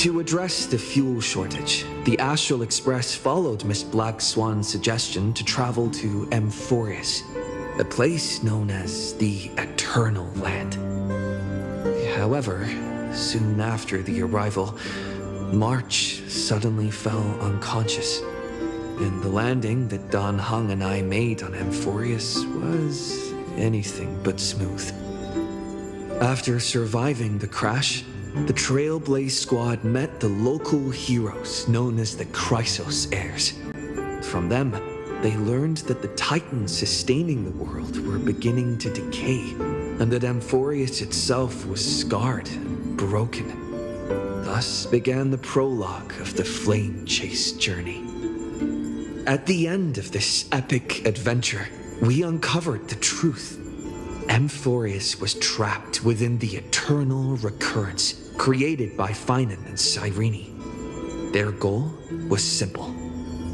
To address the fuel shortage, the Astral Express followed Miss Black Swan's suggestion to travel to Amphorius, a place known as the Eternal Land. However, soon after the arrival, March suddenly fell unconscious, and the landing that Don Hung and I made on Amphorius was anything but smooth. After surviving the crash, the Trailblaze squad met the local heroes known as the Chrysos heirs. From them, they learned that the titans sustaining the world were beginning to decay, and that Amphorius itself was scarred and broken. Thus began the prologue of the Flame Chase journey. At the end of this epic adventure, we uncovered the truth. Amphorius was trapped within the eternal recurrence created by Finan and Cyrene. Their goal was simple: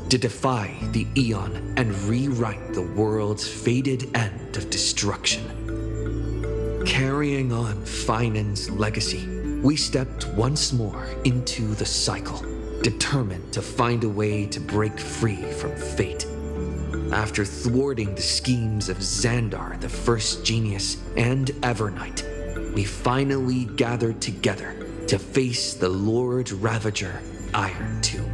to defy the Aeon and rewrite the world's fated end of destruction. Carrying on Finan's legacy, we stepped once more into the cycle, determined to find a way to break free from fate. After thwarting the schemes of Xandar, the First Genius, and Evernight, we finally gathered together to face the Lord Ravager Iron Tomb.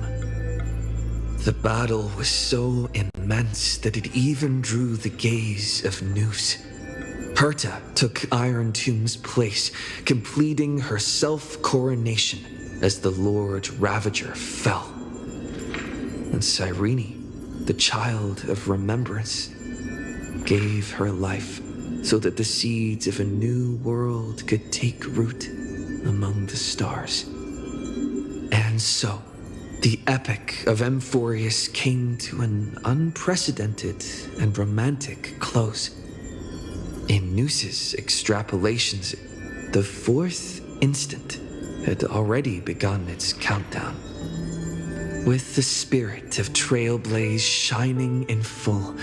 The battle was so immense that it even drew the gaze of Noose. Herta took Iron Tomb's place, completing her self-coronation as the Lord Ravager fell. And Cyrene, the child of remembrance, gave her life so that the seeds of a new world could take root among the stars. And so, the epic of Amphorius came to an unprecedented and romantic close. In Noose's extrapolations, the fourth instant had already begun its countdown. With the spirit of Trailblaze shining in full,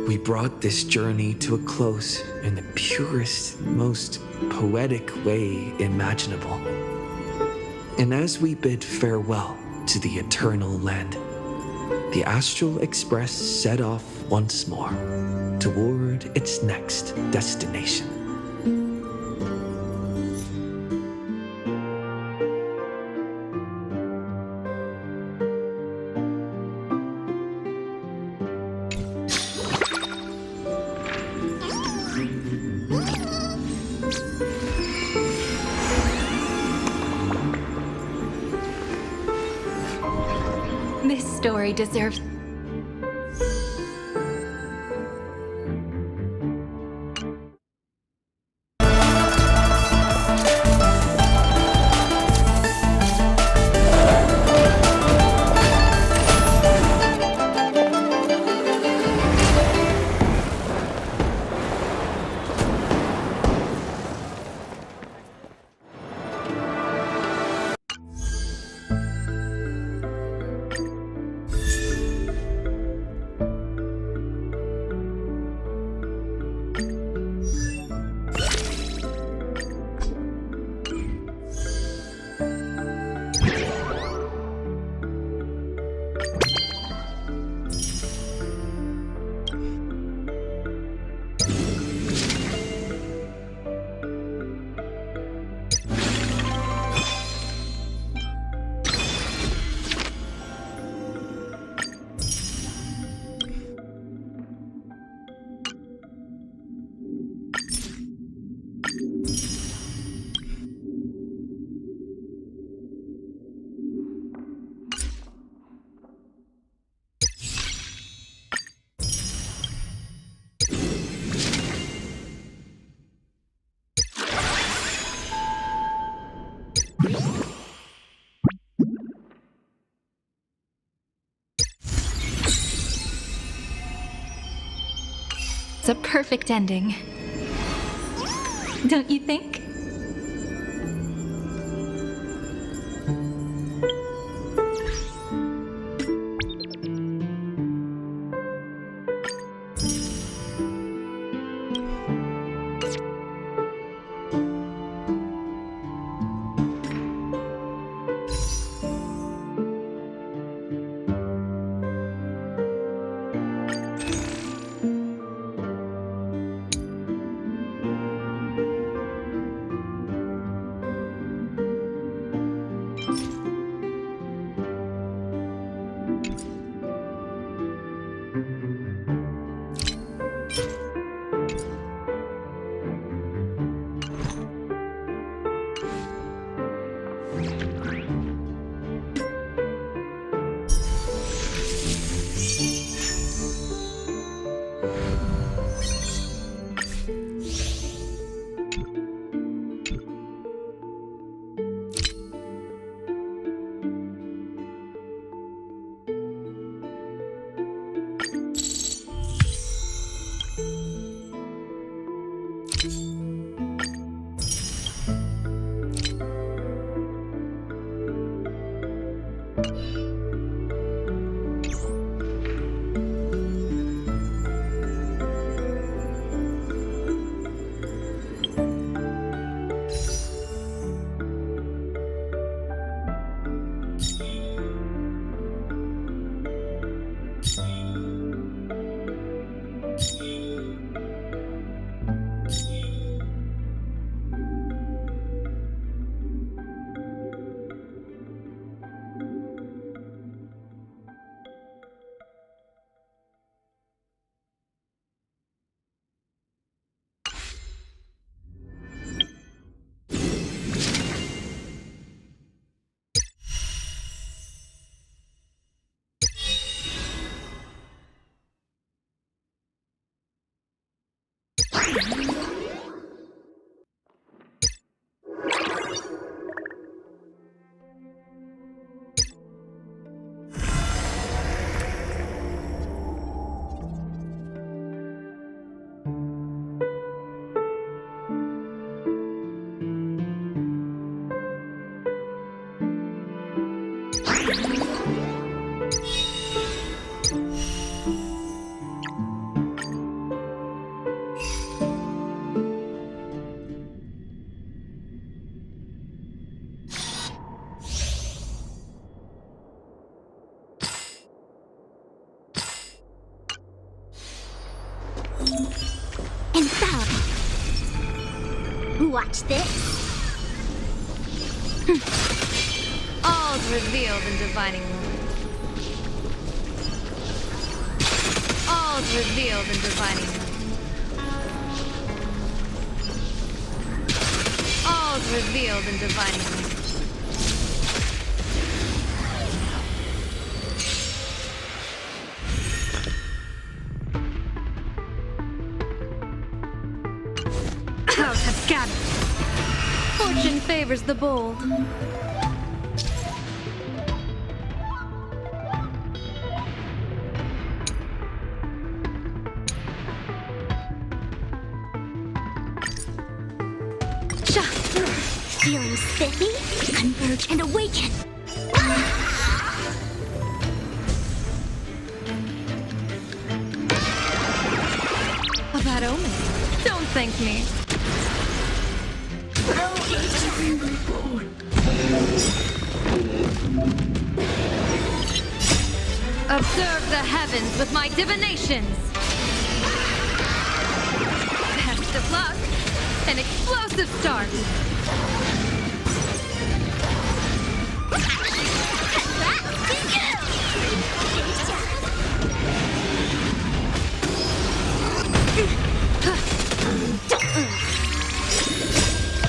we brought this journey to a close in the purest, most poetic way imaginable. And as we bid farewell to the Eternal Land, the Astral Express set off once more toward its next destination. This story deserves... It's a perfect ending. Don't you think? Infallible. Watch this. All's revealed in divining light. All's revealed in divining light. All's revealed in divining light. House have scattered. Fortune favors the bold. Feeling spiffy? Converge and awaken! A bad omen. Don't thank me. Observe the heavens with my divinations. Best of luck. An explosive start.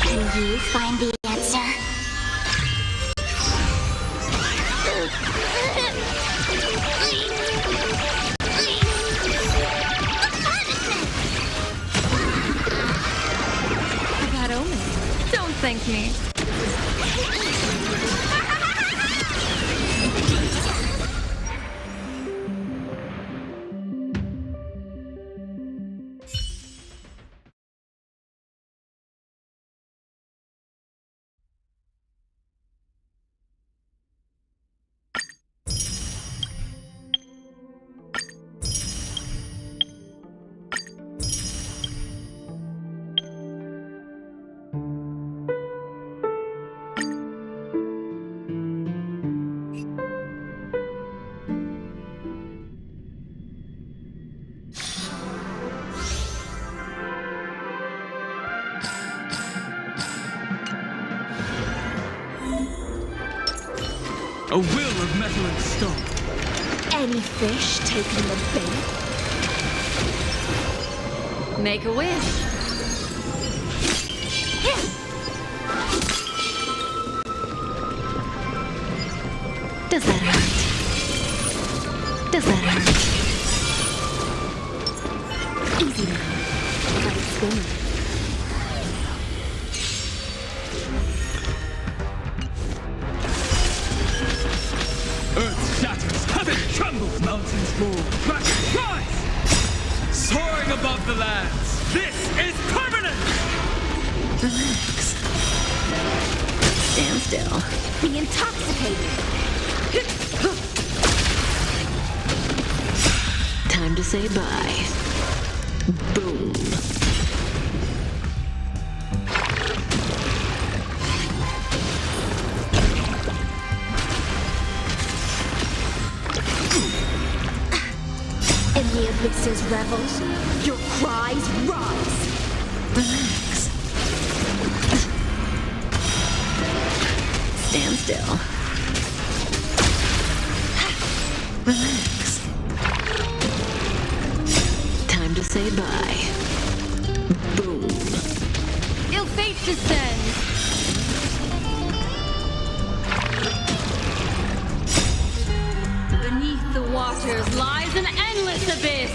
Can you find the answer? A bad omen. Don't thank me. A will of metal and stone. Any fish taking the bait? Make a wish. Does that hurt? Does that hurt? Easy now. Like a swimmer. Earth shatters, heaven trembles, mountains fall, dragons rise! Soaring above the lands, this is permanent! Relax. Stand still. Be intoxicated. Time to say bye. Boom. In the abyss's revels, your cries rise. Relax. Stand still. Relax. Time to say bye. Boom. Ill fate descends. Beneath the waters lies an endless abyss.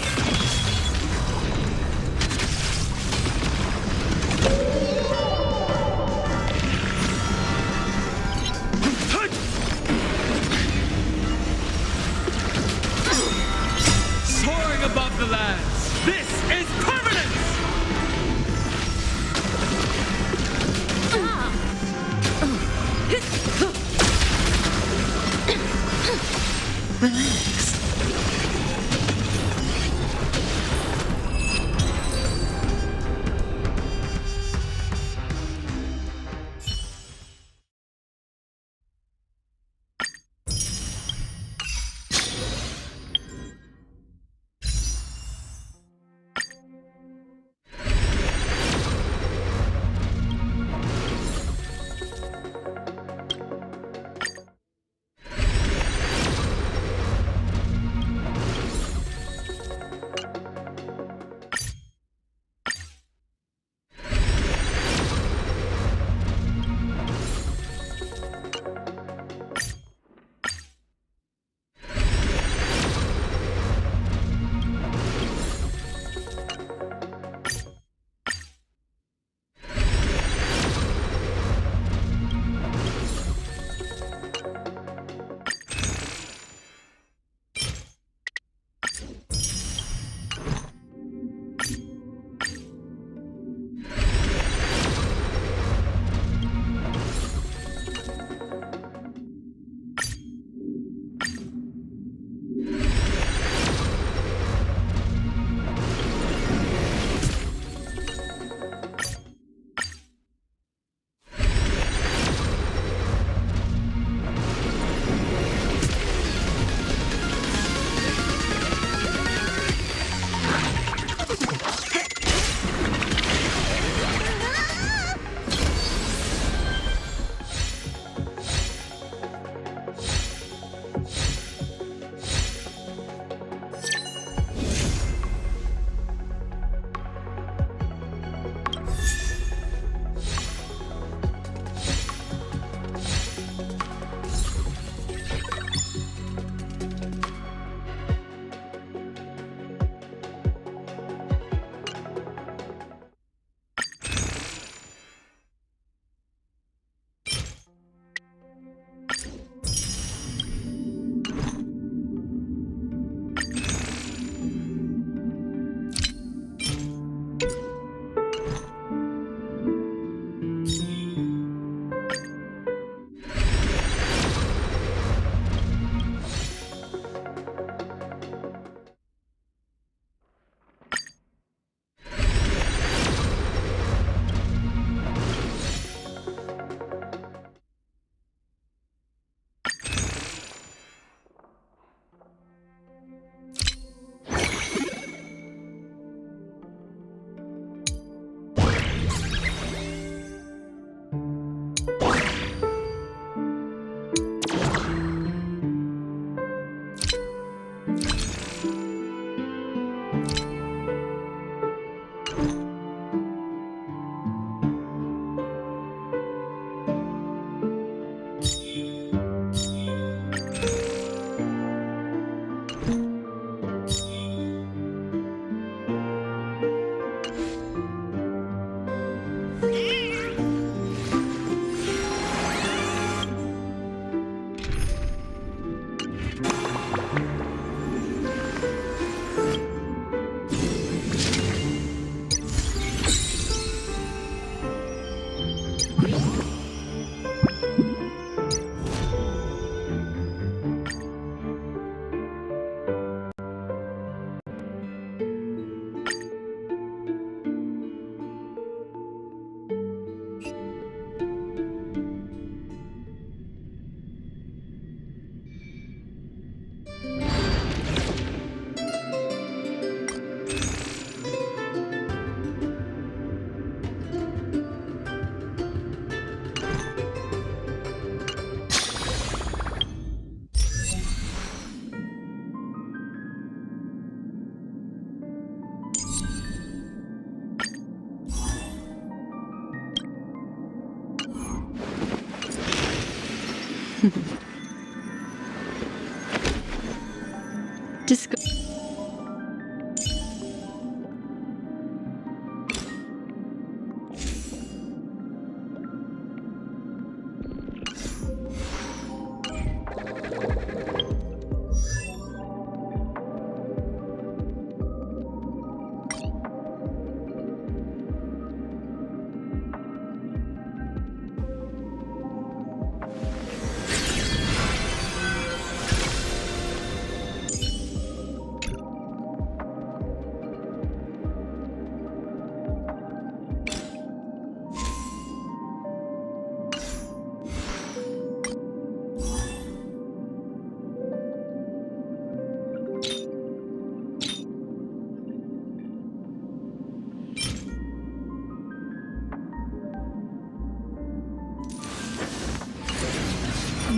Disco.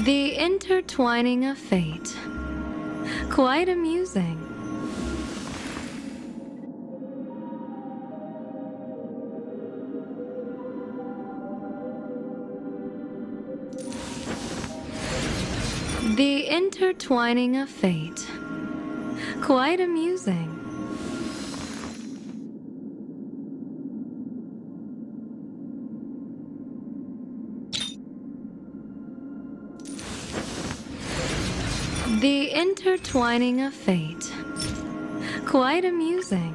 The intertwining of fate. Quite amusing. The intertwining of fate. Quite amusing. The intertwining of fate. Quite amusing.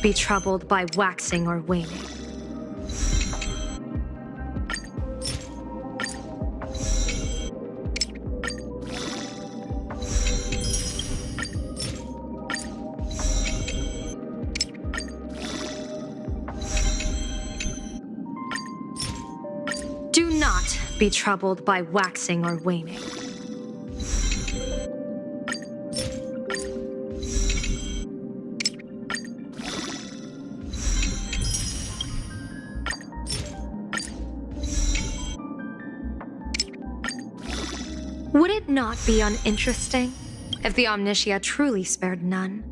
be troubled by waxing or waning. Do not be troubled by waxing or waning. Would it not be uninteresting if the Omnitia truly spared none?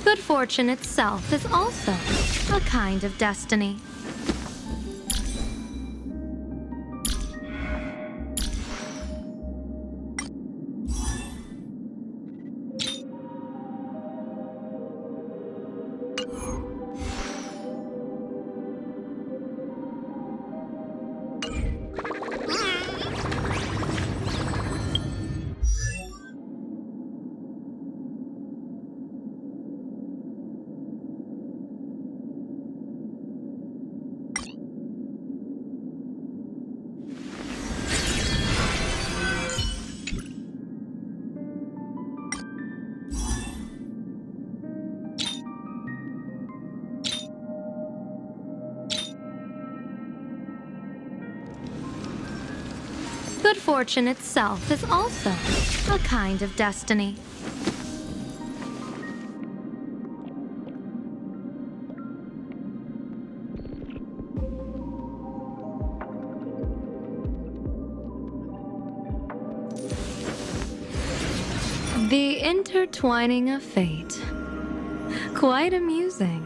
Good fortune itself is also a kind of destiny. Good fortune itself is also a kind of destiny. The intertwining of fate. Quite amusing.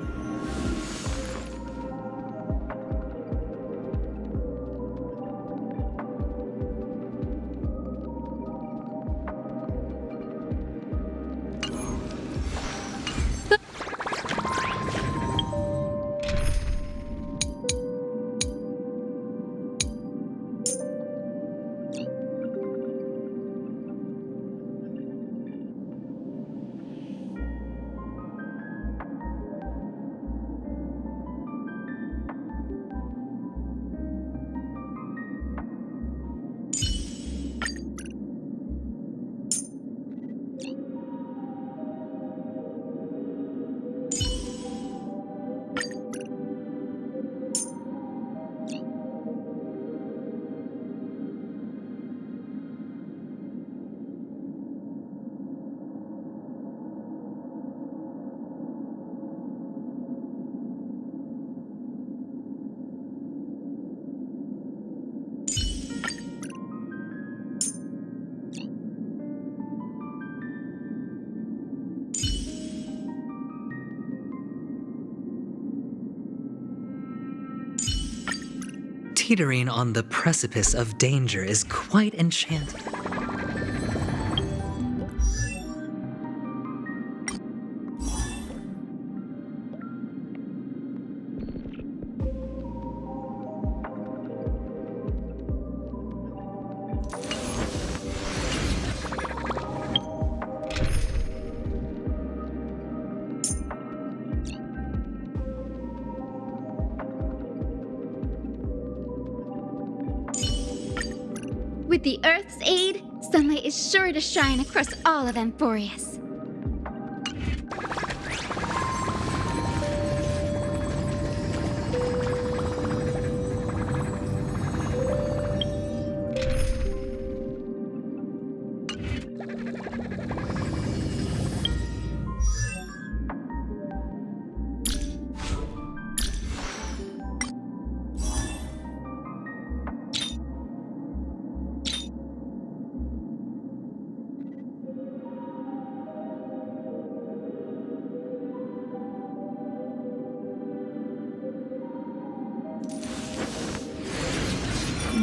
Teetering on the precipice of danger is quite enchanting. With the Earth's aid, sunlight is sure to shine across all of Amphorius.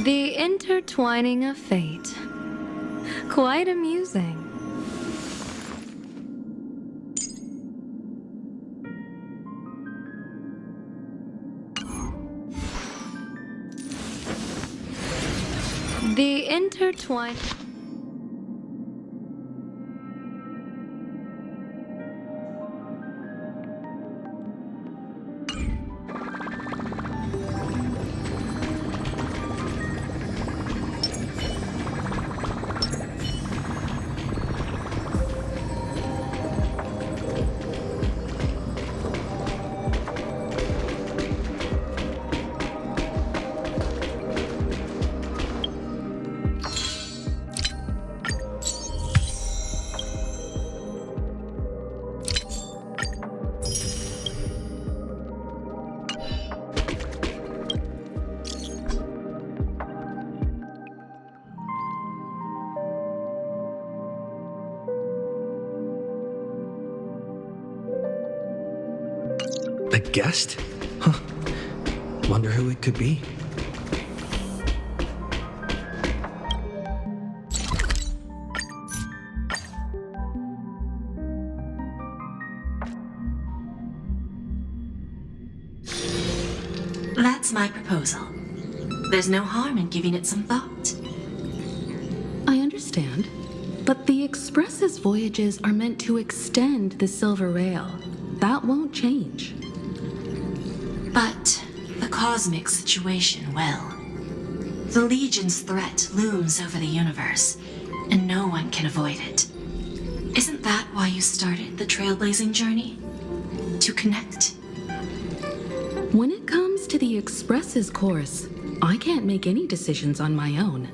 The intertwining of fate. Quite amusing. The intertwine. A guest? Huh. Wonder who it could be. That's my proposal. There's no harm in giving it some thought. I understand, but the Express's voyages are meant to extend the Silver Rail. That won't change. But the cosmic situation will. The Legion's threat looms over the universe, and no one can avoid it. Isn't that why you started the trailblazing journey? To connect? When it comes to the Express's course, I can't make any decisions on my own.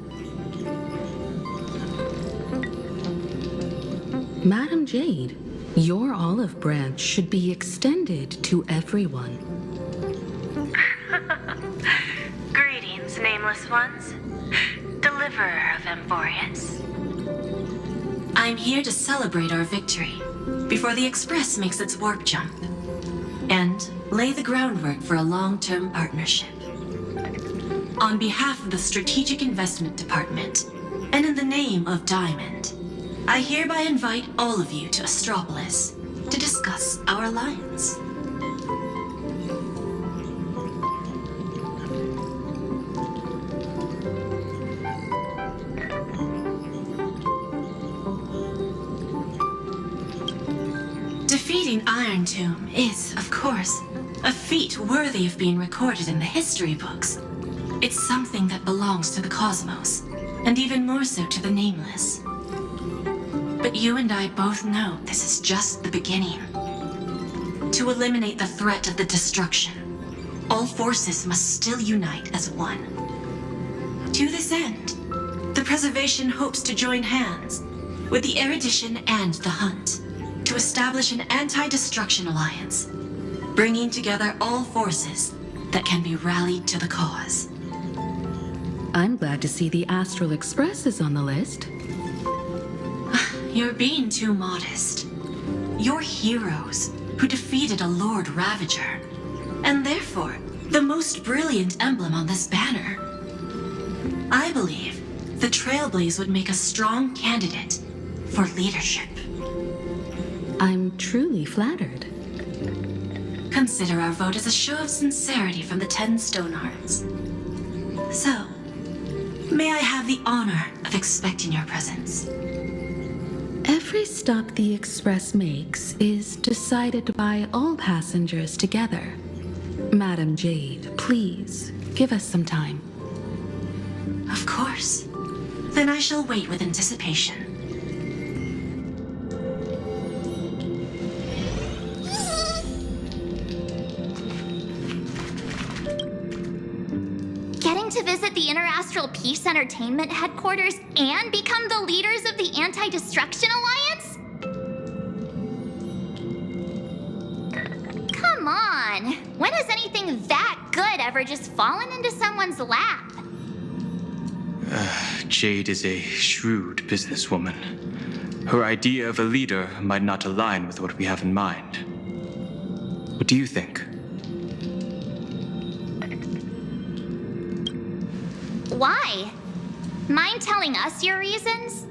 Madam Jade, your olive branch should be extended to everyone. Greetings, nameless ones. Deliverer of Amphorius. I'm here to celebrate our victory before the Express makes its warp jump, and lay the groundwork for a long-term partnership. On behalf of the Strategic Investment Department, and in the name of Diamond, I hereby invite all of you to Astropolis to discuss our alliance. Defeating Iron Tomb is, of course, a feat worthy of being recorded in the history books. It's something that belongs to the cosmos, and even more so to the Nameless. But you and I both know this is just the beginning. To eliminate the threat of the destruction, all forces must still unite as one. To this end, the Preservation hopes to join hands with the Erudition and the Hunt to establish an anti-destruction alliance, bringing together all forces that can be rallied to the cause. I'm glad to see the Astral Express is on the list. You're being too modest. You're heroes who defeated a Lord Ravager, and therefore the most brilliant emblem on this banner. I believe the Trailblaze would make a strong candidate for leadership. I'm truly flattered. Consider our vote as a show of sincerity from the 10 Stonehearts. So, may I have the honor of expecting your presence? Every stop the Express makes is decided by all passengers together. Madam Jade, please, give us some time. Of course. Then I shall wait with anticipation. Getting to visit the Interastral Peace Entertainment headquarters and become the leaders of the Anti-Destruction Alliance? Come on! When has anything that good ever just fallen into someone's lap? Jade is a shrewd businesswoman. Her idea of a leader might not align with what we have in mind. What do you think? Why? Mind telling us your reasons?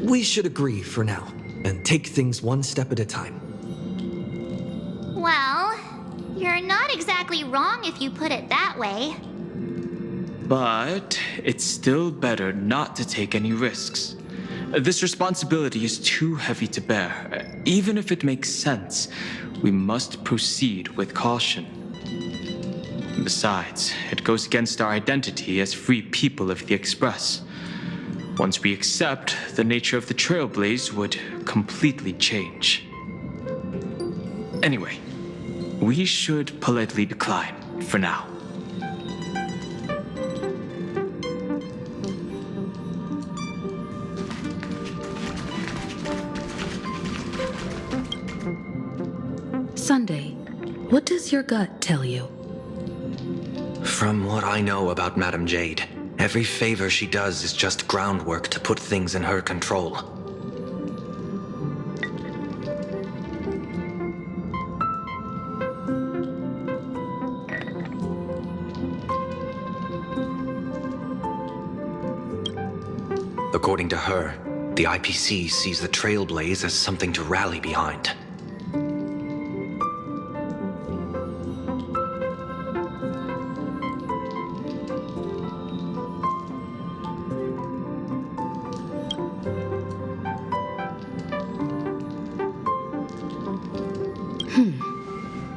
We should agree for now, and take things one step at a time. Well, you're not exactly wrong if you put it that way. But it's still better not to take any risks. This responsibility is too heavy to bear. Even if it makes sense, we must proceed with caution. Besides, it goes against our identity as free people of the Express. Once we accept, the nature of the Trailblaze would completely change. Anyway, we should politely decline for now. Sunday, what does your gut tell you? From what I know about Madam Jade, every favor she does is just groundwork to put things in her control. According to her, the IPC sees the Trailblazers as something to rally behind.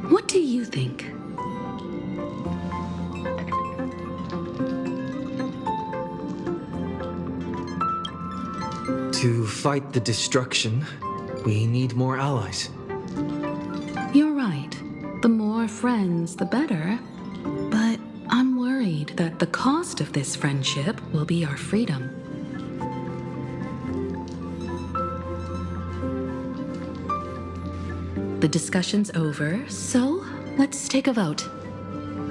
What do you think? To fight the destruction, we need more allies. You're right. The more friends, the better. But I'm worried that the cost of this friendship will be our freedom. The discussion's over, so let's take a vote.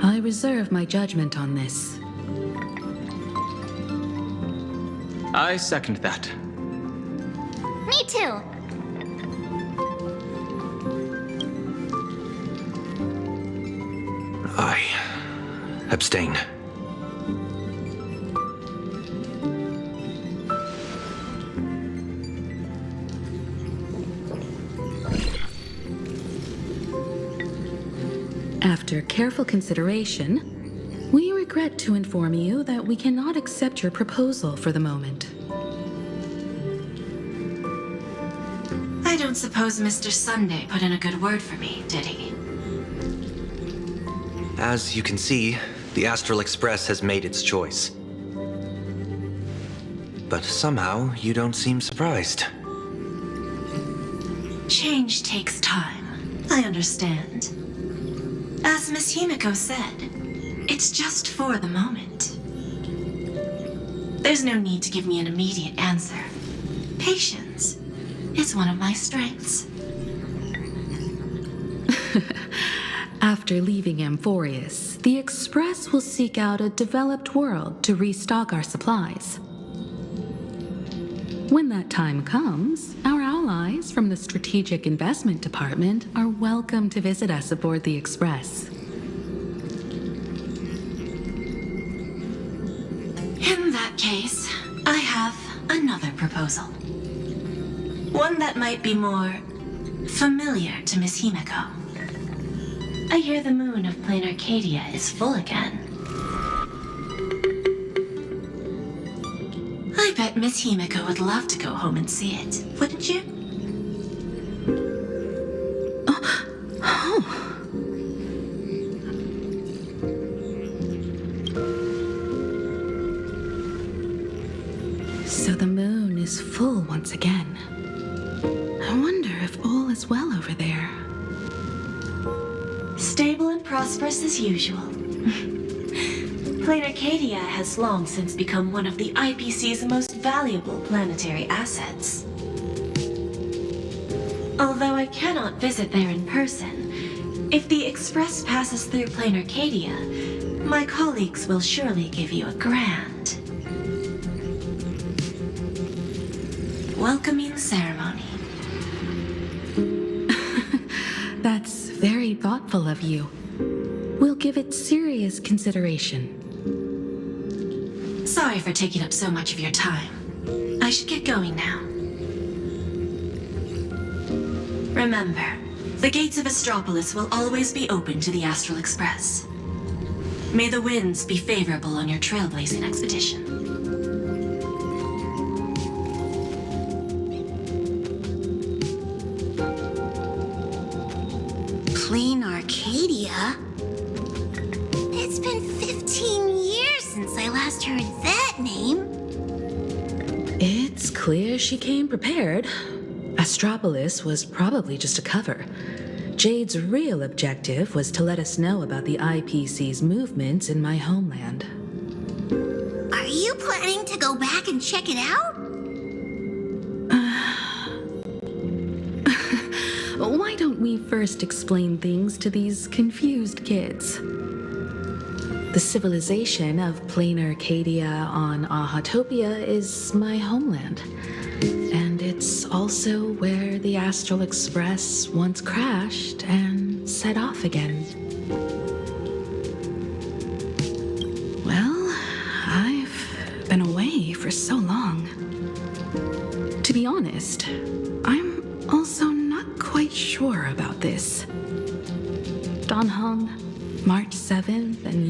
I reserve my judgment on this. I second that. Me too. I abstain. After careful consideration, we regret to inform you that we cannot accept your proposal for the moment. I don't suppose Mr. Sunday put in a good word for me, did he? As you can see, the Astral Express has made its choice. But somehow, you don't seem surprised. Change takes time. I understand. As Miss Himiko said, it's just for the moment. There's no need to give me an immediate answer. Patience is one of my strengths. After leaving Amphorius, the Express will seek out a developed world to restock our supplies. When that time comes, our allies from the Strategic Investment Department are welcome to visit us aboard the Express. In that case, I have another proposal. One that might be more familiar to Miss Himiko. I hear the moon of Plain Arcadia is full again. I bet Miss Himiko would love to go home and see it, wouldn't you? So the moon is full once again. I wonder if all is well over there. Stable and prosperous as usual. Plain Arcadia has long since become one of the IPC's most valuable planetary assets. Although I cannot visit there in person, if the Express passes through Plain Arcadia, my colleagues will surely give you a grand welcoming ceremony. That's very thoughtful of you. We'll give it serious consideration. Sorry for taking up so much of your time. I should get going now. Remember, the gates of Astropolis will always be open to the Astral Express. May the winds be favorable on your trailblazing expedition. Plain Arcadia? It's been 15 years since I last heard that name. It's clear she came prepared. Astropolis was probably just a cover. Jade's real objective was to let us know about the IPC's movements in my homeland. Are you planning to go back and check it out? Why don't we first explain things to these confused kids? The civilization of Plain Arcadia on Ahatopia is my homeland. And it's also where the Astral Express once crashed and set off again. Well, I've been away for so long. To be honest, I'm also not quite sure about this. Dan Heng, March 7th, and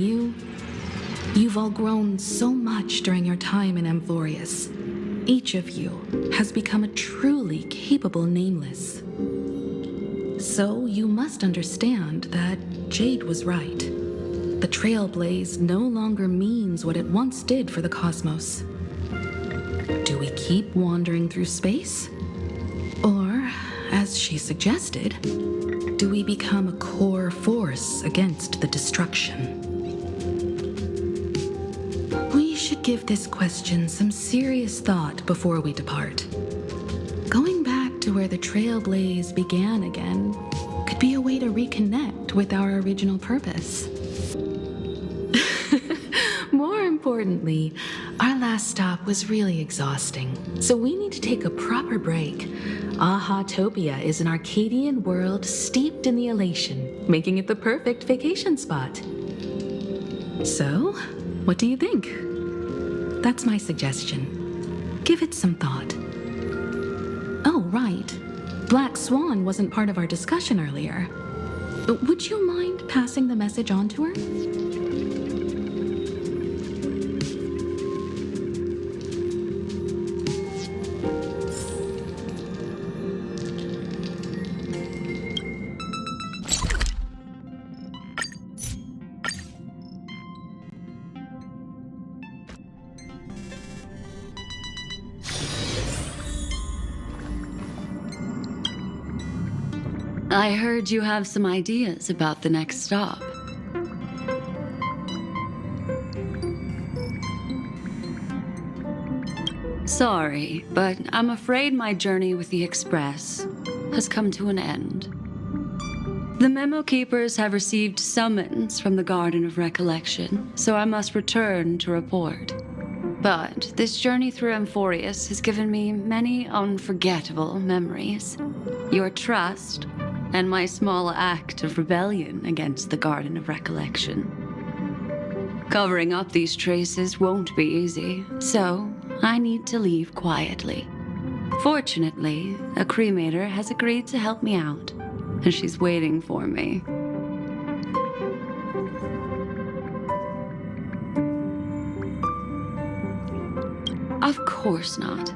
you've all grown so much during your time in Amphorius. Each of you has become a truly capable Nameless. So you must understand that Jade was right. The Trailblaze no longer means what it once did for the cosmos. Do we keep wandering through space? Or, as she suggested, do we become a core force against the destruction? We should give this question some serious thought before we depart. Going back to where the Trailblaze began again could be a way to reconnect with our original purpose. More importantly, our last stop was really exhausting, so we need to take a proper break. Ahatopia is an Arcadian world steeped in the elation, making it the perfect vacation spot. So, what do you think? That's my suggestion. Give it some thought. Oh, right. Black Swan wasn't part of our discussion earlier. Would you mind passing the message on to her? I heard you have some ideas about the next stop. Sorry, but I'm afraid my journey with the Express has come to an end. The Memo Keepers have received summons from the Garden of Recollection, so I must return to report. But this journey through Amphorius has given me many unforgettable memories. Your trust and my small act of rebellion against the Garden of Recollection. Covering up these traces won't be easy, so I need to leave quietly. Fortunately, a cremator has agreed to help me out, and she's waiting for me. Of course not.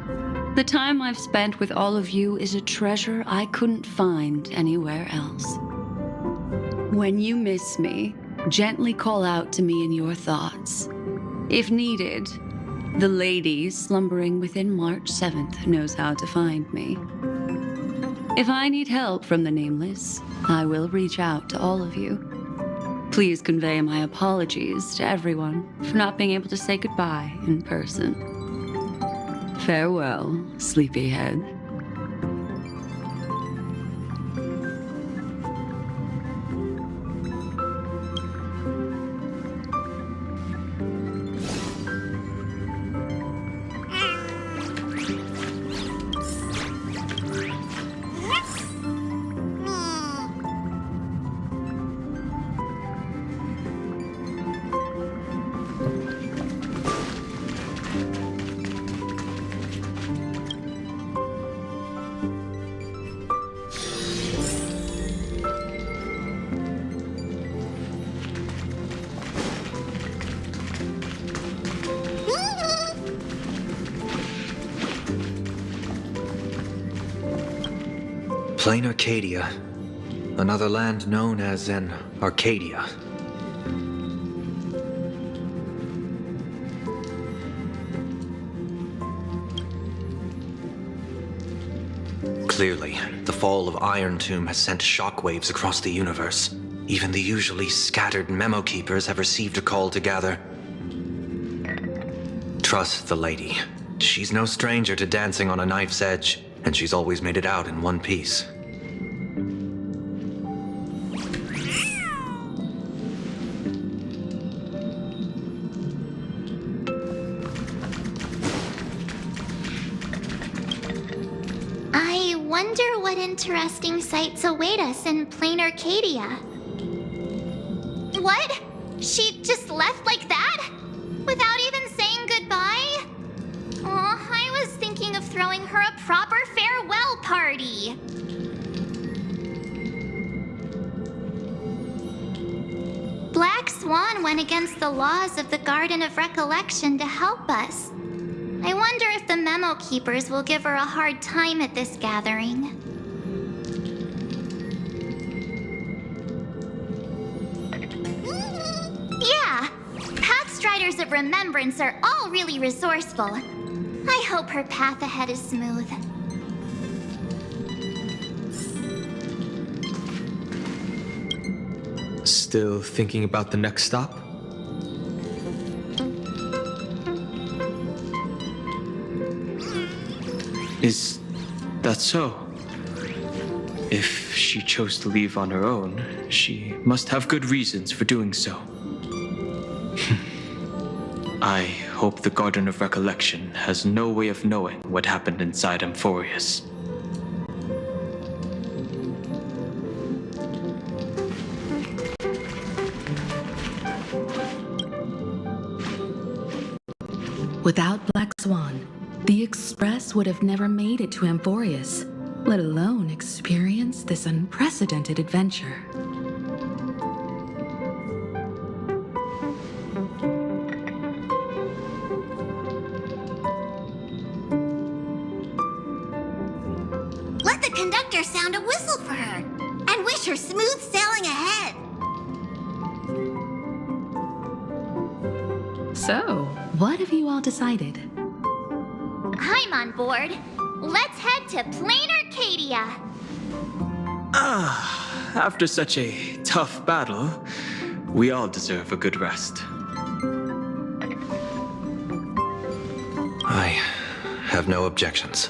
The time I've spent with all of you is a treasure I couldn't find anywhere else. When you miss me, gently call out to me in your thoughts. If needed, the lady slumbering within March 7th knows how to find me. If I need help from the Nameless, I will reach out to all of you. Please convey my apologies to everyone for not being able to say goodbye in person. Farewell, sleepyhead. Plain Arcadia. Another land known as an Arcadia. Clearly, the fall of Iron Tomb has sent shockwaves across the universe. Even the usually scattered Memo Keepers have received a call to gather. Trust the lady. She's no stranger to dancing on a knife's edge, and she's always made it out in one piece. I wonder what interesting sights await us in plain Arcadia. What? She just left like that? Without even saying goodbye? Aw, I was thinking of throwing her a proper farewell party. Black Swan went against the laws of the Garden of Recollection to help us. I wonder if the Memo Keepers will give her a hard time at this gathering. Yeah, Pathstriders of Remembrance are all really resourceful. I hope her path ahead is smooth. Still thinking about the next stop? Is that so? If she chose to leave on her own, she must have good reasons for doing so. I hope the Garden of Recollection has no way of knowing what happened inside Amphorius. Without Black Swan, the Express would have never made it to Amphorius, let alone experience this unprecedented adventure. Let the conductor sound a whistle for her and wish her smooth sailing ahead. So, what have you all decided? I'm on board. Let's head to Plain Arcadia. After such a tough battle, we all deserve a good rest. I have no objections.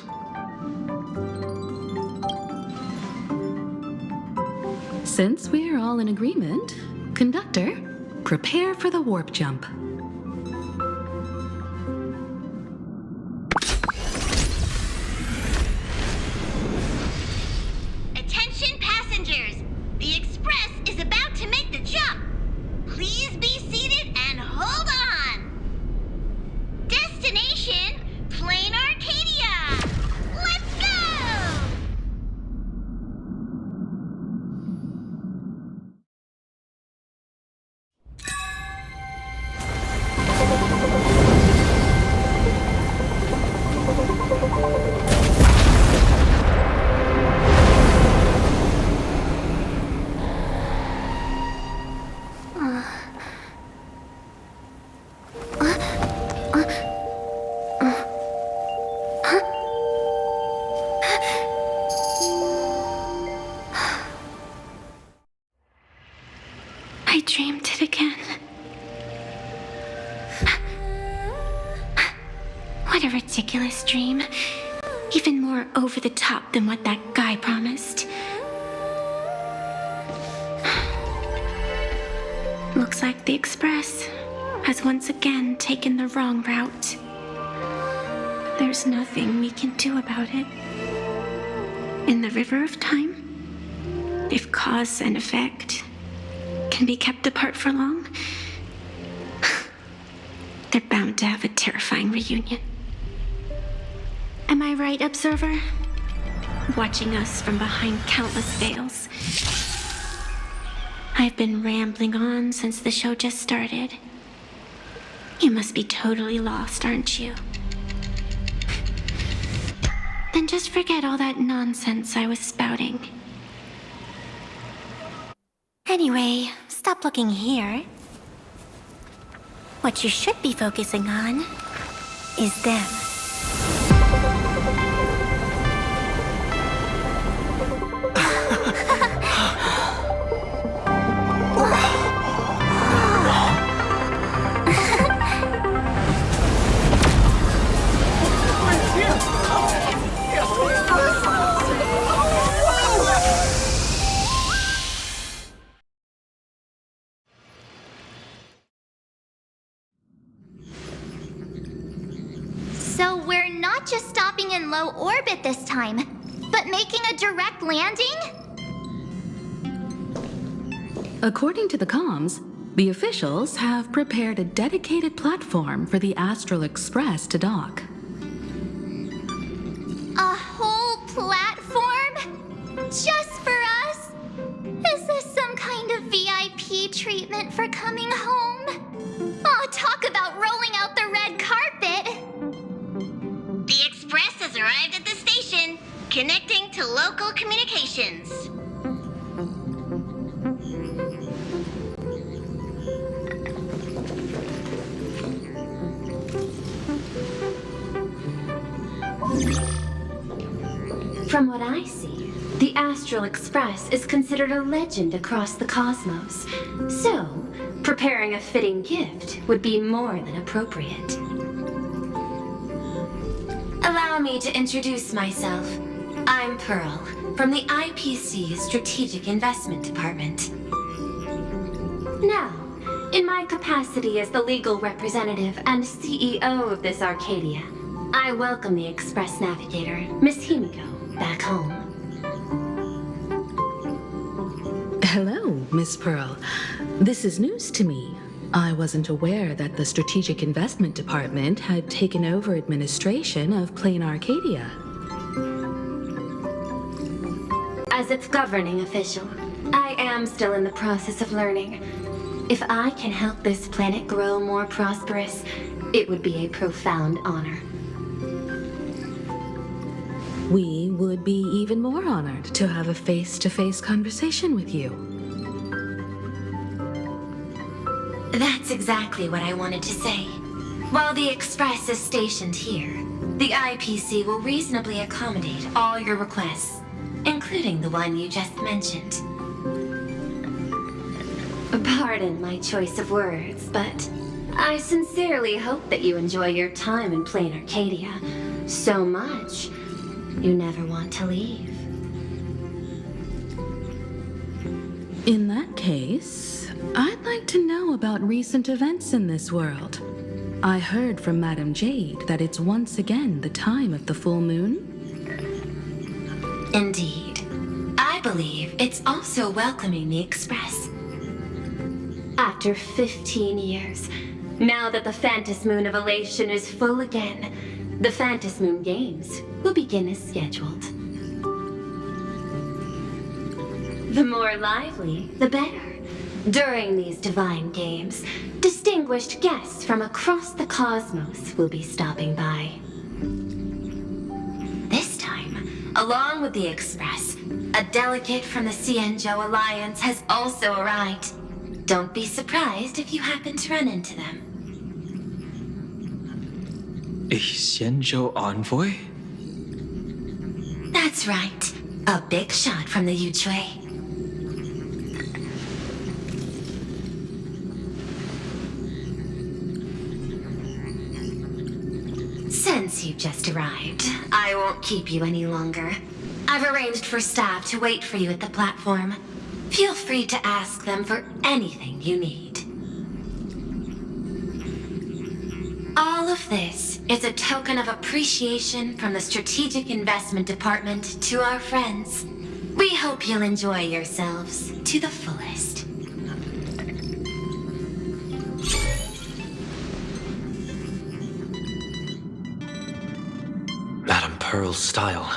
Since we're all in agreement, Conductor, prepare for the warp jump. Attention passengers! The Express is about to make the jump. Please be seated and hold on. Destination, Plain Arcadia. Let's go! I dreamed it again. What a ridiculous dream. Even more over the top than what that guy promised. Looks like the Express has once again taken the wrong route. There's nothing we can do about it. In the river of time, if cause and effect can be kept apart for long, they're bound to have a terrifying reunion. Am I right, Observer? Watching us from behind countless veils. I've been rambling on since the show just started. You must be totally lost, aren't you? Then just forget all that nonsense I was spouting. Anyway, stop looking here. What you should be focusing on is them. So we're not just stopping in low orbit this time, but making a direct landing? According to the comms, the officials have prepared a dedicated platform for the Astral Express to dock. punishment for coming home. Oh, talk about rolling out the red carpet. The Express has arrived at the station, connecting to local communications. From what I see, the Astral Express is considered a legend across the cosmos. So, preparing a fitting gift would be more than appropriate. Allow me to introduce myself. I'm Pearl, from the IPC Strategic Investment Department. Now, in my capacity as the legal representative and CEO of this Arcadia, I welcome the Express Navigator, Miss Himiko, back home. Hello, Miss Pearl. This is news to me. I wasn't aware that the Strategic Investment Department had taken over administration of Plain Arcadia. As its governing official, I am still in the process of learning. If I can help this planet grow more prosperous, it would be a profound honor. We would be even more honored to have a face-to-face conversation with you. That's exactly what I wanted to say. While the Express is stationed here, the IPC will reasonably accommodate all your requests, including the one you just mentioned. Pardon my choice of words, but I sincerely hope that you enjoy your time in Plain Arcadia so much you never want to leave. In that case, I'd like to know about recent events in this world. I heard from Madame Jade that it's once again the time of the full moon. Indeed. I believe it's also welcoming the Express. After 15 years, now that the Phantas Moon of Elation is full again, the Phantas Moon Games will begin as scheduled. The more lively, the better. During these divine games, distinguished guests from across the cosmos will be stopping by. This time, along with the Express, a delegate from the Xianzhou Alliance has also arrived. Don't be surprised if you happen to run into them. A Xianzhou envoy? That's right. A big shot from the Yuchui. Since you've just arrived, I won't keep you any longer. I've arranged for staff to wait for you at the platform. Feel free to ask them for anything you need. All of this is a token of appreciation from the Strategic Investment Department to our friends. We hope you'll enjoy yourselves to the fullest. Madame Pearl's style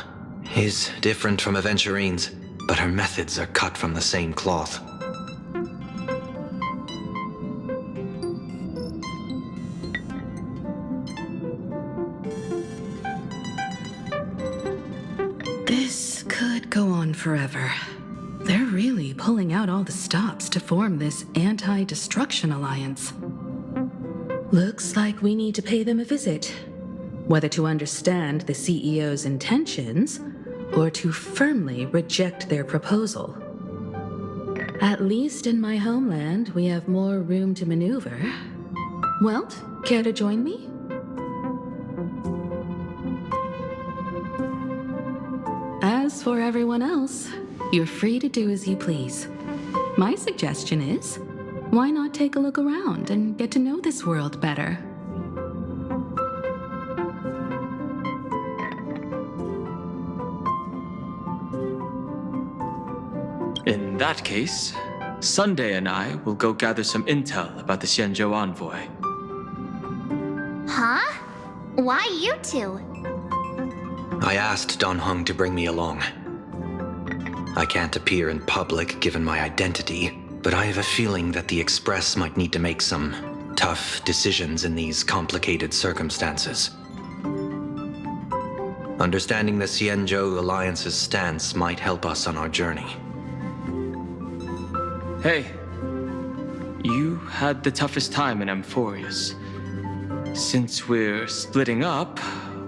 is different from Aventurine's, but her methods are cut from the same cloth. This could go on forever. They're really pulling out all the stops to form this anti-destruction alliance. Looks like we need to pay them a visit. Whether to understand the CEO's intentions, or to firmly reject their proposal. At least in my homeland, we have more room to maneuver. Welt, care to join me? As for everyone else, you're free to do as you please. My suggestion is, why not take a look around and get to know this world better? In that case, Sunday and I will go gather some intel about the Xianzhou envoy. Huh? Why you two? I asked Don Hung to bring me along. I can't appear in public given my identity, but I have a feeling that the Express might need to make some tough decisions in these complicated circumstances. Understanding the Xianzhou Alliance's stance might help us on our journey. Hey, you had the toughest time in Amphorius. Since we're splitting up,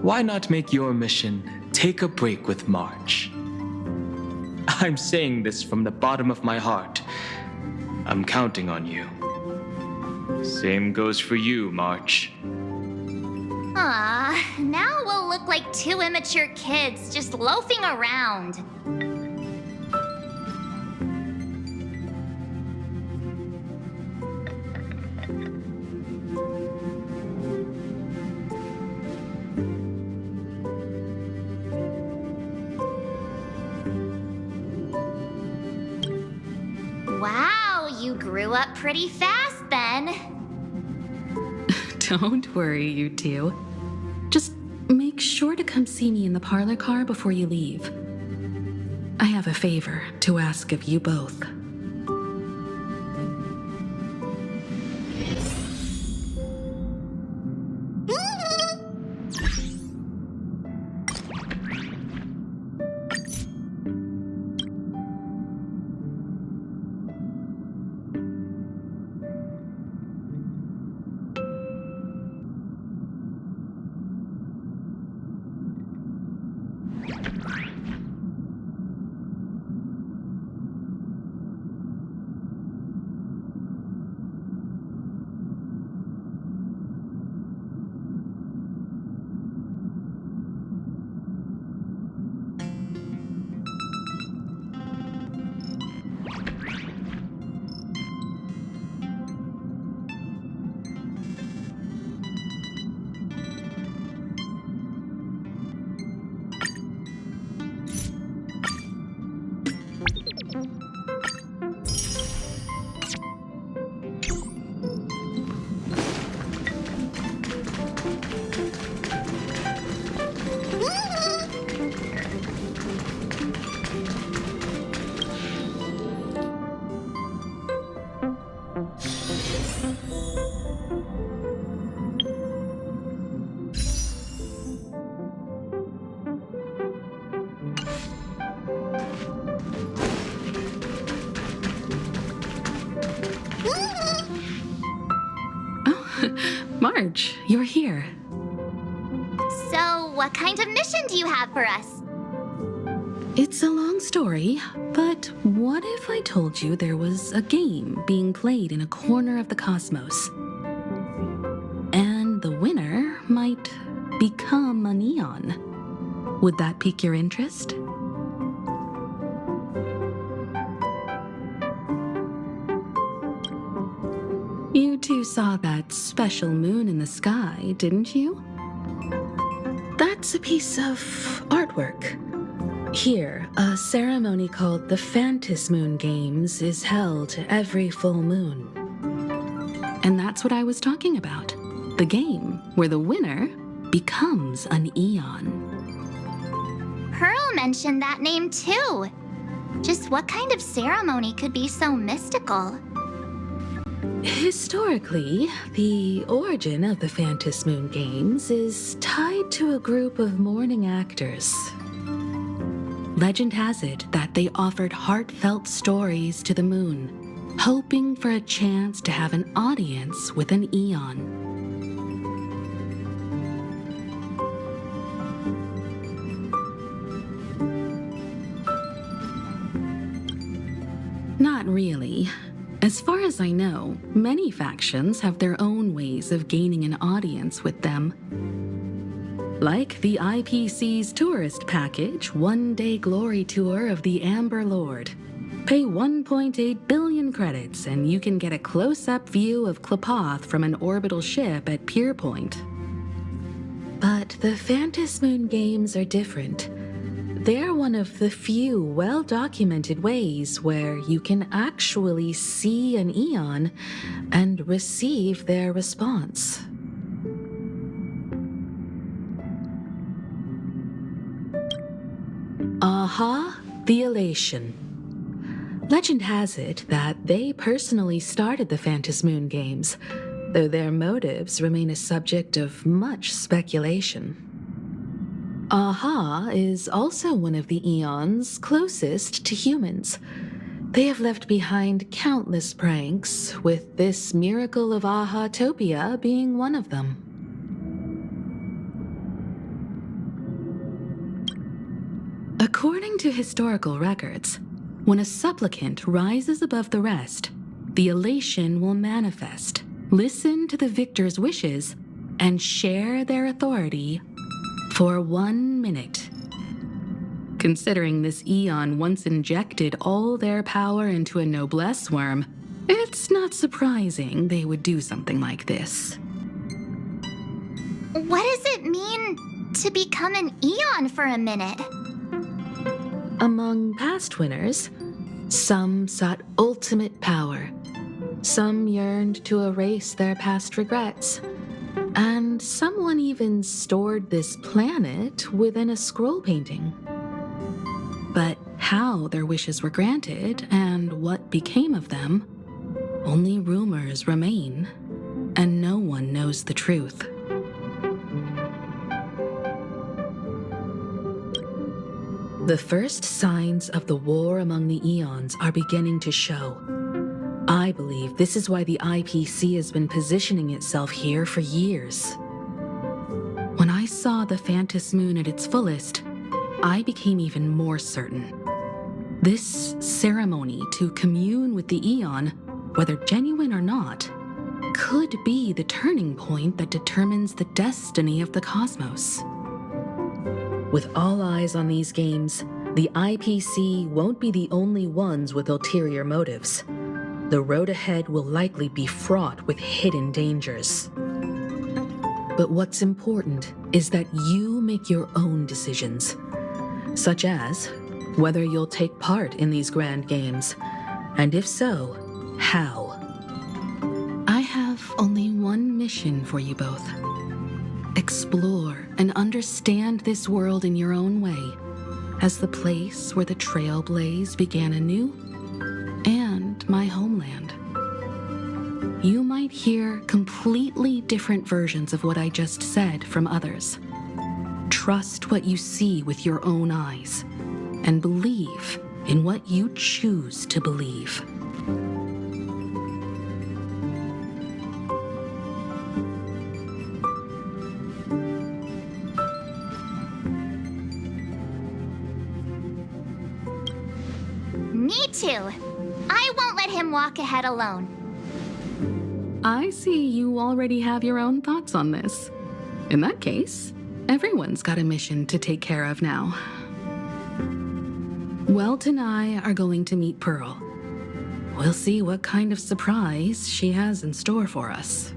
why not make your mission take a break with March? I'm saying this from the bottom of my heart. I'm counting on you. Same goes for you, March. Now we'll look like two immature kids just loafing around. Wow, you grew up pretty fast then. Don't worry, you two. Just make sure to come see me in the parlor car before you leave. I have a favor to ask of you both. Marge, you're here. So, what kind of mission do you have for us? It's a long story, but what if I told you there was a game being played in a corner of the cosmos? And the winner might become a neon. Would that pique your interest? You two saw that special moon in the sky, didn't you? That's a piece of artwork. Here, a ceremony called the Phantasm Moon Games is held every full moon. And that's what I was talking about. The game where the winner becomes an eon. Pearl mentioned that name too. Just what kind of ceremony could be so mystical? Historically, the origin of the Phantasm Moon Games is tied to a group of mourning actors. Legend has it that they offered heartfelt stories to the moon, hoping for a chance to have an audience with an eon. Not really. As far as I know, many factions have their own ways of gaining an audience with them. Like the IPC's tourist package, one-day glory tour of the Amber Lord. Pay 1.8 billion credits and you can get a close-up view of Klapoth from an orbital ship at Pier Point. But the Phantasm Moon Games are different. They're one of the few well-documented ways where you can actually see an eon and receive their response. Aha, the elation. Legend has it that they personally started the Phantom Moon games, though their motives remain a subject of much speculation. Aha is also one of the Eons closest to humans. They have left behind countless pranks, with this miracle of Ahatopia being one of them. According to historical records, when a supplicant rises above the rest, the elation will manifest, listen to the victor's wishes, and share their authority for 1 minute. Considering this Eon once injected all their power into a noblesse worm, it's not surprising they would do something like this. What does it mean to become an Eon for a minute? Among past winners, some sought ultimate power, some yearned to erase their past regrets, and someone even stored this planet within a scroll painting. But how their wishes were granted and what became of them, only rumors remain, and no one knows the truth. The first signs of the war among the Eons are beginning to show. I believe this is why the IPC has been positioning itself here for years. When I saw the Phantom Moon at its fullest, I became even more certain. This ceremony to commune with the Eon, whether genuine or not, could be the turning point that determines the destiny of the cosmos. With all eyes on these games, the IPC won't be the only ones with ulterior motives. The road ahead will likely be fraught with hidden dangers. But what's important is that you make your own decisions, such as whether you'll take part in these grand games, and if so, how. I have only one mission for you both. Explore and understand this world in your own way, as the place where the Trailblazers began anew, and my homeland. You might hear completely different versions of what I just said from others. Trust what you see with your own eyes, and believe in what you choose to believe. Me too. I won't let him walk ahead alone. I see you already have your own thoughts on this. In that case, everyone's got a mission to take care of now. Welt and I are going to meet Pearl. We'll see what kind of surprise she has in store for us.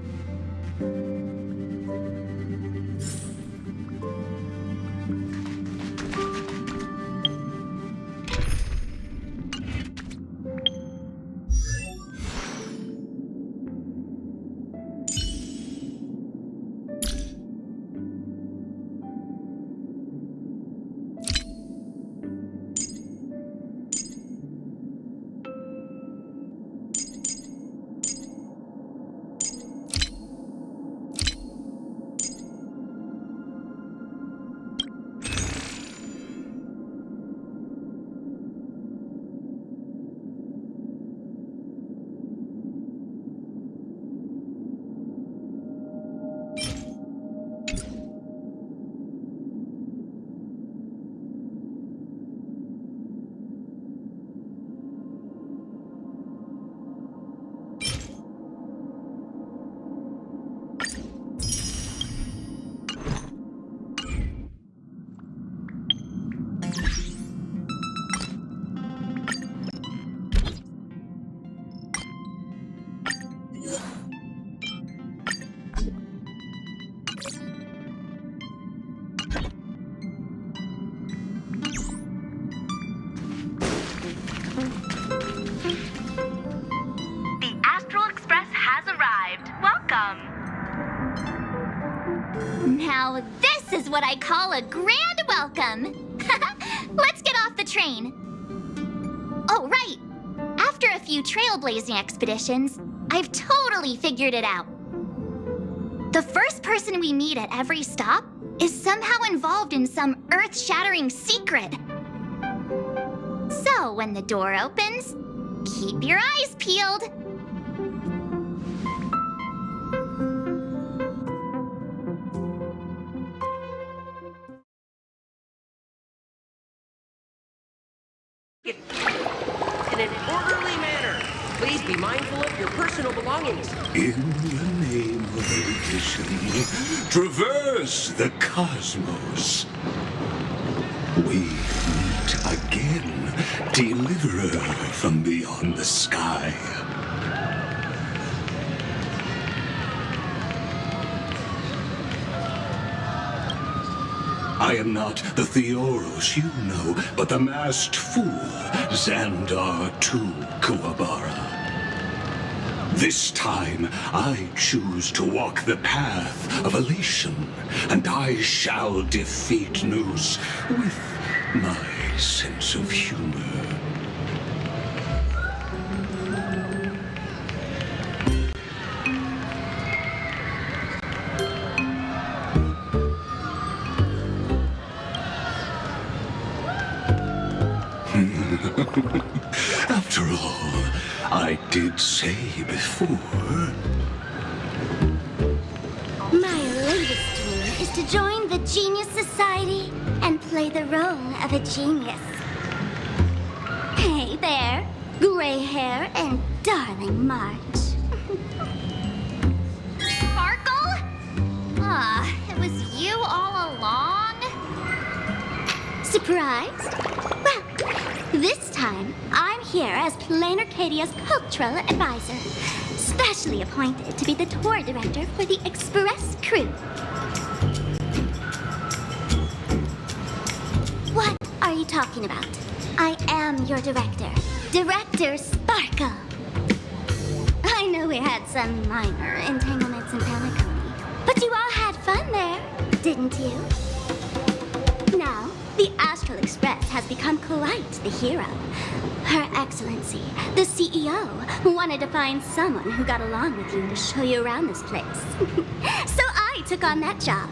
Now this is what I call a grand welcome. Let's get off the train. Oh, right. few trailblazing expeditions, I've totally figured it out. The first person we meet at every stop is somehow involved in some earth-shattering secret. So when the door opens, keep your eyes peeled. In an orderly manner. Please be mindful of your personal belongings. In the name of vision, traverse the cosmos. We meet again, deliverer from beyond the sky. I am not the Theoros you know, but the masked fool, Xandar II Kuwabara. This time, I choose to walk the path of elation, and I shall defeat Noose with my sense of humor. After all, I did say before. My latest dream is to join the Genius Society and play the role of a genius. Hey there, gray hair and darling March. Sparkle? Ah, it was you all along? Surprised? Well, this time, I'm here as Plain Arcadia's cultural advisor, specially appointed to be the tour director for the Express crew. What are you talking about? I am your director, Director Sparkle. I know we had some minor entanglements in Pelicone, but you all had fun there, didn't you? Now, the Astral Express has become quite the hero. Her Excellency, the CEO, wanted to find someone who got along with you to show you around this place. So I took on that job.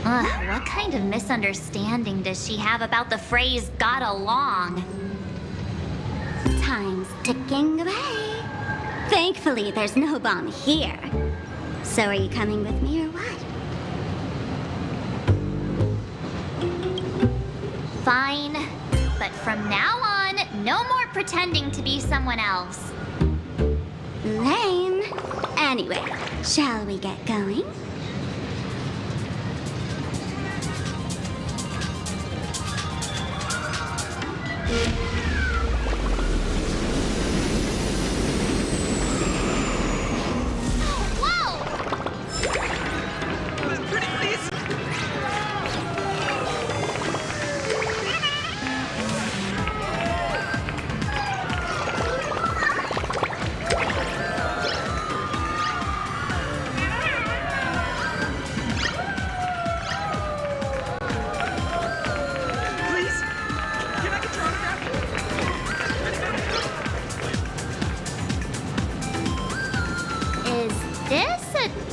What kind of misunderstanding does she have about the phrase got along? Time's ticking away. Thankfully, there's no bomb here. So are you coming with me or what? Fine, but from now on, no more pretending to be someone else. Lame. Anyway, shall we get going?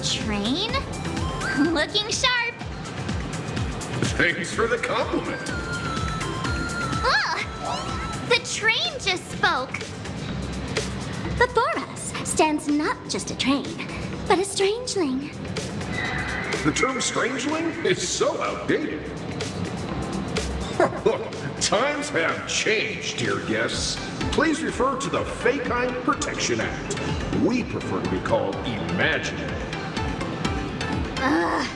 Train? Looking sharp. Thanks for the compliment. Ugh! The train just spoke. Before us stands not just a train, but a strangeling. The term strangeling is so outdated. Look, times have changed, dear guests. Please refer to the Fekine Protection Act. We prefer to be called imaginary. Ugh,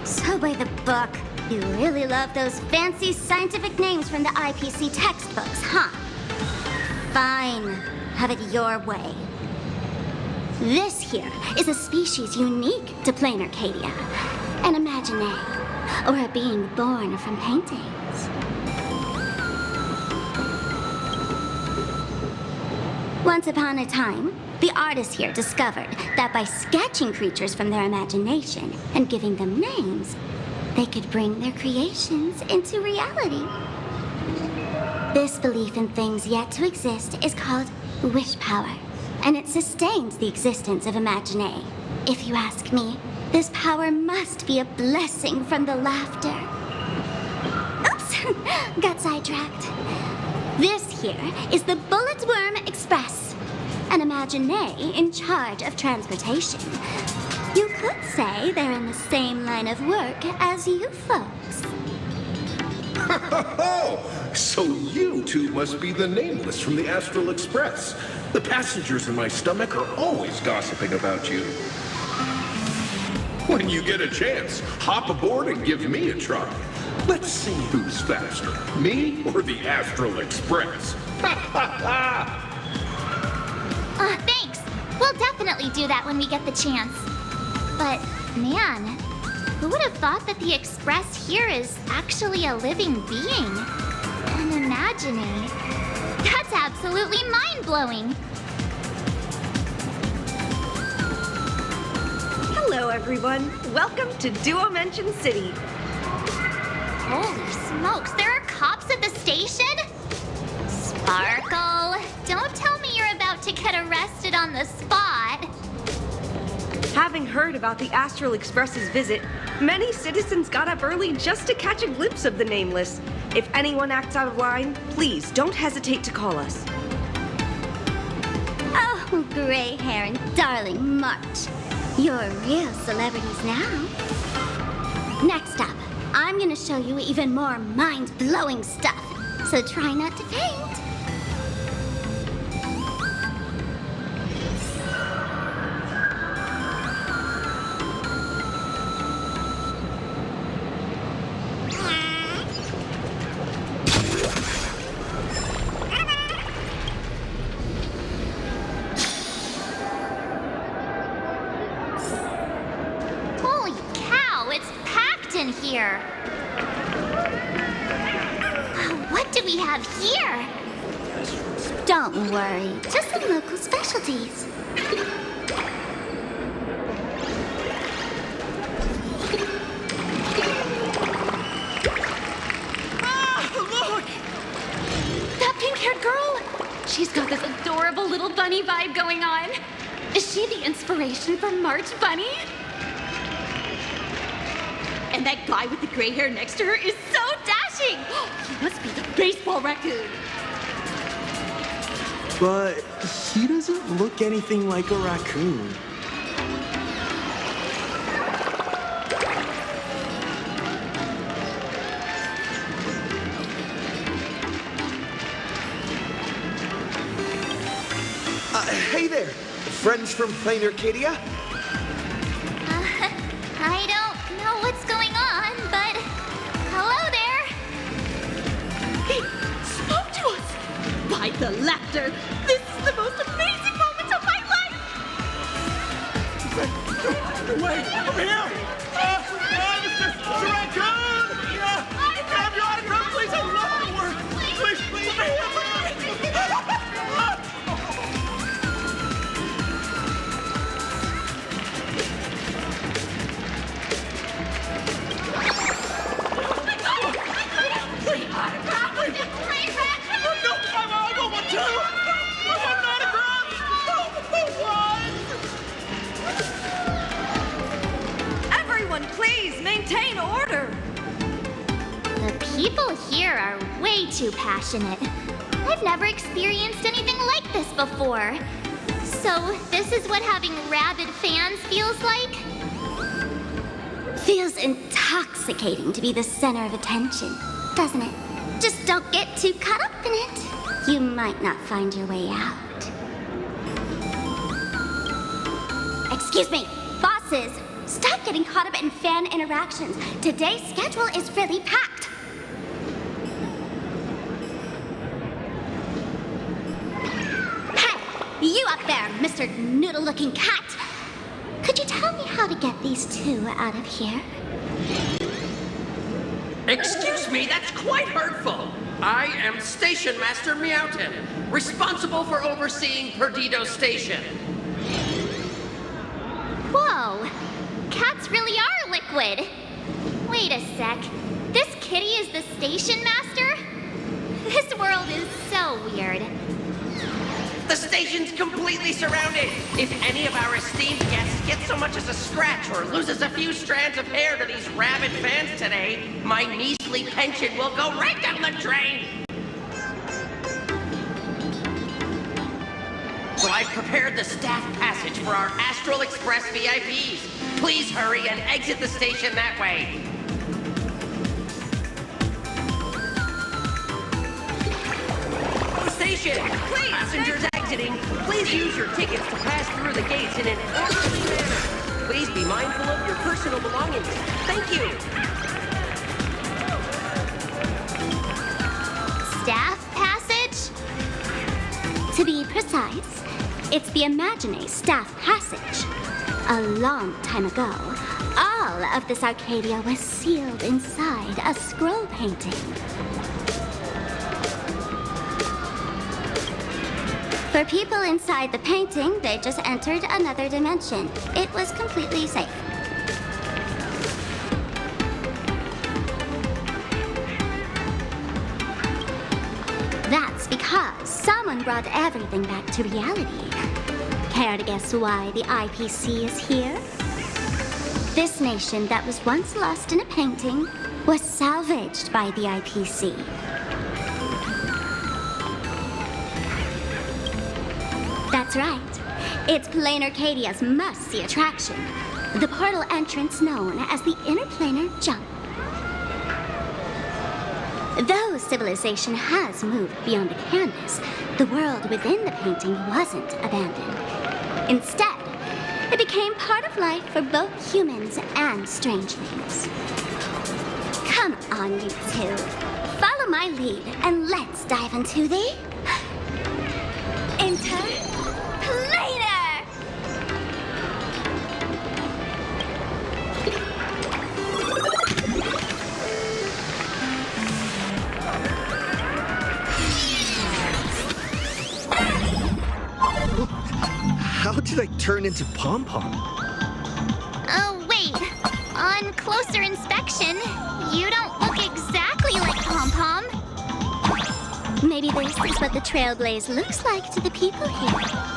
so by the book. You really love those fancy scientific names from the IPC textbooks, huh? Fine, have it your way. This here is a species unique to Plain Arcadia. An imaginary, or a being born from paintings. Once upon a time, the artists here discovered that by sketching creatures from their imagination and giving them names, they could bring their creations into reality. This belief in things yet to exist is called wish power, and it sustains the existence of Imagine. If you ask me, this power must be a blessing from the laughter. Oops, got sidetracked. This here is the Bullet Worm Express, an Imagine in charge of transportation. You could say they're in the same line of work as you folks. So you two must be the Nameless from the Astral Express. The passengers in my stomach are always gossiping about you. When you get a chance, hop aboard and give me a try. Let's see who's faster, me or the Astral Express. Thanks. We'll definitely do that when we get the chance. But, man, who would have thought that the Express here is actually a living being? An imagining. That's absolutely mind-blowing. Hello, everyone. Welcome to Duo-Mention City. Holy smokes, there are cops at the station? Sparkle, don't tell me you're about to get arrested on the spot. Having heard about the Astral Express's visit, many citizens got up early just to catch a glimpse of the Nameless. If anyone acts out of line, please don't hesitate to call us. Oh, gray hair and darling March. You're real celebrities now. Next up, I'm gonna show you even more mind-blowing stuff, so try not to faint. Holy cow, it's packed in here. What do we have here? Don't worry, just some local specialties. Look! That pink-haired girl! She's got this adorable little bunny vibe going on. Is she the inspiration for March Bunny? And that guy with the gray hair next to her is so dashing! He must be the baseball raccoon. But he doesn't look anything like a raccoon. Hey there, friends from Plain Arcadia? I don't know what's going on, but hello there. He spoke to us! By the laughter, this is the most amazing moment of my life! Wait, over here! Mr. Raccoon! Yeah! Can I have your autograph, please? I love your work! Please, over here! Everyone, please maintain order. The people here are way too passionate. I've never experienced anything like this before. So, this is what having rabid fans feels like? Feels intoxicating to be the center of attention, doesn't it? Just don't get too caught up in it. You might not find your way out. Excuse me, bosses, stop getting caught up in fan interactions. Today's schedule is really packed. Hey, you up there, Mr. Noodle-looking cat. Could you tell me how to get these two out of here? Excuse me, that's quite hurtful. I am Station Master Meowton, responsible for overseeing Perdido Station. Whoa, cats really are liquid. Wait a sec, this kitty is the station master? This world is so weird. The station's completely surrounded. If any of our esteemed guests gets so much as a scratch or loses a few strands of hair to these rabid fans today, my measly pension will go right down the drain. So I've prepared the staff passage for our Astral Express VIPs. Please hurry and exit the station that way. Station, please! Passengers exiting, please use your tickets to pass through the gates in an orderly manner. Please be mindful of your personal belongings. Thank you. Staff passage? To be precise, it's the Imagine Staff Passage. A long time ago, all of this Arcadia was sealed inside a scroll painting. For people inside the painting, they just entered another dimension. It was completely safe. That's because someone brought everything back to reality. Care to guess why the IPC is here? This nation that was once lost in a painting was salvaged by the IPC. That's right. It's Planar Arcadia's must-see attraction. The portal entrance known as the Interplanar Jump. Though civilization has moved beyond the canvas, the world within the painting wasn't abandoned. Instead, it became part of life for both humans and strange things. Come on, you two. Follow my lead and let's dive into the... Interplanar! How did I turn into Pom Pom? Oh, wait. On closer inspection, you don't look exactly like Pom Pom. Maybe this is what the Trailblaze looks like to the people here.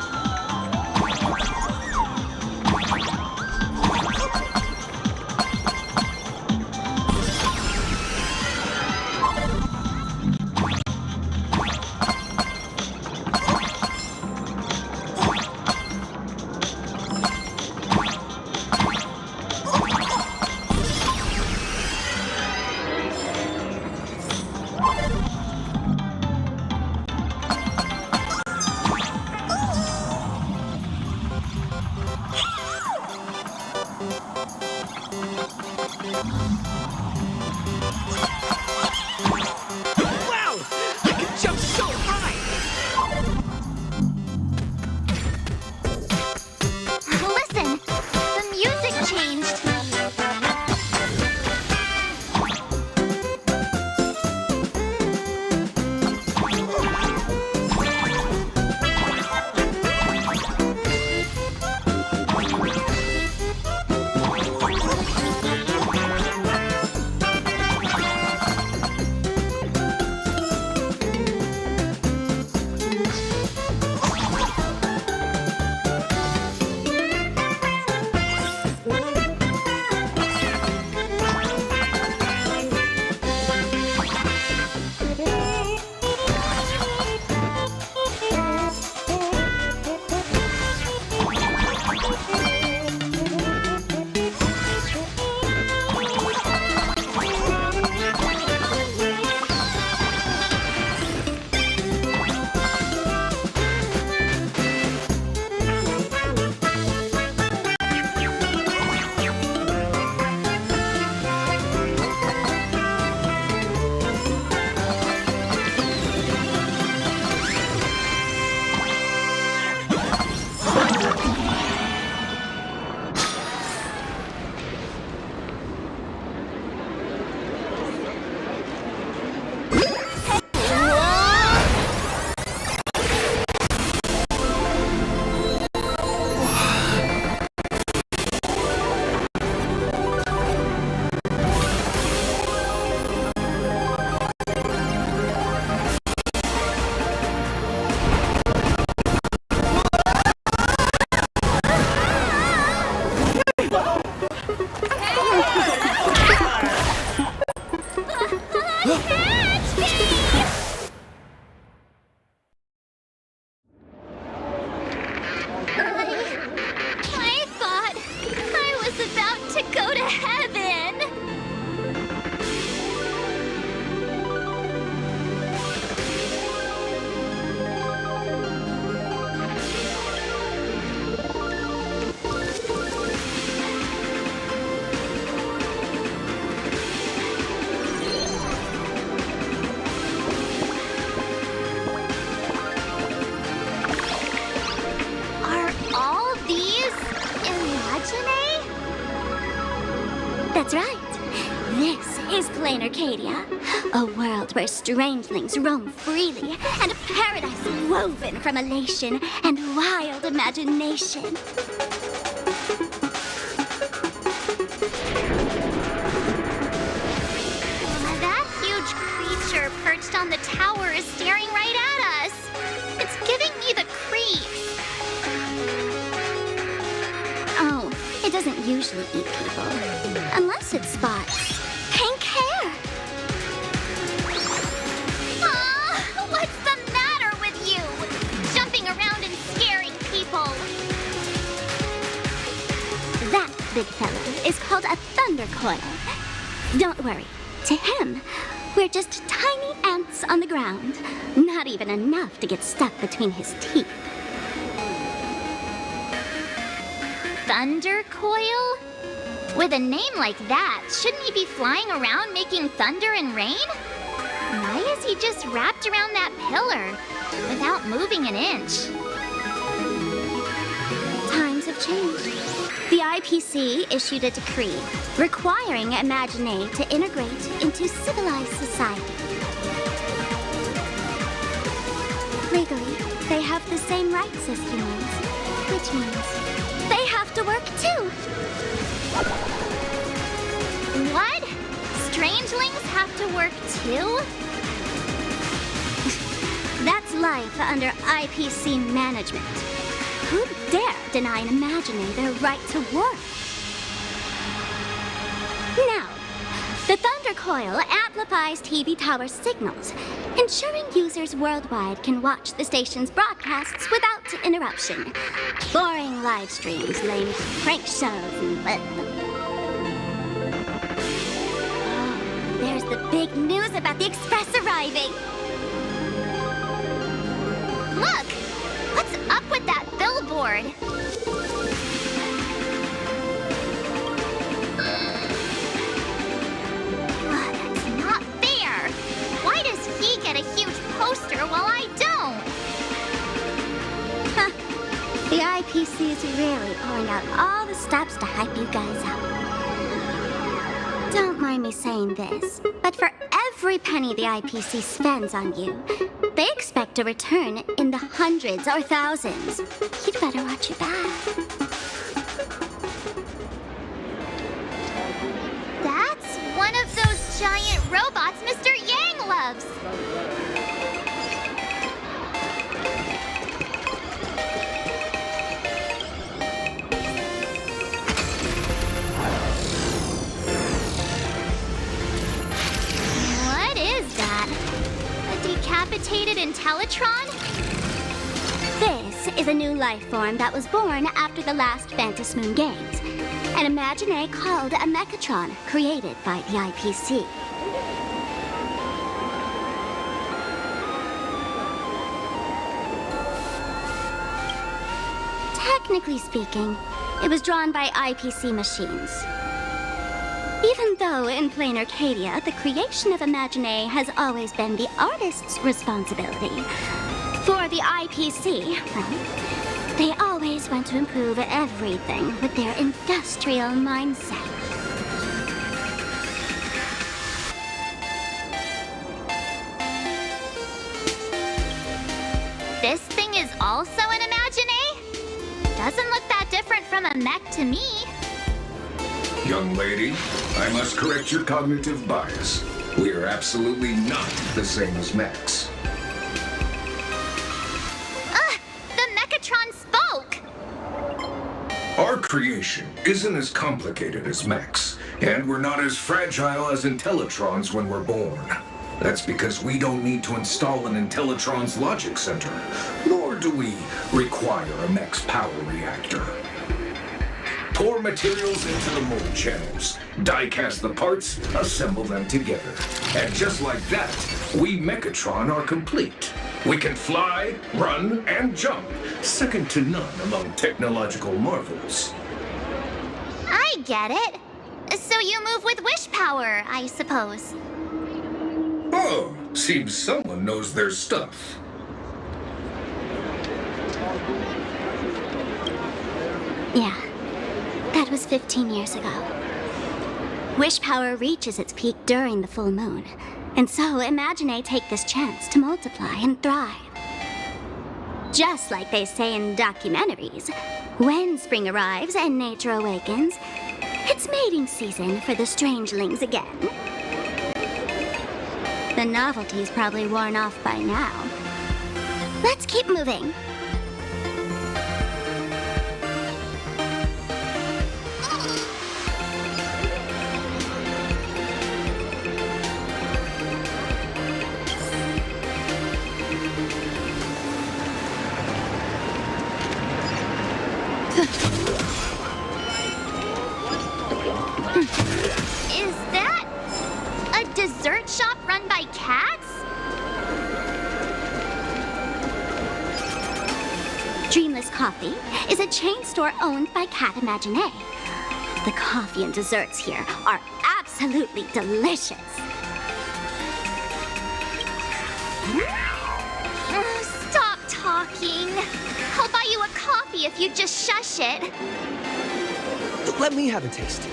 Plain Arcadia, a world where strangelings roam freely, and a paradise woven from elation and wild imagination. That huge creature perched on the tower is staring right at us. It's giving me the creeps. Oh, it doesn't usually eat people. Unless it spots pink hair. Aw, what's the matter with you? Jumping around and scaring people. That big fella is called a thunder coil. Don't worry. To him, we're just tiny ants on the ground. Not even enough to get stuck between his teeth. Thunder Coil? With a name like that, shouldn't he be flying around making thunder and rain? Why is he just wrapped around that pillar without moving an inch? Times have changed. The IPC issued a decree requiring Imagine to integrate into civilized society. Legally, they have the same rights as humans, which means they have to work too. What? Strangelings have to work too? That's life under IPC management. Who'd dare deny an Imagine their right to work? Now, the Thunder Coil amplifies TV tower signals, ensuring users worldwide can watch the station's broadcasts without interruption. Boring live streams, lame prank shows, and Oh, there's the big news about the Express arriving. Look! What's up with that billboard? That's not fair! Why does he get a huge poster while I don't? Huh. The IPC is really pulling out all the stops to hype you guys up. Don't mind me saying this, but for every penny the IPC spends on you, they expect a return in the hundreds or thousands. You'd better watch your back. That's one of those giant robots Mr. Yang loves. What is that? A decapitated Intellitron? This is a new life form that was born after the last Phantom Moon Games. An Imagine called a Mechatron, created by the IPC. Technically speaking, it was drawn by IPC machines. Even though in Plain Arcadia, the creation of Imagine has always been the artist's responsibility. For the IPC, well, they always want to improve everything with their industrial mindset. This thing is also an Imagine? Doesn't look that different from a mech to me. Young lady, I must correct your cognitive bias. We are absolutely not the same as mechs. The Mechatron spoke! Our creation isn't as complicated as mechs, and we're not as fragile as Intellitrons when we're born. That's because we don't need to install an Intellitron's logic center, nor do we require a mech's power reactor. Pour materials into the mold channels, die-cast the parts, assemble them together. And just like that, we Mechatron are complete. We can fly, run, and jump, second to none among technological marvels. I get it. So you move with wish power, I suppose. Oh, seems someone knows their stuff. Yeah, that was 15 years ago. Wish power reaches its peak during the full moon. And so, Imagine take this chance to multiply and thrive. Just like they say in documentaries, when spring arrives and nature awakens, it's mating season for the strangelings again. The novelty's probably worn off by now. Let's keep moving. Is that a dessert shop run by cats? Dreamless Coffee is a chain store owned by Cat Imagine. The coffee and desserts here are absolutely delicious. Stop talking. I'll buy you a coffee if you just shush it. Let me have a taste.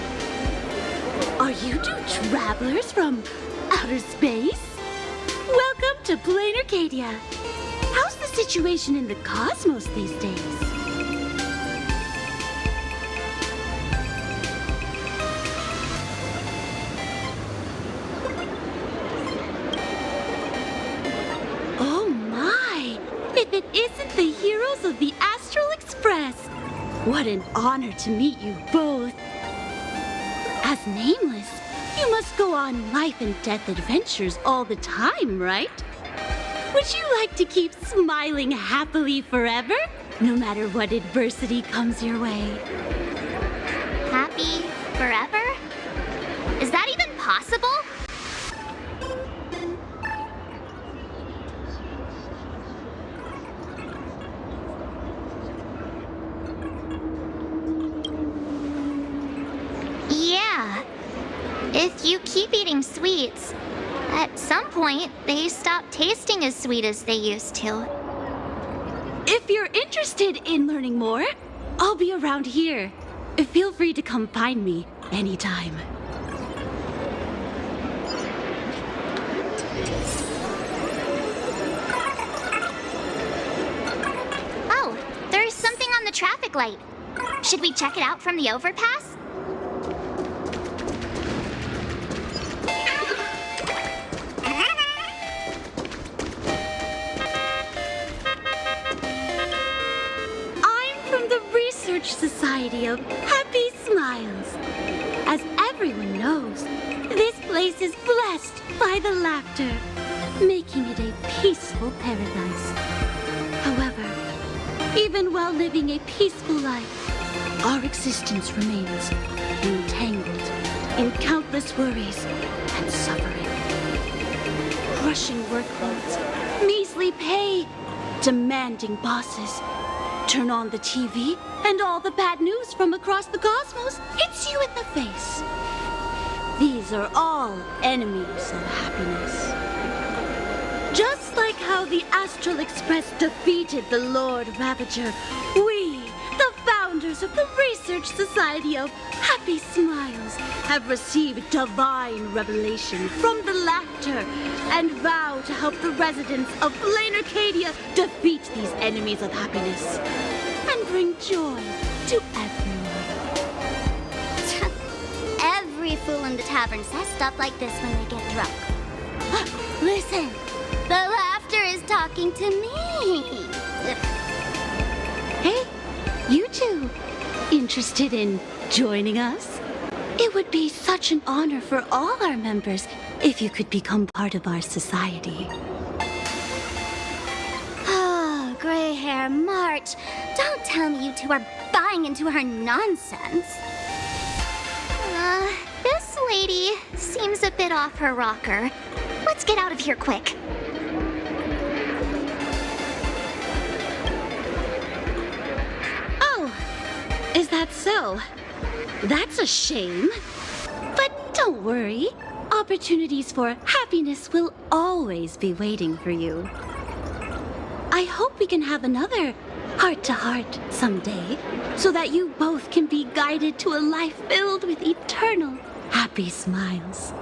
Are you two travelers from outer space? Welcome to Plain Arcadia. How's the situation in the cosmos these days? Oh my! If it isn't the heroes of the Astral Express! What an honor to meet you both. As Nameless, you must go on life and death adventures all the time, right? Would you like to keep smiling happily forever, no matter what adversity comes your way? Happy forever? Is that even possible? Yeah. If you keep eating sweets, at some point, they stop tasting as sweet as they used to. If you're interested in learning more, I'll be around here. Feel free to come find me anytime. Oh, there's something on the traffic light. Should we check it out from the overpass? Society of Happy Smiles. As everyone knows, this place is blessed by the laughter, making it a peaceful paradise. However, even while living a peaceful life, our existence remains entangled in countless worries and suffering. Crushing workloads, measly pay, demanding bosses. Turn on the TV, and all the bad news from across the cosmos hits you in the face. These are all enemies of happiness. Just like how the Astral Express defeated the Lord Ravager, we, the founders of the Research Society of Happy Smiles, have received divine revelation from the laughter and vow to help the residents of Plain Arcadia defeat these enemies of happiness and bring joy to everyone. Every fool in the tavern says stuff like this when they get drunk. Listen, the laughter is talking to me. Hey, you two, interested in joining us? It would be such an honor for all our members if you could become part of our society. Oh, gray hair March. Don't tell me you two are buying into her nonsense. This lady seems a bit off her rocker. Let's get out of here quick. Oh, is that so? That's a shame. But don't worry. Opportunities for happiness will always be waiting for you. I hope we can have another heart-to-heart someday, so that you both can be guided to a life filled with eternal Happy smiles.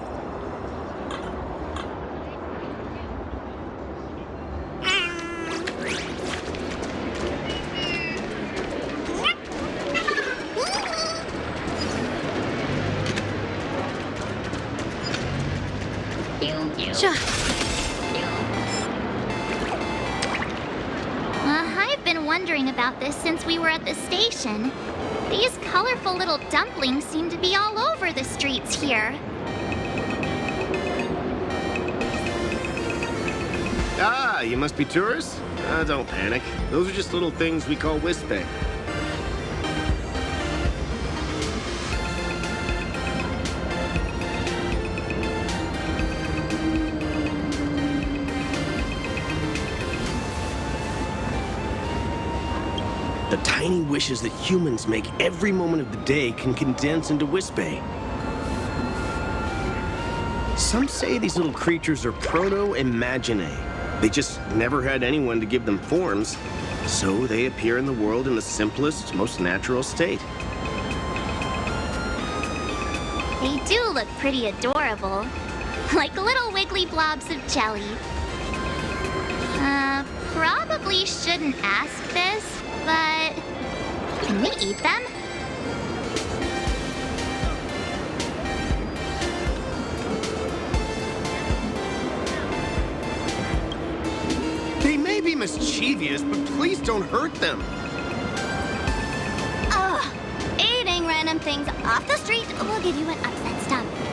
I've been wondering about this since we were at the station. These colorful little dumplings seem to be all over the streets here. Ah, you must be tourists? Don't panic. Those are just little things we call wispy. The tiny wishes that humans make every moment of the day can condense into wispy. Some say these little creatures are proto-imaginae. They just never had anyone to give them forms, so they appear in the world in the simplest, most natural state. They do look pretty adorable. Like little wiggly blobs of jelly. Probably shouldn't ask this, but can we eat them? They may be mischievous, but please don't hurt them. Ugh! Eating random things off the street will give you an upset stomach.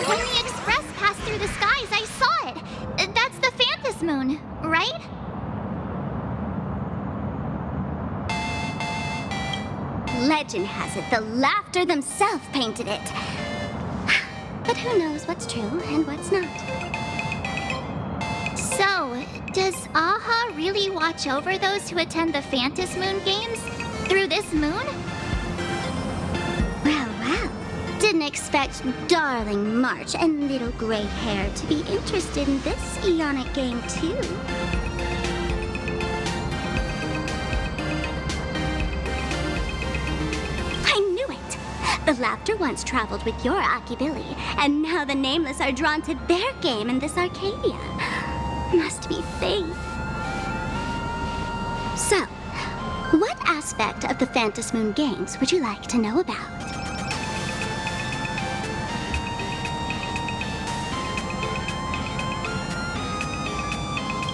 When the express passed through the skies, I saw it. That's the Phantom Moon, right? Legend has it the Laughter themselves painted it. But who knows what's true and what's not. So, does Aha really watch over those who attend the Phantom Moon games through this moon? Well. Didn't expect darling March and little gray hair to be interested in this Eonic game too. I knew it! The Laughter once traveled with your Akibilly, and now the Nameless are drawn to their game in this Arcadia. Must be fate. So, what aspect of the Phantom Moon games would you like to know about?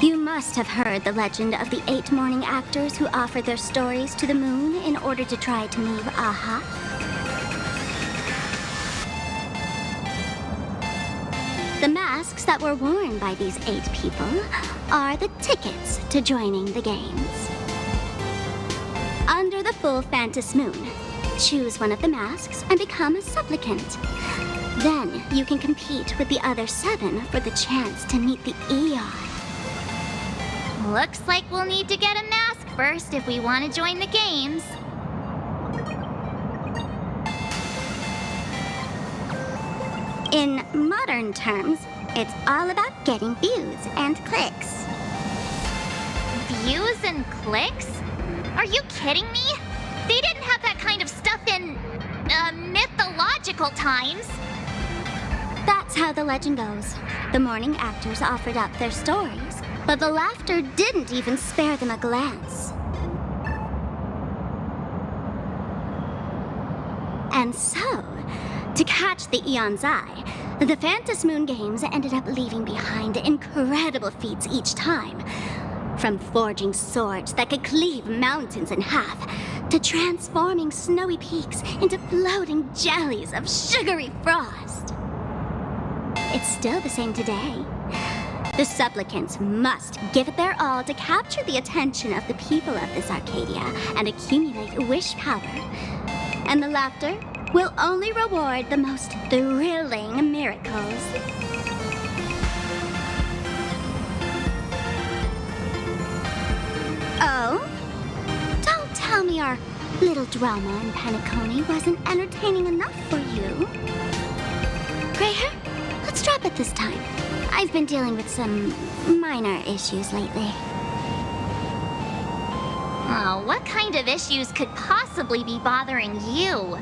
You must have heard the legend of the 8 morning actors who offered their stories to the moon in order to try to move Aha. The masks that were worn by these 8 people are the tickets to joining the games. Under the full Phantom Moon, choose one of the masks and become a supplicant. Then you can compete with the other 7 for the chance to meet the Eon. Looks like we'll need to get a mask first if we want to join the games. In modern terms, it's all about getting views and clicks. Views and clicks? Are you kidding me? They didn't have that kind of stuff in, mythological times. That's how the legend goes. The morning actors offered up their stories, but the Laughter didn't even spare them a glance. And so, to catch the Eon's eye, the Phantom Moon games ended up leaving behind incredible feats each time. From forging swords that could cleave mountains in half, to transforming snowy peaks into floating jellies of sugary frost. It's still the same today. The supplicants must give it their all to capture the attention of the people of this Arcadia and accumulate wish power. And the Laughter will only reward the most thrilling miracles. Oh? Don't tell me our little drama in Paniconi wasn't entertaining enough for you. Gray hair, let's drop it this time. I've been dealing with some minor issues lately. Oh, what kind of issues could possibly be bothering you?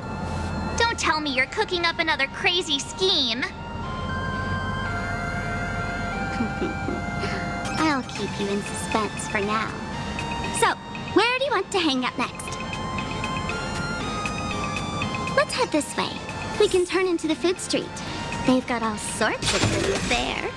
Don't tell me you're cooking up another crazy scheme. I'll keep you in suspense for now. So, where do you want to hang out next? Let's head this way. We can turn into the food street. They've got all sorts of goodies there.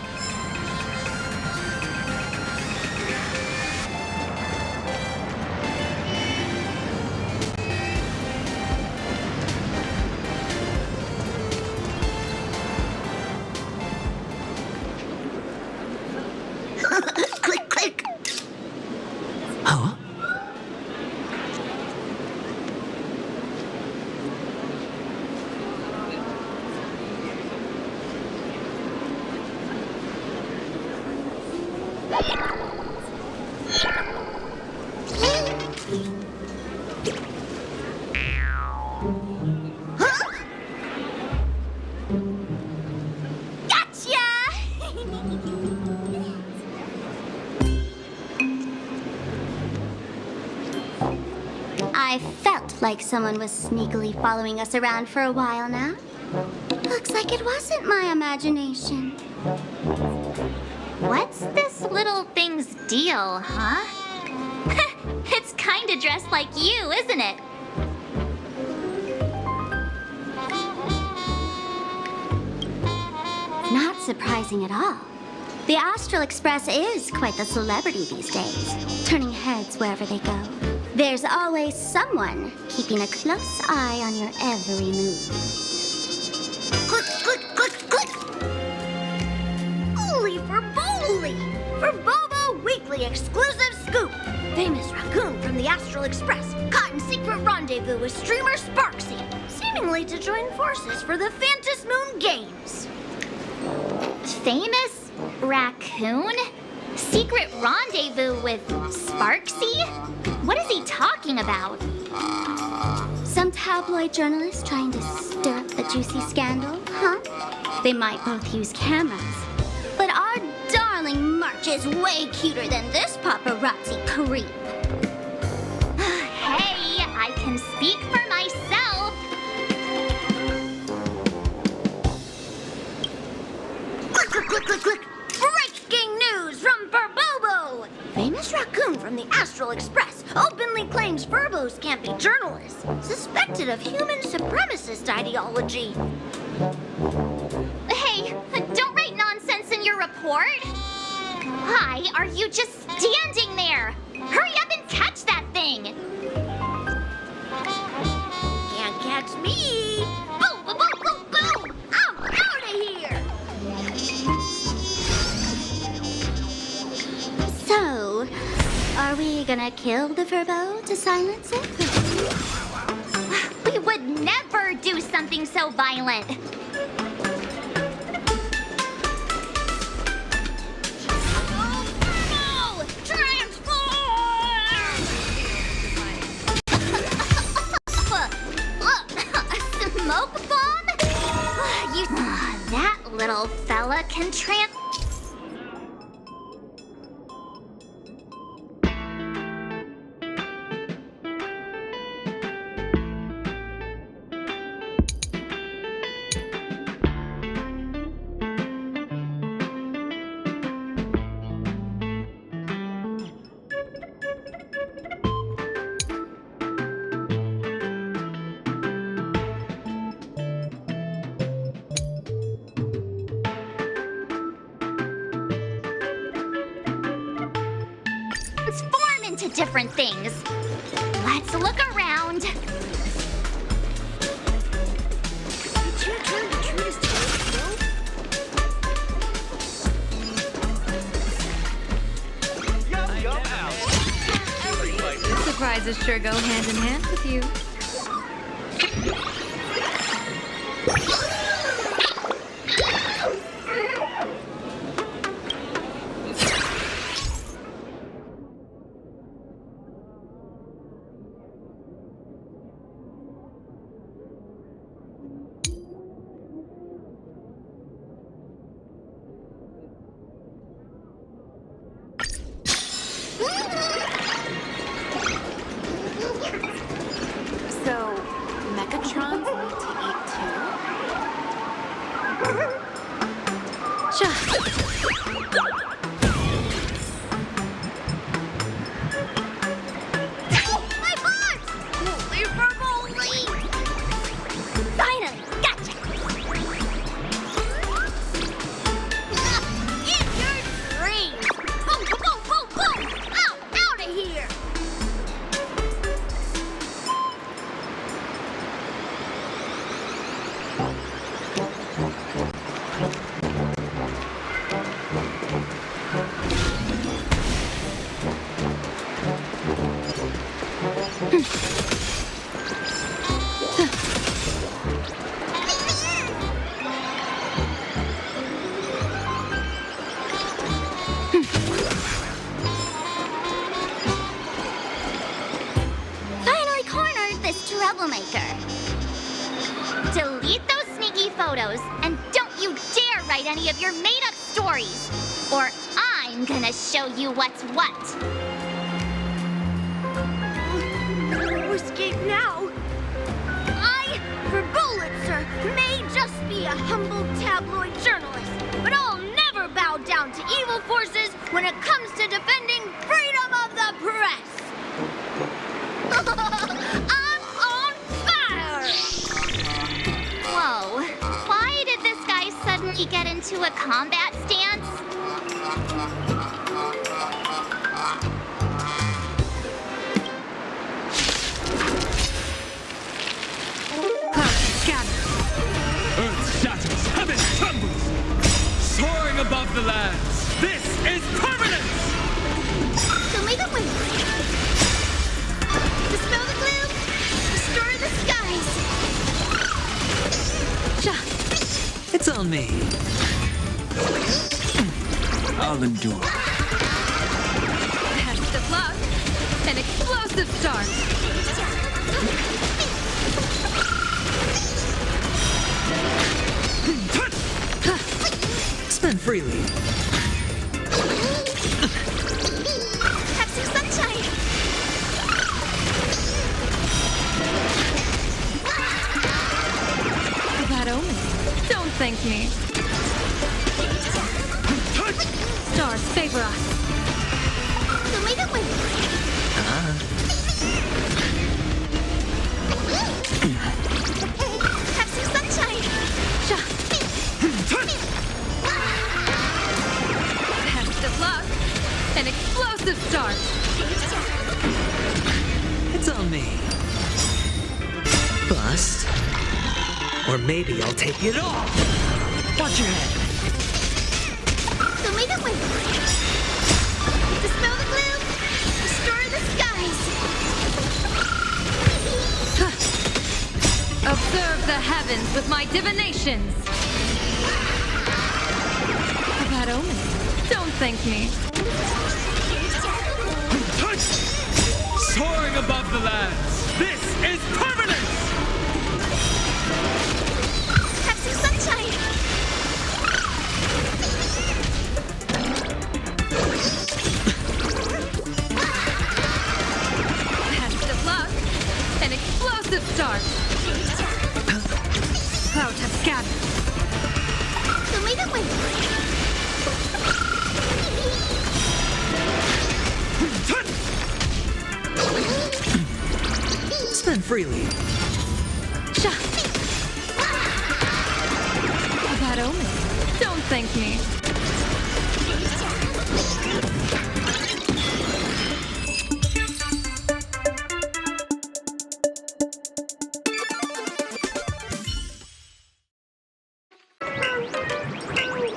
Click, click. Huh? I felt like someone was sneakily following us around for a while now. Looks like it wasn't my imagination. What's this little thing's deal, huh? It's kinda dressed like you, isn't it? Not surprising at all. The Astral Express is quite the celebrity these days, turning heads wherever they go. There's always someone keeping a close eye on your every move. Click, click, click, click! Holy for Bowly! For Bobo Weekly exclusive scoop! Famous raccoon from the Astral Express caught in secret rendezvous with streamer Sparksy, seemingly to join forces for the Phantasmoon Moon Games. Famous raccoon? Secret rendezvous with Sparksy? What is he talking about? Some tabloid journalists trying to stir up the juicy scandal, huh? They might both use cameras. But our darling March is way cuter than this paparazzi creep. Hey, I can speak for myself. Click, click, click, click, click! Breaking news from Burbobo! Famous raccoon from the Astral Express openly claims Furbos can't be journalists, suspected of human supremacist ideology. Hey, don't write nonsense in your report. Why are you just standing there? Hurry up and catch that thing! Can't catch me! Boom, boom, boom, boom, boom! I'm out of here! So, are we gonna kill the Furbo to silence it? We would never do something so violent. Smoke bomb? That little fella can transform into different things. Let's look around. It's your turn to treat us to Surprises sure go hand in hand with you. Finally cornered this troublemaker. Delete those sneaky photos, and don't you dare write any of your made-up stories, or I'm gonna show you what's what. To escape now? I, for Bullitzer, may just be a humble tabloid journalist, but I'll never bow down to evil forces when it comes to defending freedom of the press. I'm on fire! Whoa, why did this guy suddenly get into a combat stance? Earth shatters, heaven trembles! Soaring above the lands, this is permanence! So make a win. Dispel the gloom, destroy the skies. It's on me. I'll endure. Test of luck. An explosive start. Spend freely. Have some sunshine. Bad omen. Don't thank me. Stars favor us. So make a win. Have some sunshine. Test of luck. An explosive start. It's on me. Bust. Or maybe I'll take it all. Watch your head. So make a win. Dispel the gloom, destroy the skies. Observe the heavens with my divinations. A bad omen. Don't thank me. Soaring above the lands, this is permanence! Have some sunshine. Test of luck. An explosive start. Clouds have scattered. So make a win. Spend freely. A bad omen. Don't thank me.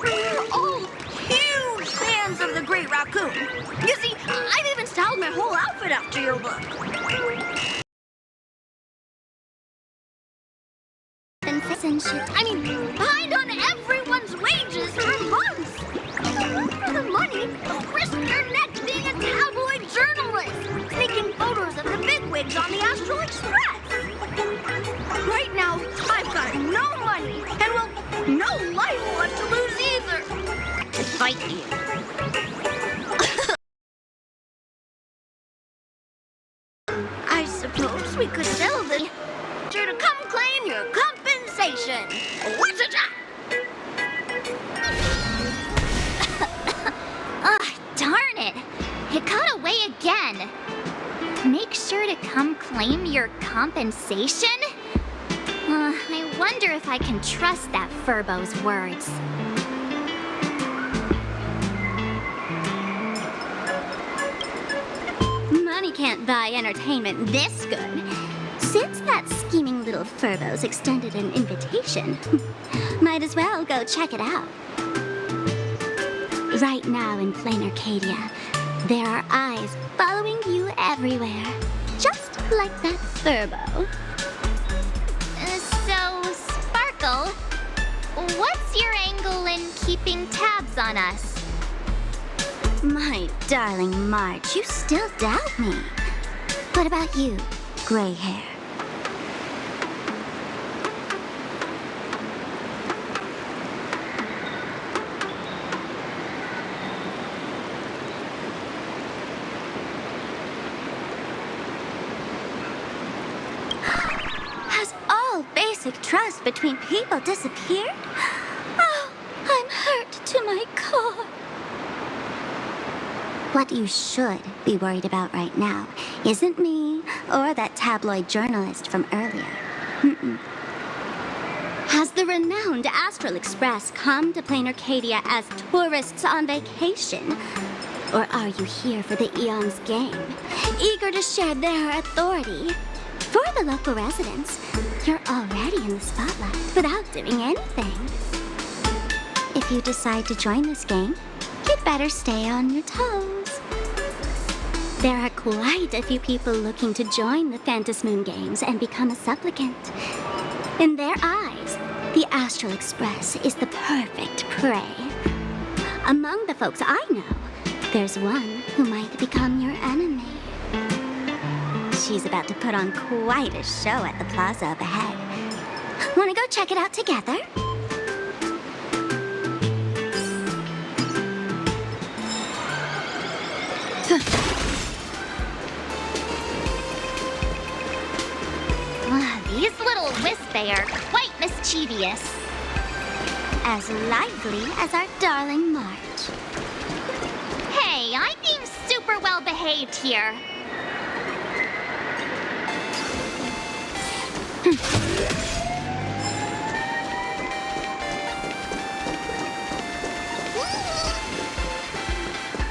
We're all huge fans of the Great Raccoon. You see, I've even styled my whole outfit after your book. I mean, behind on everyone's wages for months. For the money, risk your neck being a tabloid journalist, taking photos of the bigwigs on the Astral Express. Right now, I've got no money, and well, no life left to lose either. Despite you. I suppose we could sell the sure to come claim your compensation. What's it? Ah, darn it. It got away again. Make sure to come claim your compensation? I wonder if I can trust that Furbo's words. Money can't buy entertainment this good. Since that scheming little Furbo's extended an invitation, might as well go check it out. Right now in plain Arcadia, there are eyes following you everywhere. Just Like that Furbo. So, Sparkle, what's your angle in keeping tabs on us? My darling March, you still doubt me. What about you, gray hair? Has all basic trust between people disappeared? Oh, I'm hurt to my core. What you should be worried about right now isn't me or that tabloid journalist from earlier. Has the renowned Astral Express come to Plain Arcadia as tourists on vacation? Or are you here for the Eon's game, eager to share their authority? For the local residents, you're already in the spotlight without doing anything. If you decide to join this game, you'd better stay on your toes. There are quite a few people looking to join the Phantasmoon Games and become a supplicant. In their eyes, the Astral Express is the perfect prey. Among the folks I know, there's one who might become your enemy. She's about to put on quite a show at the plaza up ahead. Wanna go check it out together? These little Wisp-Bay are quite mischievous. As lively as our darling March. Hey, I'm being super well behaved here.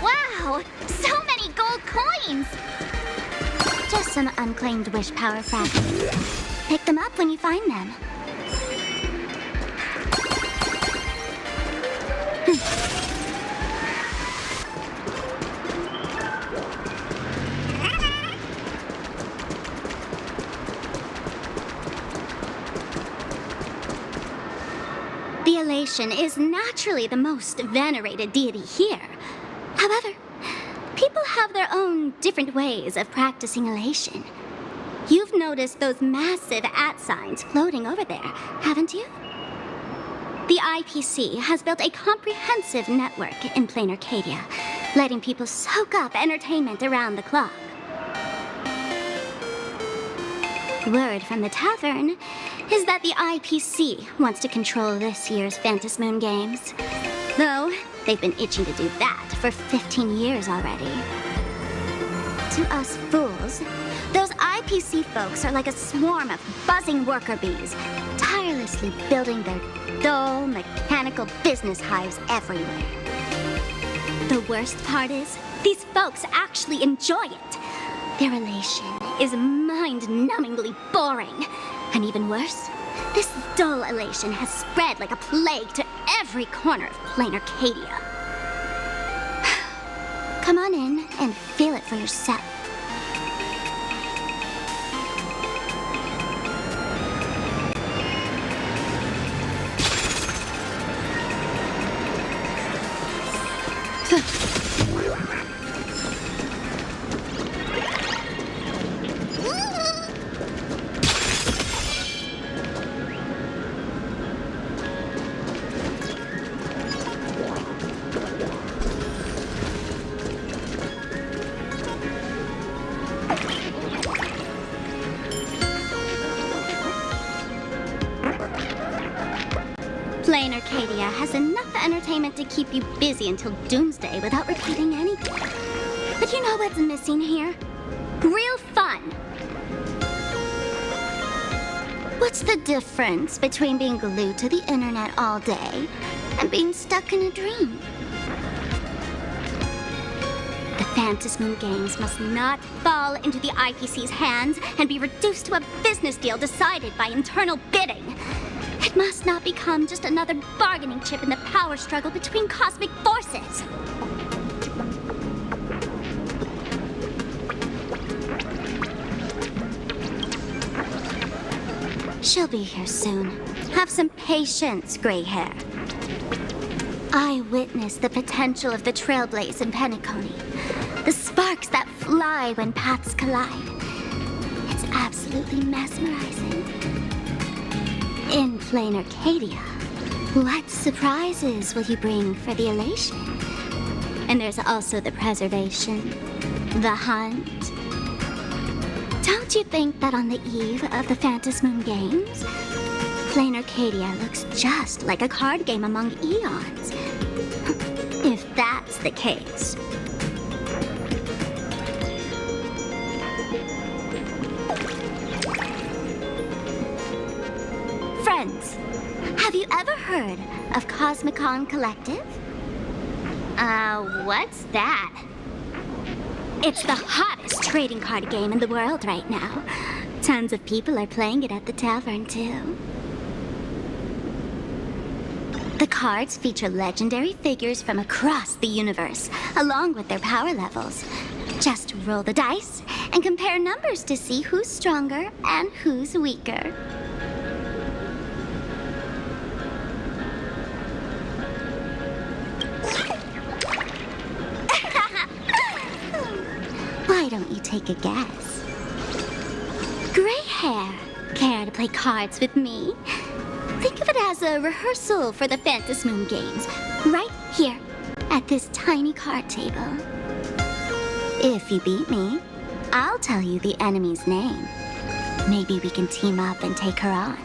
Wow, so many gold coins! Just some unclaimed wish power fragments. Pick them up when you find them. The Elation is naturally the most venerated deity here. However, people have their own different ways of practicing Elation. You've noticed those massive @signs floating over there, haven't you? The IPC has built a comprehensive network in Plain Arcadia, letting people soak up entertainment around the clock. Word from the tavern is that the IPC wants to control this year's Phantasmoon Games. Though, they've been itching to do that for 15 years already. To us fools, those IPC folks are like a swarm of buzzing worker bees, tirelessly building their dull, mechanical business hives everywhere. The worst part is, these folks actually enjoy it. Their elation is mind-numbingly boring. And even worse, this dull elation has spread like a plague to every corner of Plain Arcadia. Come on in and feel it for yourself. Plain Arcadia has enough entertainment to keep you busy until doomsday without repeating anything. But you know what's missing here? Real fun! What's the difference between being glued to the internet all day and being stuck in a dream? The Phantasmoon Games must not fall into the IPC's hands and be reduced to a business deal decided by internal bidding. It must not become just another bargaining chip in the power struggle between cosmic forces. She'll be here soon. Have some patience, gray hair. I witnessed the potential of the Trailblazers in Penacony. The sparks that fly when paths collide. It's absolutely mesmerizing. In plain Arcadia, what surprises will you bring for the elation? And there's also the preservation, the hunt. Don't you think that on the eve of the Phantasmoon Games, plain Arcadia looks just like a card game among eons? If that's the case. Friends, have you ever heard of Cosmicon Collective? What's that? It's the hottest trading card game in the world right now. Tons of people are playing it at the tavern, too. The cards feature legendary figures from across the universe, along with their power levels. Just roll the dice and compare numbers to see who's stronger and who's weaker. Why don't you take a guess? Gray hair, care to play cards with me? Think of it as a rehearsal for the Phantasmoon Games, right here, at this tiny card table. If you beat me, I'll tell you the enemy's name. Maybe we can team up and take her on.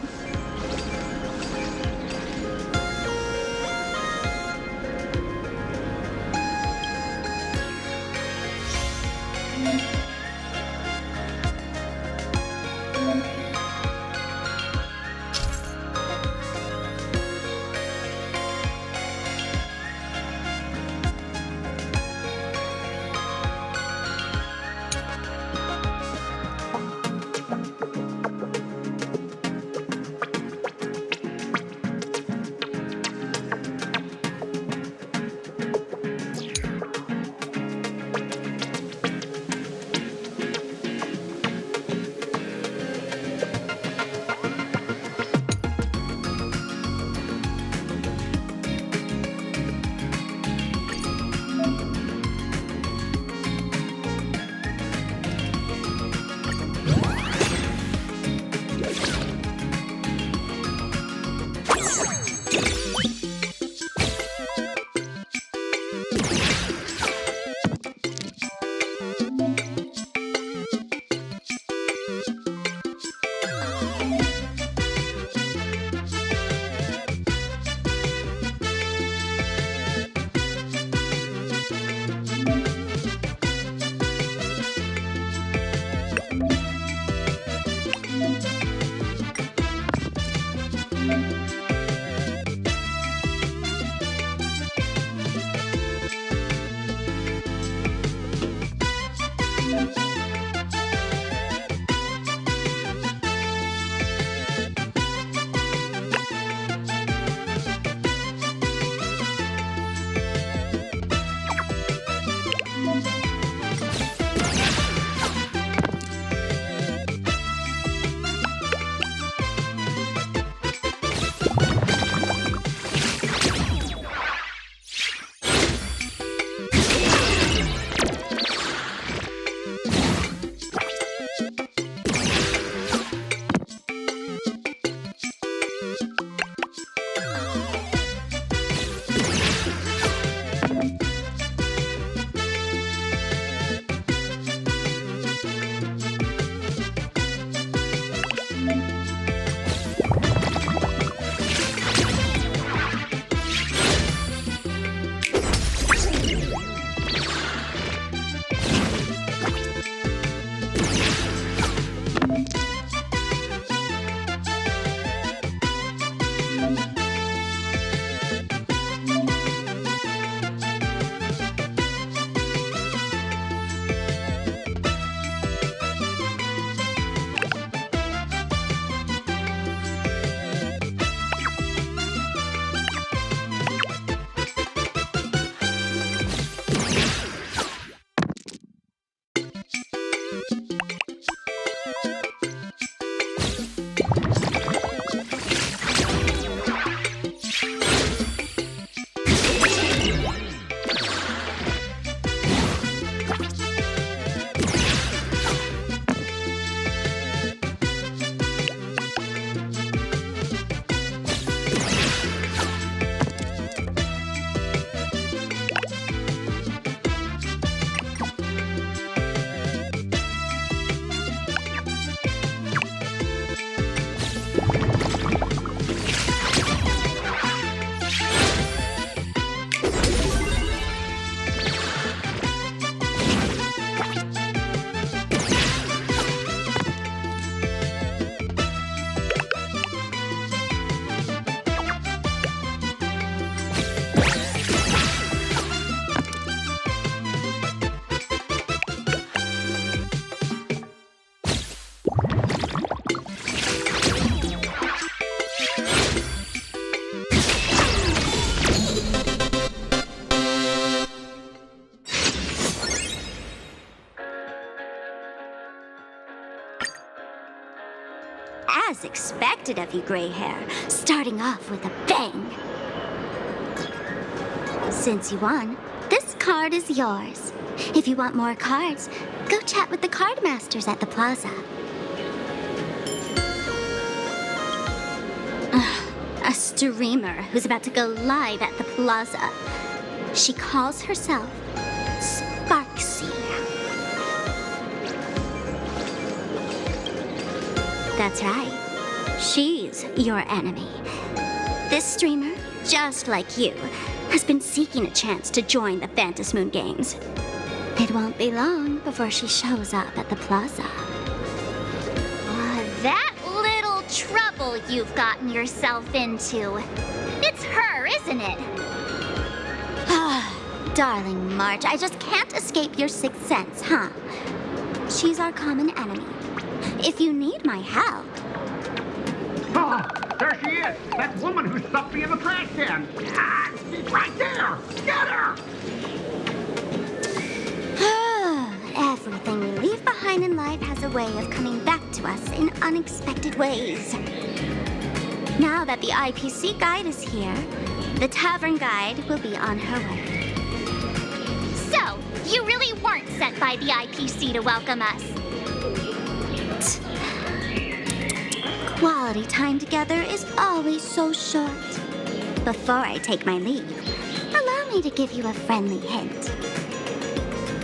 As expected of you, gray hair, starting off with a bang. Since you won, this card is yours. If you want more cards, go chat with the card masters at the plaza. A streamer who's about to go live at the plaza. She calls herself Sparksy. That's right. She's your enemy. This streamer, just like you, has been seeking a chance to join the Phantom Moon Games. It won't be long before she shows up at the plaza. That little trouble you've gotten yourself into. It's her, isn't it? Darling March, I just can't escape your sixth sense, huh? She's our common enemy. If you need my help... Oh, there she is! That woman who stuffed me in the trash can! Ah, she's right there! Get her! Everything we leave behind in life has a way of coming back to us in unexpected ways. Now that the IPC guide is here, the tavern guide will be on her way. So, you really weren't sent by the IPC to welcome us. Quality time together is always so short. Before I take my leave, allow me to give you a friendly hint.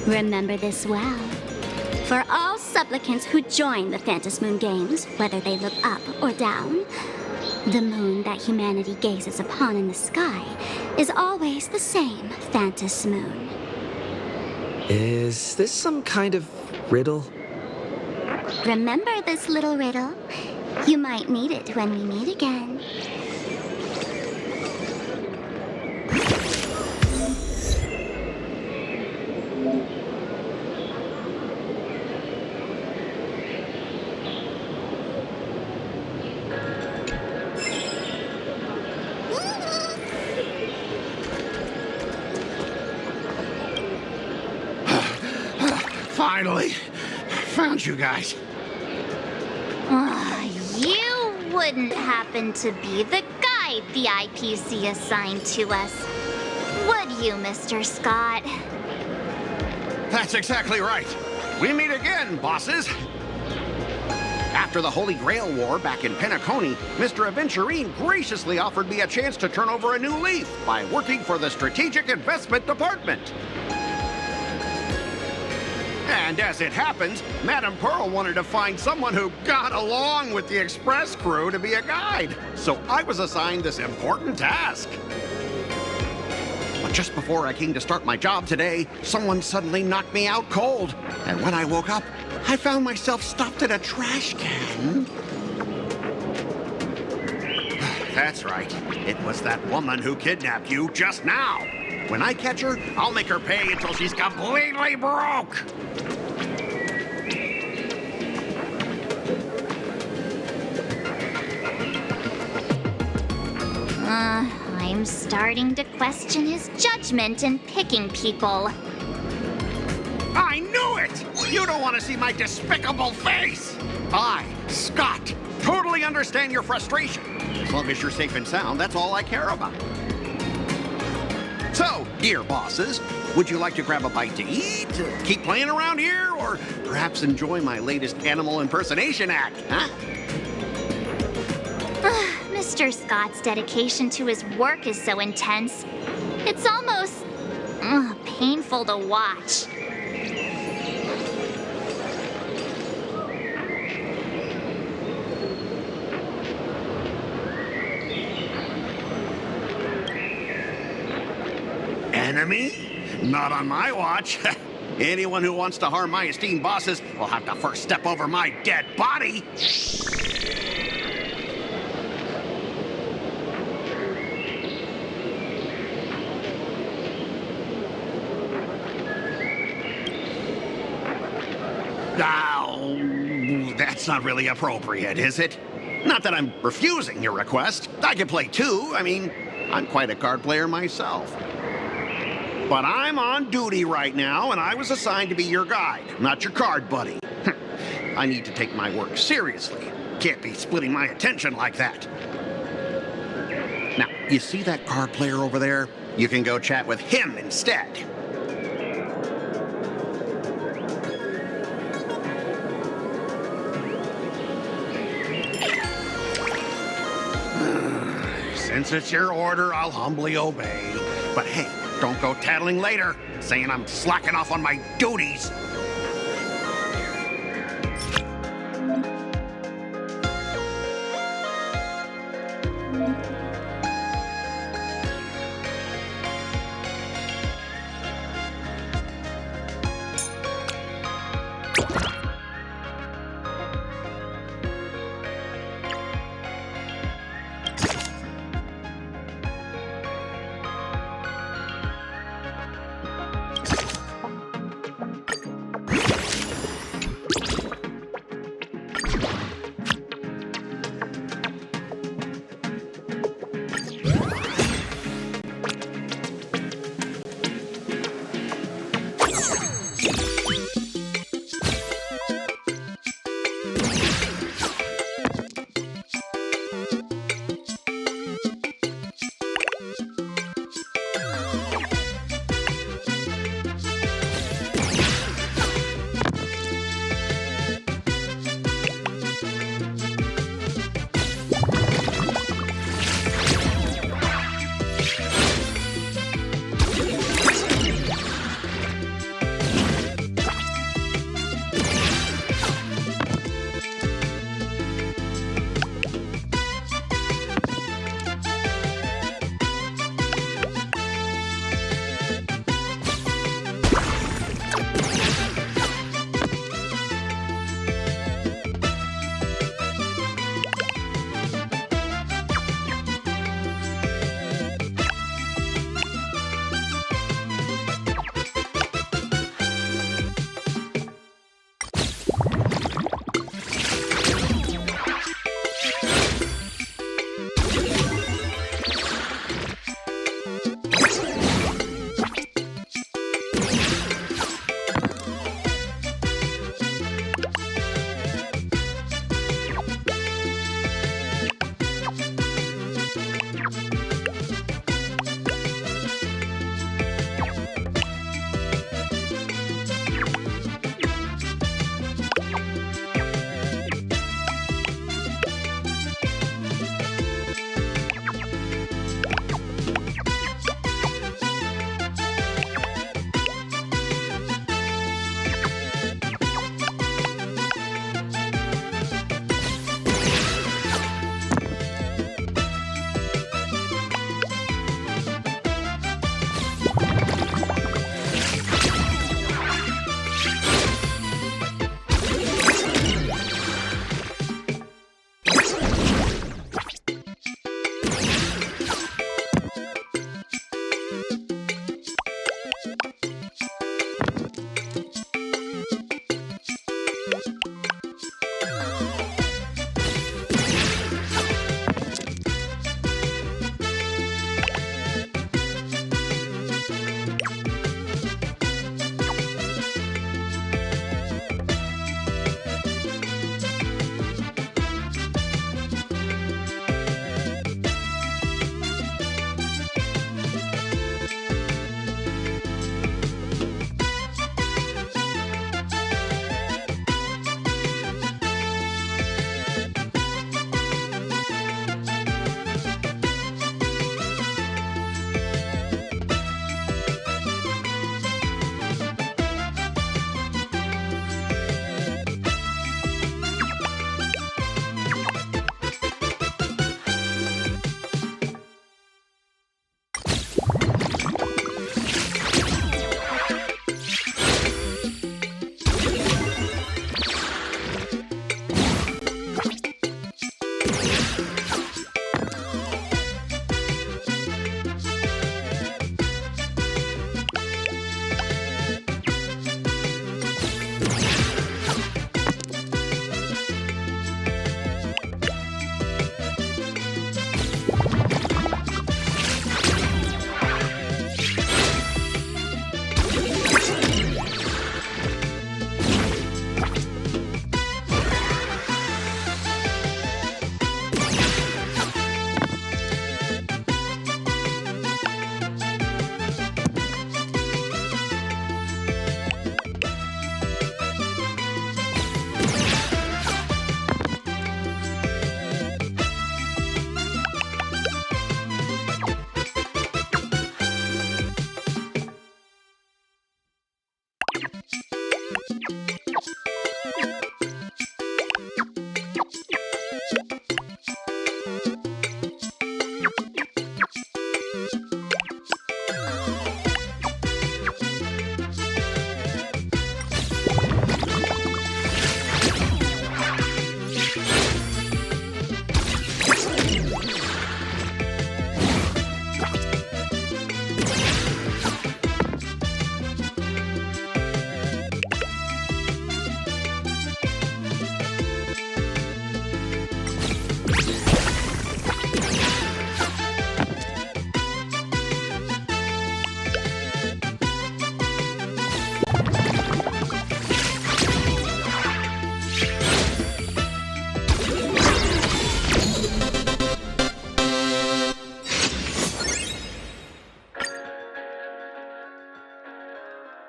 Remember this well. For all supplicants who join the Phantom Moon Games, whether they look up or down, the moon that humanity gazes upon in the sky is always the same Phantom Moon. Is this some kind of riddle? Remember this little riddle? You might need it when we meet again. Finally, found you guys. You wouldn't happen to be the guide the IPC assigned to us, would you, Mr. Scott? That's exactly right. We meet again, bosses. After the Holy Grail War back in Penacony, Mr. Aventurine graciously offered me a chance to turn over a new leaf by working for the Strategic Investment Department. And as it happens, Madame Pearl wanted to find someone who got along with the Express crew to be a guide. So I was assigned this important task. But just before I came to start my job today, someone suddenly knocked me out cold. And when I woke up, I found myself stuffed in a trash can. That's right. It was that woman who kidnapped you just now. When I catch her, I'll make her pay until she's completely broke. I'm starting to question his judgment in picking people. I knew it! You don't want to see my despicable face! I, Scott, totally understand your frustration. As long as you're safe and sound, that's all I care about. So, dear bosses, would you like to grab a bite to eat, keep playing around here, or perhaps enjoy my latest animal impersonation act, huh? Mr. Scott's dedication to his work is so intense. It's almost painful to watch. Enemy? Not on my watch. Anyone who wants to harm my esteemed bosses will have to first step over my dead body. Now, that's not really appropriate, is it? Not that I'm refusing your request. I can play too. I mean, I'm quite a card player myself. But I'm on duty right now, and I was assigned to be your guide, not your card buddy. I need to take my work seriously. Can't be splitting my attention like that. Now, you see that card player over there? You can go chat with him instead. Since it's your order, I'll humbly obey. But hey, don't go tattling later, saying I'm slacking off on my duties.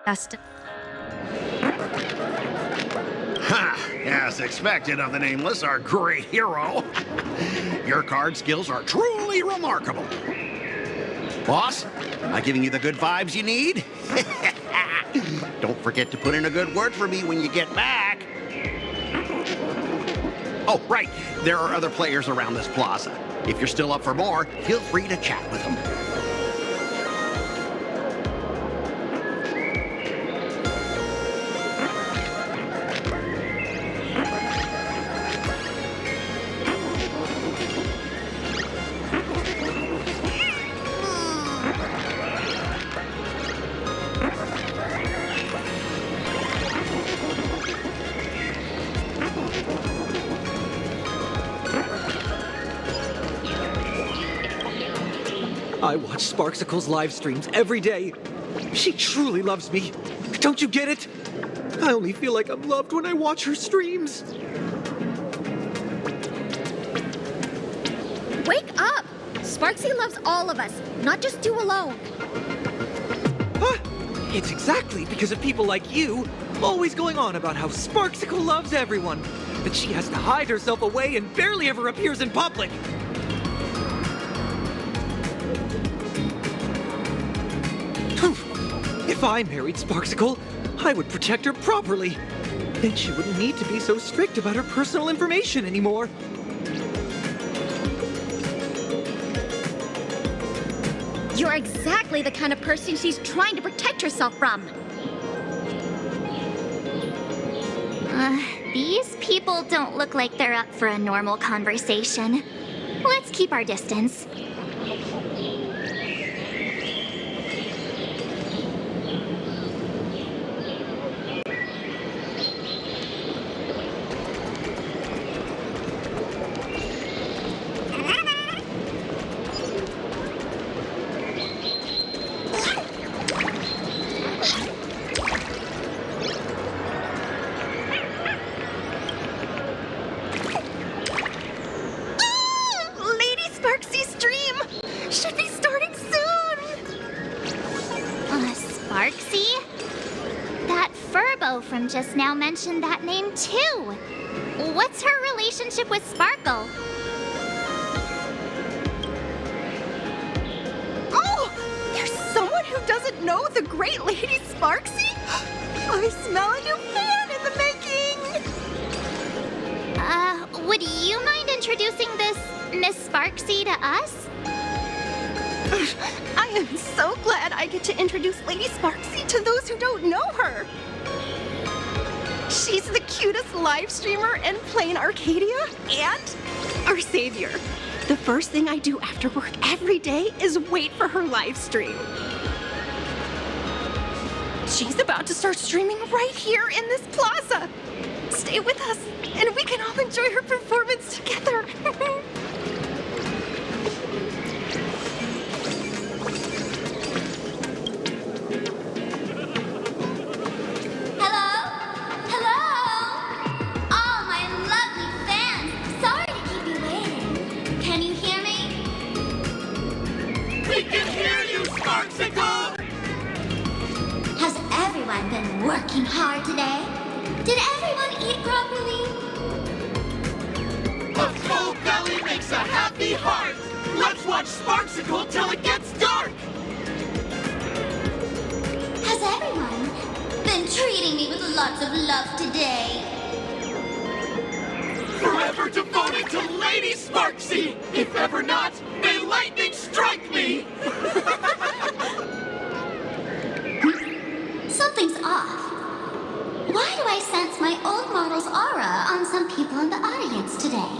Dustin. Ha! As expected of the Nameless, our great hero. Your card skills are truly remarkable. Boss, am I giving you the good vibes you need? Don't forget to put in a good word for me when you get back. Oh, right. There are other players around this plaza. If you're still up for more, feel free to chat with them. I watch Sparksicle's live streams every day. She truly loves me. Don't you get it? I only feel like I'm loved when I watch her streams. Wake up! Sparksy loves all of us, not just you alone. Huh? It's exactly because of people like you always going on about how Sparksicle loves everyone, that she has to hide herself away and barely ever appears in public. If I married Sparksicle, I would protect her properly. Then she wouldn't need to be so strict about her personal information anymore. You're exactly the kind of person she's trying to protect herself from. These people don't look like they're up for a normal conversation. Let's keep our distance. From just now mentioned that name too. What's her relationship with Sparkle? Oh! There's someone who doesn't know the great Lady Sparksy? I smell a new fan in the making! Would you mind introducing this Miss Sparksy to us? I am so glad I get to introduce Lady Sparksy to those who don't know her. She's the cutest live streamer in plain Arcadia and our savior. The first thing I do after work every day is wait for her live stream. She's about to start streaming right here in this plaza. Stay with us, and we can all enjoy her performance together. Has everyone been working hard today? Did everyone eat properly? A full belly makes a happy heart! Let's watch Sparksicle till it gets dark! Has everyone been treating me with lots of love today? Forever devoted to Lady Sparksy! If ever not, may lightning strike me! Something's off. Why do I sense my old model's aura on some people in the audience today?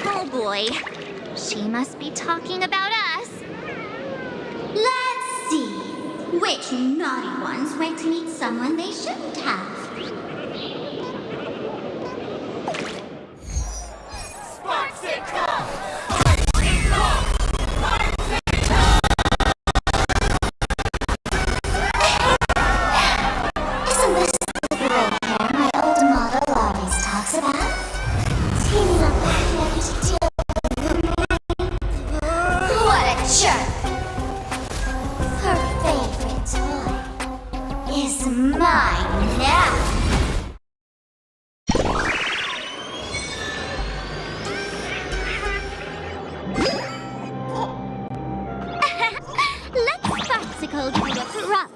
Oh boy. She must be talking about us. Let's see. Which naughty ones went to meet someone they shouldn't have? Sparksicle! What a jerk! Her favorite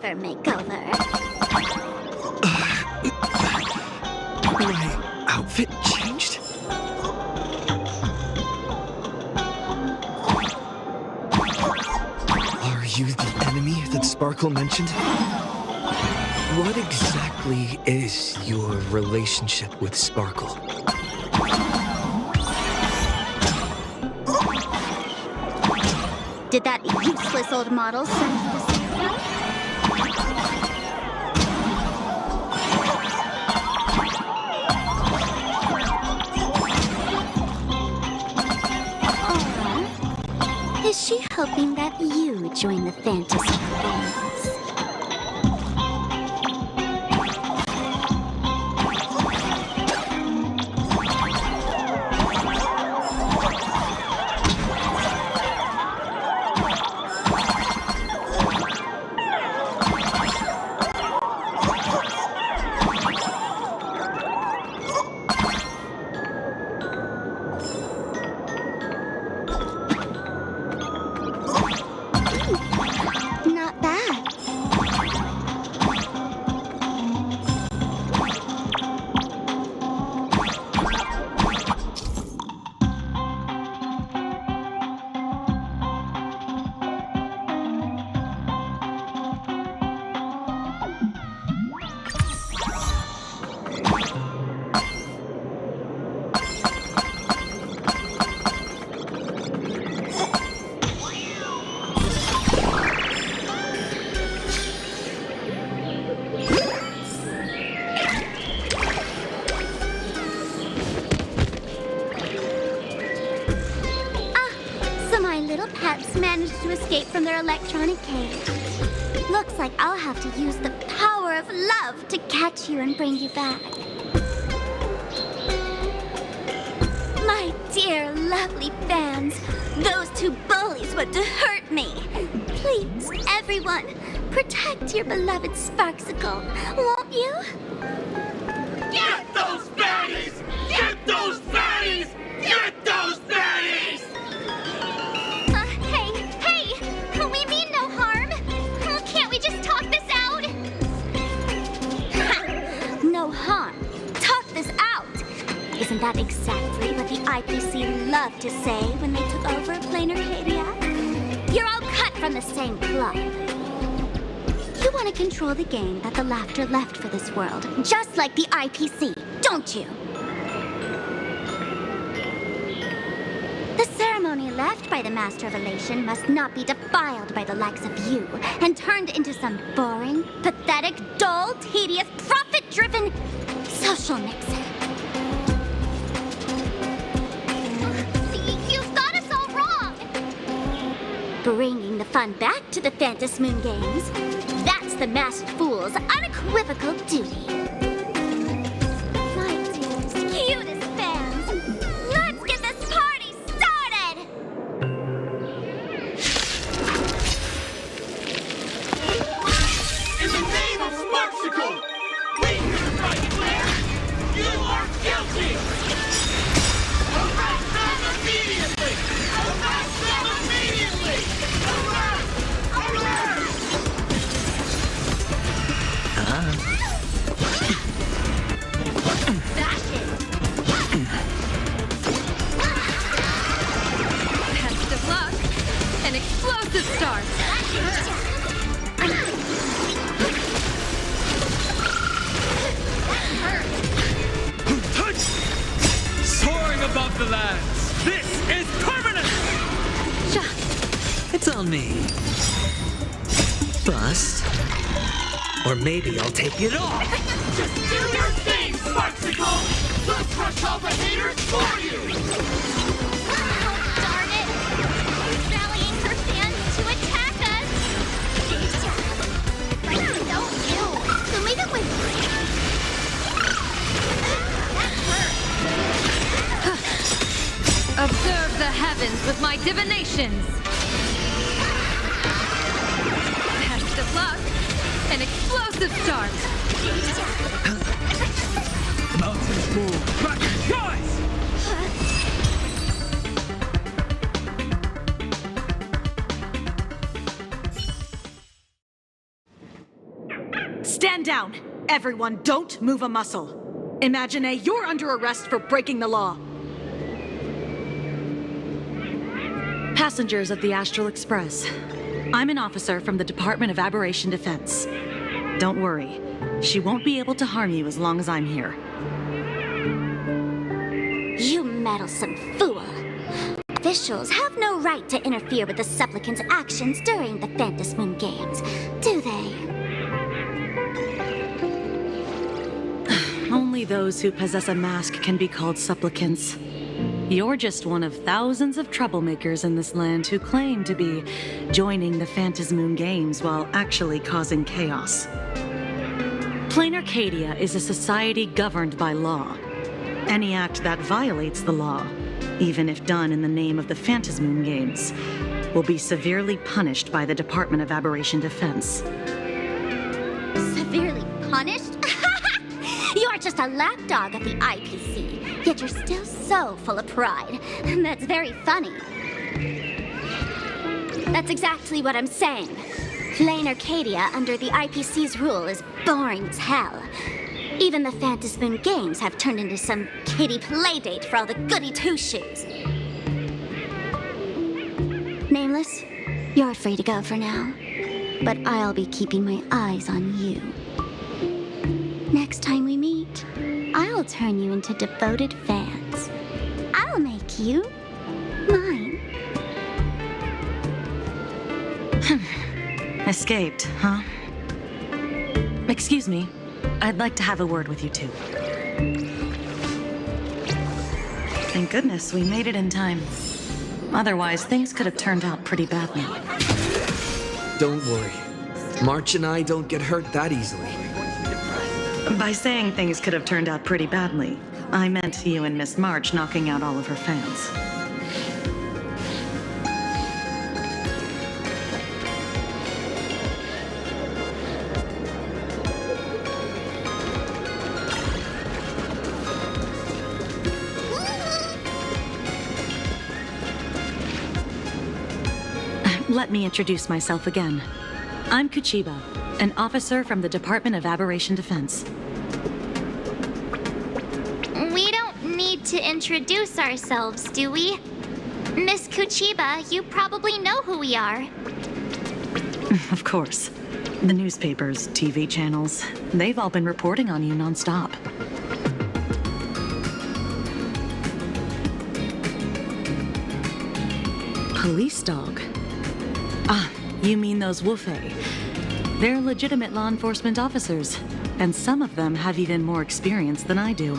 Surfer makeover. My outfit changed? Are you the enemy that Sparkle mentioned? What exactly is your relationship with Sparkle? Did that useless old model send you to say that? Or is she hoping that you join the fantasy games? Not bad. So my little peps managed to escape from their electronic cage. Looks like I'll have to use the power of love to catch you and bring you back. My dear, lovely fans, those two bullies want to hurt me. Please, everyone, protect your beloved Sparksicle, won't you? Get those baddies! Get those baddies! Get those baddies! Hey, we mean no harm. Can't we just talk this out? No harm. Talk this out. Isn't that exactly what the IPC loved to say when they took over Planar Arcadia? You're all cut from the same cloth. You want to control the game that the Laughter left for this world, just like the IPC, don't you? The ceremony left by the Master of Elation must not be defiled by the likes of you and turned into some boring, pathetic, dull, tedious, profit-driven social mixer. You've got us all wrong! Bringing the fun back to the Phantas Moon Games, that's the Masked Fool's unequivocal duty. My dearest, cutest fans, let's get this party started! In the name of Sparksicle, we hereby declare you are guilty! Arrest them immediately! Arrest them immediately! Arrest! Arrest! Test of luck. An explosive start. Soaring above the lands. This is permanent! It's on me. Bust. Or maybe I'll take it off. Just do your thing, Sparksicle! We'll crush all the haters for you! Darn it! Who's rallying her fans to attack us? Don't you! So leave it with me. Observe the heavens with my divinations. Test of luck. An explosive start. Mountains move. Back choice! down! Everyone, don't move a muscle. Imagine you're under arrest for breaking the law. Passengers of the Astral Express. I'm an officer from the Department of Aberration Defense. Don't worry. She won't be able to harm you as long as I'm here. You meddlesome fool. Officials have no right to interfere with the supplicant's actions during the Phantasmoon Games, do they? Only those who possess a mask can be called supplicants. You're just one of thousands of troublemakers in this land who claim to be joining the Phantasmoon Games while actually causing chaos. Plain Arcadia is a society governed by law. Any act that violates the law, even if done in the name of the Phantasmoon Games, will be severely punished by the Department of Aberration Defense. Severely punished? You're just a lapdog of the IPC, yet you're still so full of pride. That's very funny. That's exactly what I'm saying. Plain Arcadia under the IPC's rule is boring as hell. Even the Phantasmoon Games have turned into some kiddie playdate for all the goody two-shoes. Nameless, you're free to go for now. But I'll be keeping my eyes on you. Next time we meet, I'll turn you into devoted fans. I'll make you mine. Escaped, huh? Excuse me. I'd like to have a word with you two. Thank goodness we made it in time. Otherwise, things could have turned out pretty badly. Don't worry. March and I don't get hurt that easily. By saying things could have turned out pretty badly, I meant you and Miss March knocking out all of her fans. Let me introduce myself again. I'm Kuchiba, an officer from the Department of Aberration Defense. We don't need to introduce ourselves, do we? Miss Kuchiba, you probably know who we are. Of course. The newspapers, TV channels, they've all been reporting on you nonstop. Police dog? Ah, you mean those Wufei. They're legitimate law enforcement officers, and some of them have even more experience than I do.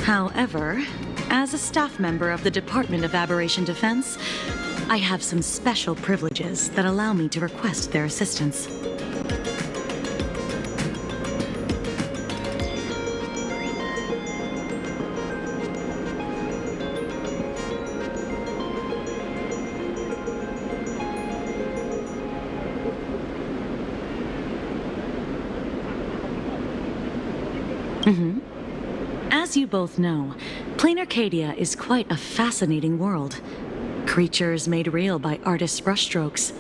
However, as a staff member of the Department of Aberration Defense, I have some special privileges that allow me to request their assistance. As you both know, Plain Arcadia is quite a fascinating world. Creatures made real by artists' brushstrokes.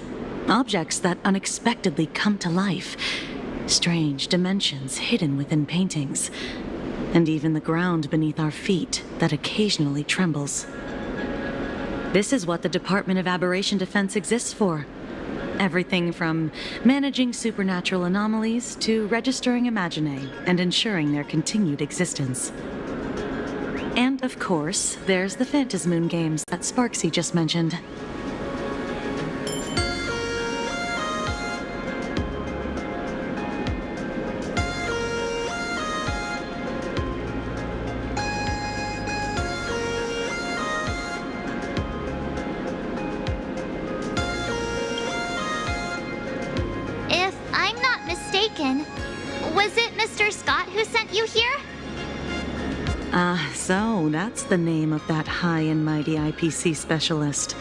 Objects that unexpectedly come to life. Strange dimensions hidden within paintings. And even the ground beneath our feet that occasionally trembles. This is what the Department of Aberration Defense exists for. Everything from managing supernatural anomalies to registering Imaginae and ensuring their continued existence. And of course, there's the Phantasmoon Games that Sparksy just mentioned. If I'm not mistaken, was it Mr. Scott who sent you here? So that's the name of that high and mighty IPC specialist.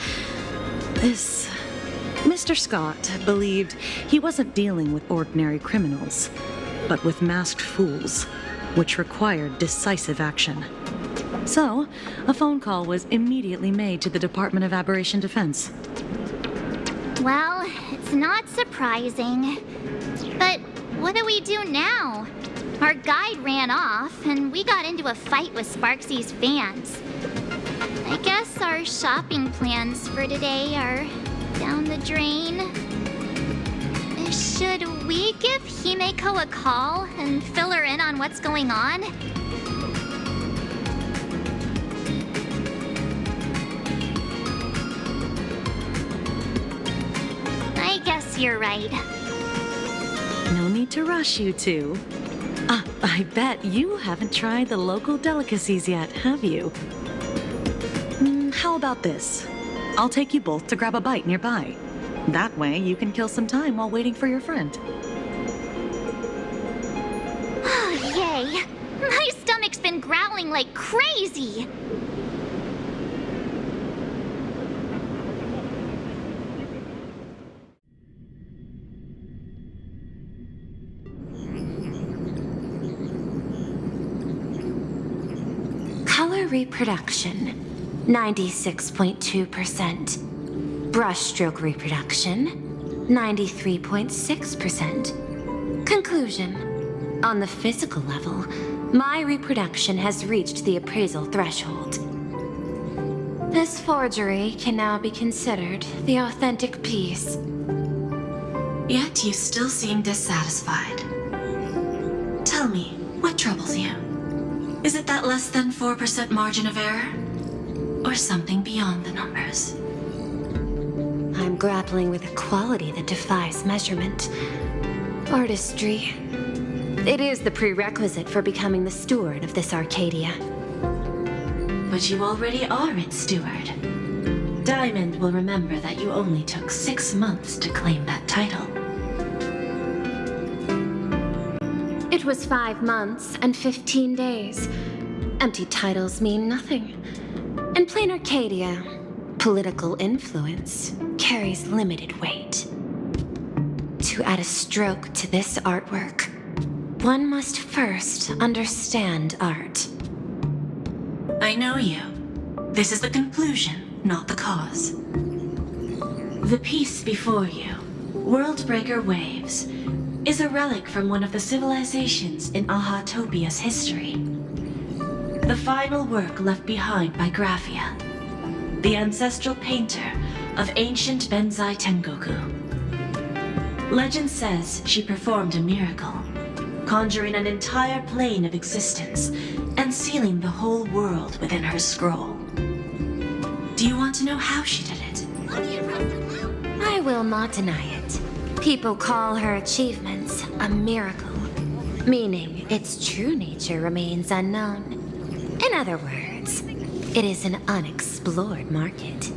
This Mr. Scott believed he wasn't dealing with ordinary criminals, but with masked fools, which required decisive action. So, a phone call was immediately made to the Department of Aberration Defense. Well, it's not surprising. But what do we do now? Our guide ran off, and we got into a fight with Sparksy's fans. I guess our shopping plans for today are down the drain. Should we give Himeko a call and fill her in on what's going on? I guess you're right. No need to rush, you two. I bet you haven't tried the local delicacies yet, have you? How about this? I'll take you both to grab a bite nearby. That way, you can kill some time while waiting for your friend. Oh, yay! My stomach's been growling like crazy! Color reproduction, 96.2%. Brushstroke reproduction, 93.6%. Conclusion. On the physical level, my reproduction has reached the appraisal threshold. This forgery can now be considered the authentic piece. Yet you still seem dissatisfied. Tell me, what troubles you? Is it that less than 4% margin of error? Or something beyond the numbers? I'm grappling with a quality that defies measurement. Artistry. It is the prerequisite for becoming the steward of this Arcadia. But you already are its steward. Diamond will remember that you only took 6 months to claim that title. It was 5 months and 15 days. Empty titles mean nothing. In plain Arcadia, political influence carries limited weight. To add a stroke to this artwork, one must first understand art. I know you. This is the conclusion, not the cause. The piece before you, Worldbreaker Waves, is a relic from one of the civilizations in Ahatopia's history. The final work left behind by Graphia, the ancestral painter of ancient Benzai Tengoku. Legend says she performed a miracle, conjuring an entire plane of existence and sealing the whole world within her scroll. Do you want to know how she did it? I will not deny it. People call her achievements a miracle, meaning its true nature remains unknown. In other words, it is an unexplored market.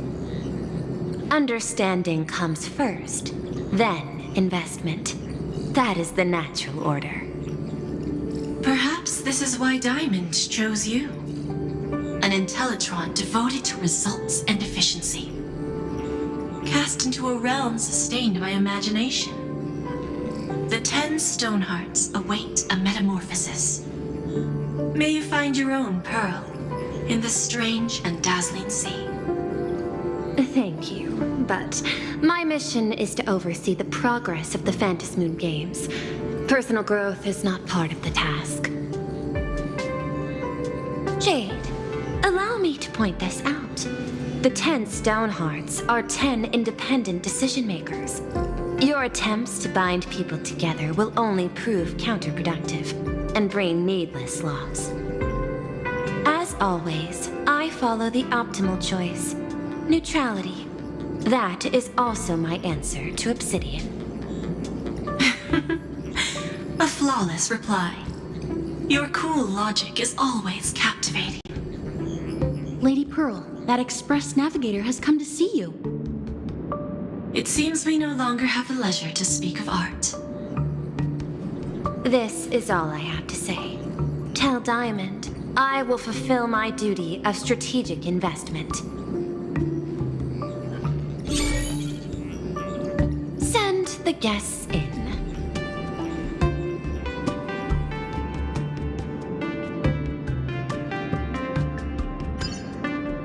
Understanding comes first, then investment. That is the natural order. Perhaps this is why Diamond chose you. An Intellitron devoted to results and efficiency. Cast into a realm sustained by imagination. The 10 Stonehearts await a metamorphosis. May you find your own pearl in the strange and dazzling sea. Thank you, but my mission is to oversee the progress of the Phantasmoon Games. Personal growth is not part of the task. Jade, allow me to point this out. The 10 Stonehearts are 10 independent decision-makers. Your attempts to bind people together will only prove counterproductive and bring needless loss. As always, I follow the optimal choice. Neutrality. That is also my answer to Obsidian. A flawless reply. Your cool logic is always captivating. Lady Pearl, that Express Navigator has come to see you. It seems we no longer have the leisure to speak of art. This is all I have to say. Tell Diamond, I will fulfill my duty of strategic investment. Send the guests in.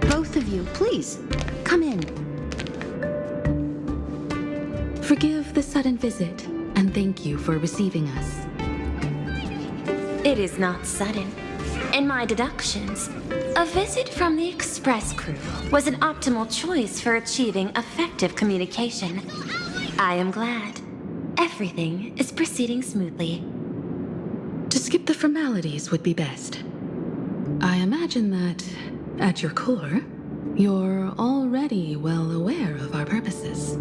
Both of you, please, come in. Forgive the sudden visit. and thank you for receiving us. It is not sudden. In my deductions, a visit from the Express crew was an optimal choice for achieving effective communication. I am glad. Everything is proceeding smoothly. To skip the formalities would be best. I imagine that, at your core, you're already well aware of our purposes.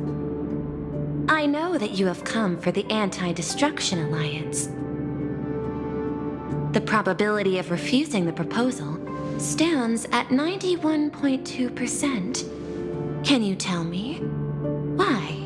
I know that you have come for the Anti-Destruction Alliance. The probability of refusing the proposal stands at 91.2%. Can you tell me why?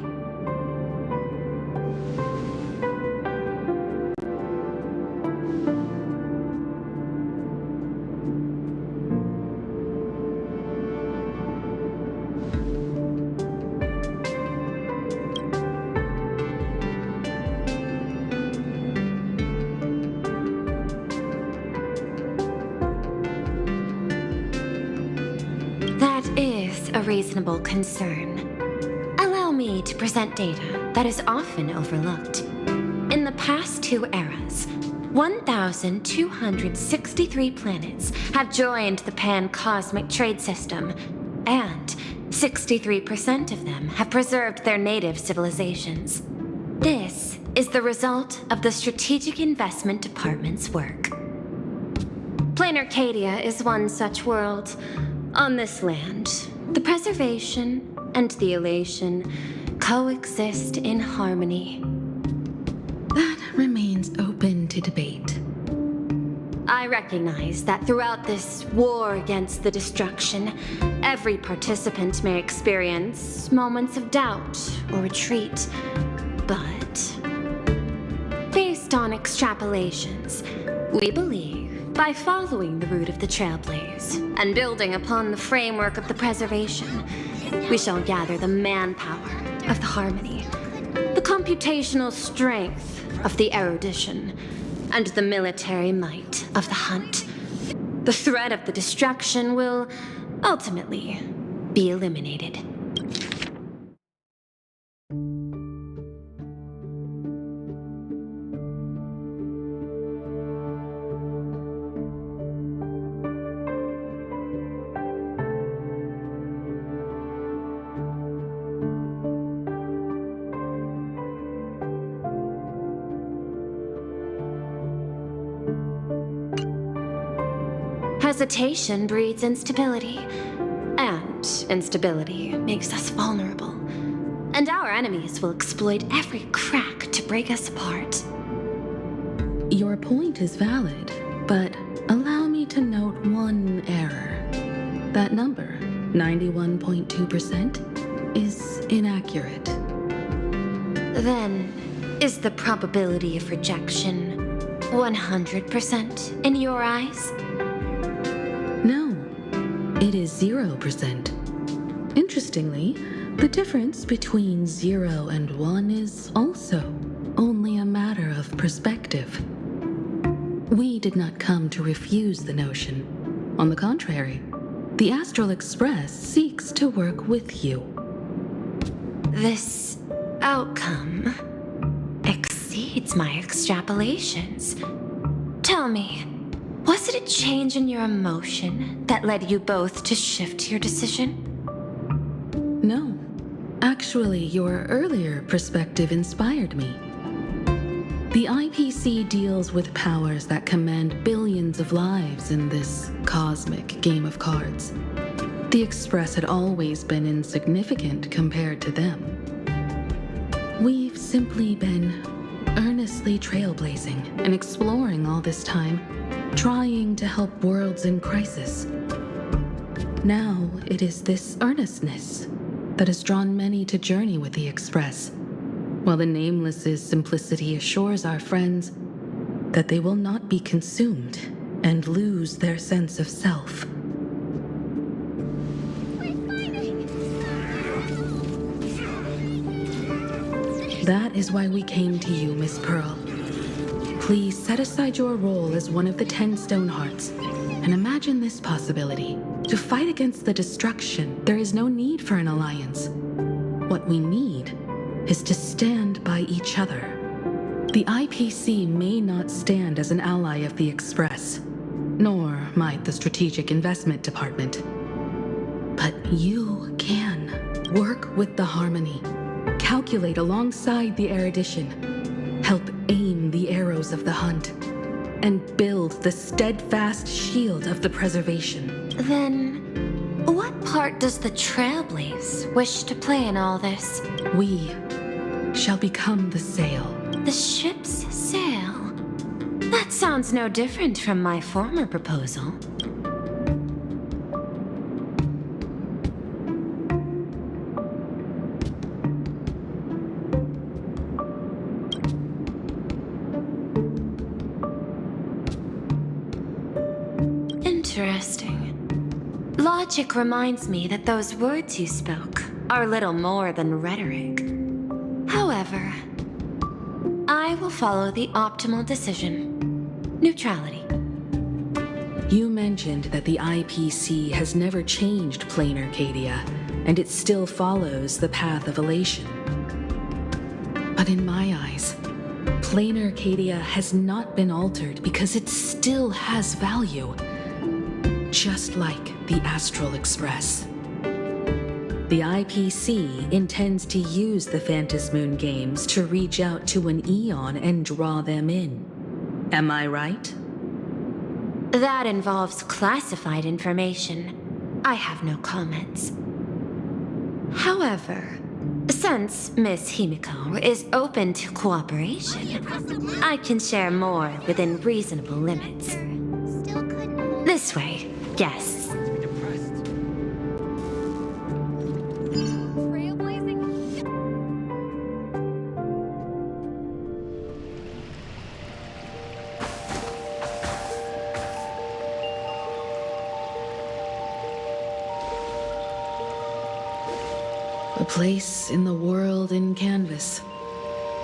Reasonable concern. Allow me to present data that is often overlooked. In the past 2 eras, 1,263 planets have joined the pan-cosmic trade system, and 63% of them have preserved their native civilizations. This is the result of the Strategic Investment Department's work. Planar Cadia is one such world. On this land, the preservation and the elation coexist in harmony. That remains open to debate. I recognize that throughout this war against the destruction, every participant may experience moments of doubt or retreat. But, based on extrapolations, we believe by following the route of the Trailblazers and building upon the framework of the preservation, we shall gather the manpower of the harmony, the computational strength of the erudition, and the military might of the hunt. The threat of the destruction will ultimately be eliminated. Hesitation breeds instability, and instability makes us vulnerable. And our enemies will exploit every crack to break us apart. Your point is valid, but allow me to note one error. That number, 91.2%, is inaccurate. Then, is the probability of rejection 100% in your eyes? No, it is 0%. Interestingly, the difference between 0 and 1 is also only a matter of perspective. We did not come to refuse the notion. On the contrary, the Astral Express seeks to work with you. This outcome exceeds my extrapolations. Tell me, was it a change in your emotion that led you both to shift your decision? No. Actually, your earlier perspective inspired me. The IPC deals with powers that command billions of lives in this cosmic game of cards. The Express had always been insignificant compared to them. We've simply been earnestly trailblazing and exploring all this time, trying to help worlds in crisis. Now it is this earnestness that has drawn many to journey with the Express, while the Nameless's simplicity assures our friends that they will not be consumed and lose their sense of self. That is why we came to you, Miss Pearl. Please set aside your role as one of the 10 Stonehearts and imagine this possibility. To fight against the destruction, there is no need for an alliance. What we need is to stand by each other The IPC may not stand as an ally of the Express, nor might the Strategic Investment Department. But you can work with the Harmony, calculate alongside the erudition, help aim the arrows of the hunt, and build the steadfast shield of the preservation. Then, what part does the Trailblazers wish to play in all this? We shall become the sail. The ship's sail? That sounds no different from my former proposal. Interesting. Logic reminds me that those words you spoke are little more than rhetoric. However, I will follow the optimal decision. Neutrality. You mentioned that the IPC has never changed Planar Cadia, and it still follows the path of elation. But in my eyes, Planar Cadia has not been altered because it still has value. Just like the Astral Express. The IPC intends to use the Phantasmoon games to reach out to an Eon and draw them in. Am I right? That involves classified information. I have no comments. However, since Miss Himiko is open to cooperation, I can share more within reasonable limits. This way, guests. A place in the world in canvas,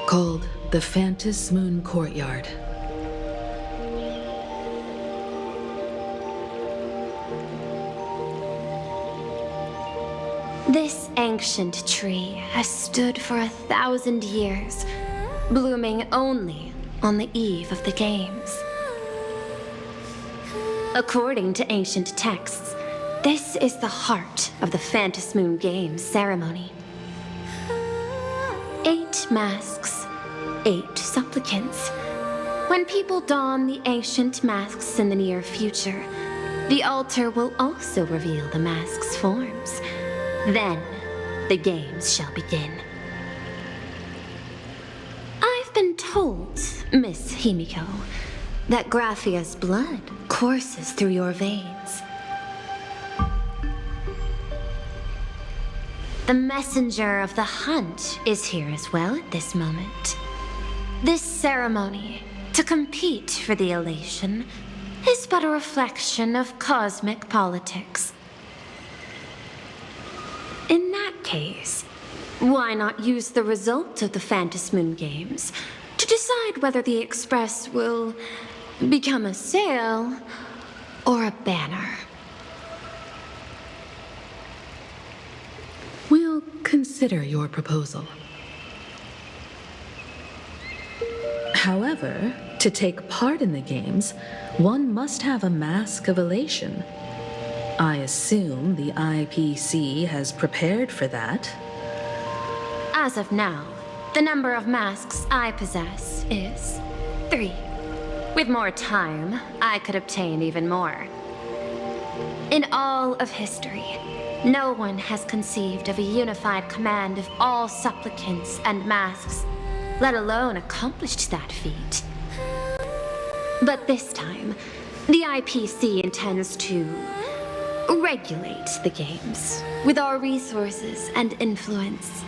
called the Phantasmoon Courtyard. This ancient tree has stood for 1,000 years, blooming only on the eve of the games. According to ancient texts, this is the heart of the Phantasmoon Games ceremony. 8 masks, 8 supplicants. When people don the ancient masks in the near future, the altar will also reveal the masks' forms. Then, the games shall begin. I've been told, Miss Himiko, that Graphia's blood courses through your veins. The messenger of the hunt is here as well at this moment. This ceremony, to compete for the elation, is but a reflection of cosmic politics. In that case, why not use the result of the Phantasmoon Games to decide whether the Express will become a sail or a banner? We'll consider your proposal. However, to take part in the games, one must have a mask of elation. I assume the IPC has prepared for that. As of now, the number of masks I possess is 3. With more time, I could obtain even more. In all of history, no one has conceived of a unified command of all supplicants and masks, let alone accomplished that feat. But this time, the IPC intends to regulate the games with our resources and influence.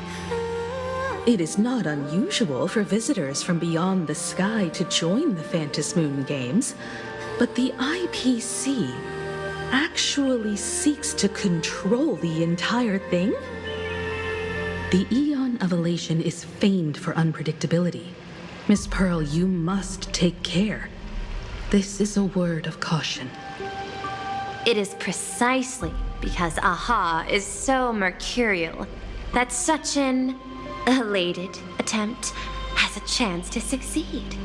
It is not unusual for visitors from beyond the sky to join the Phantasmoon Games, but the IPC actually seeks to control the entire thing? The Eon of Elation is famed for unpredictability. Miss Pearl, you must take care. This is a word of caution. It is precisely because Aha is so mercurial that such an elated attempt has a chance to succeed.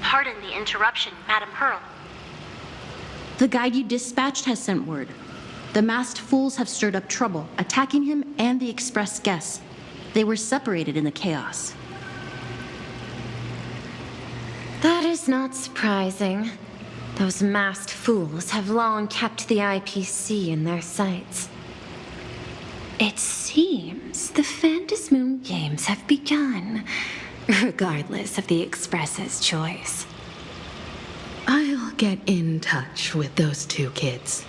Pardon the interruption, Madam Pearl. The guide you dispatched has sent word. The masked fools have stirred up trouble, attacking him and the express guests. They were separated in the chaos. That is not surprising. Those masked fools have long kept the IPC in their sights. It seems the Phantasmoon Games have begun, regardless of the Express's choice. I'll get in touch with those two kids.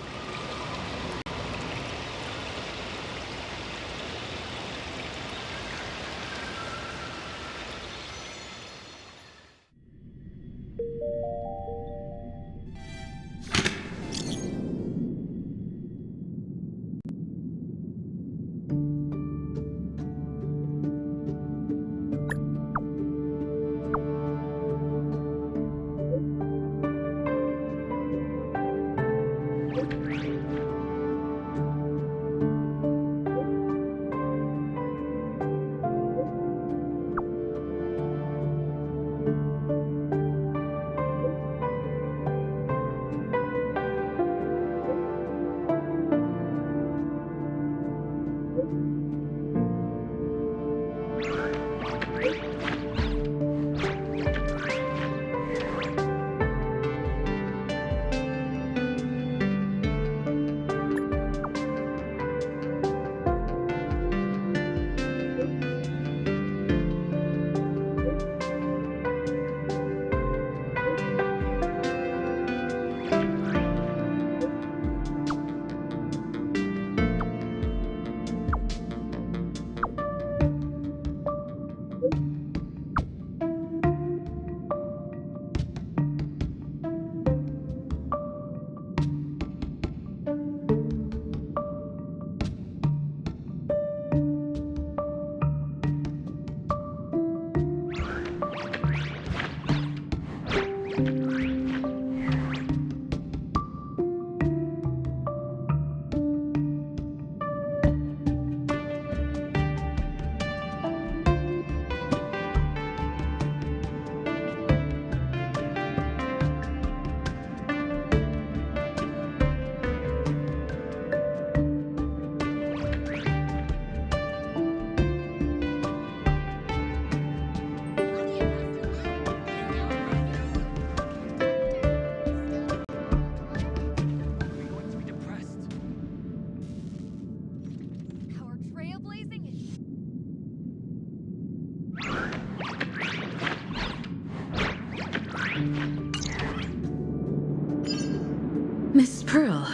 Miss Pearl,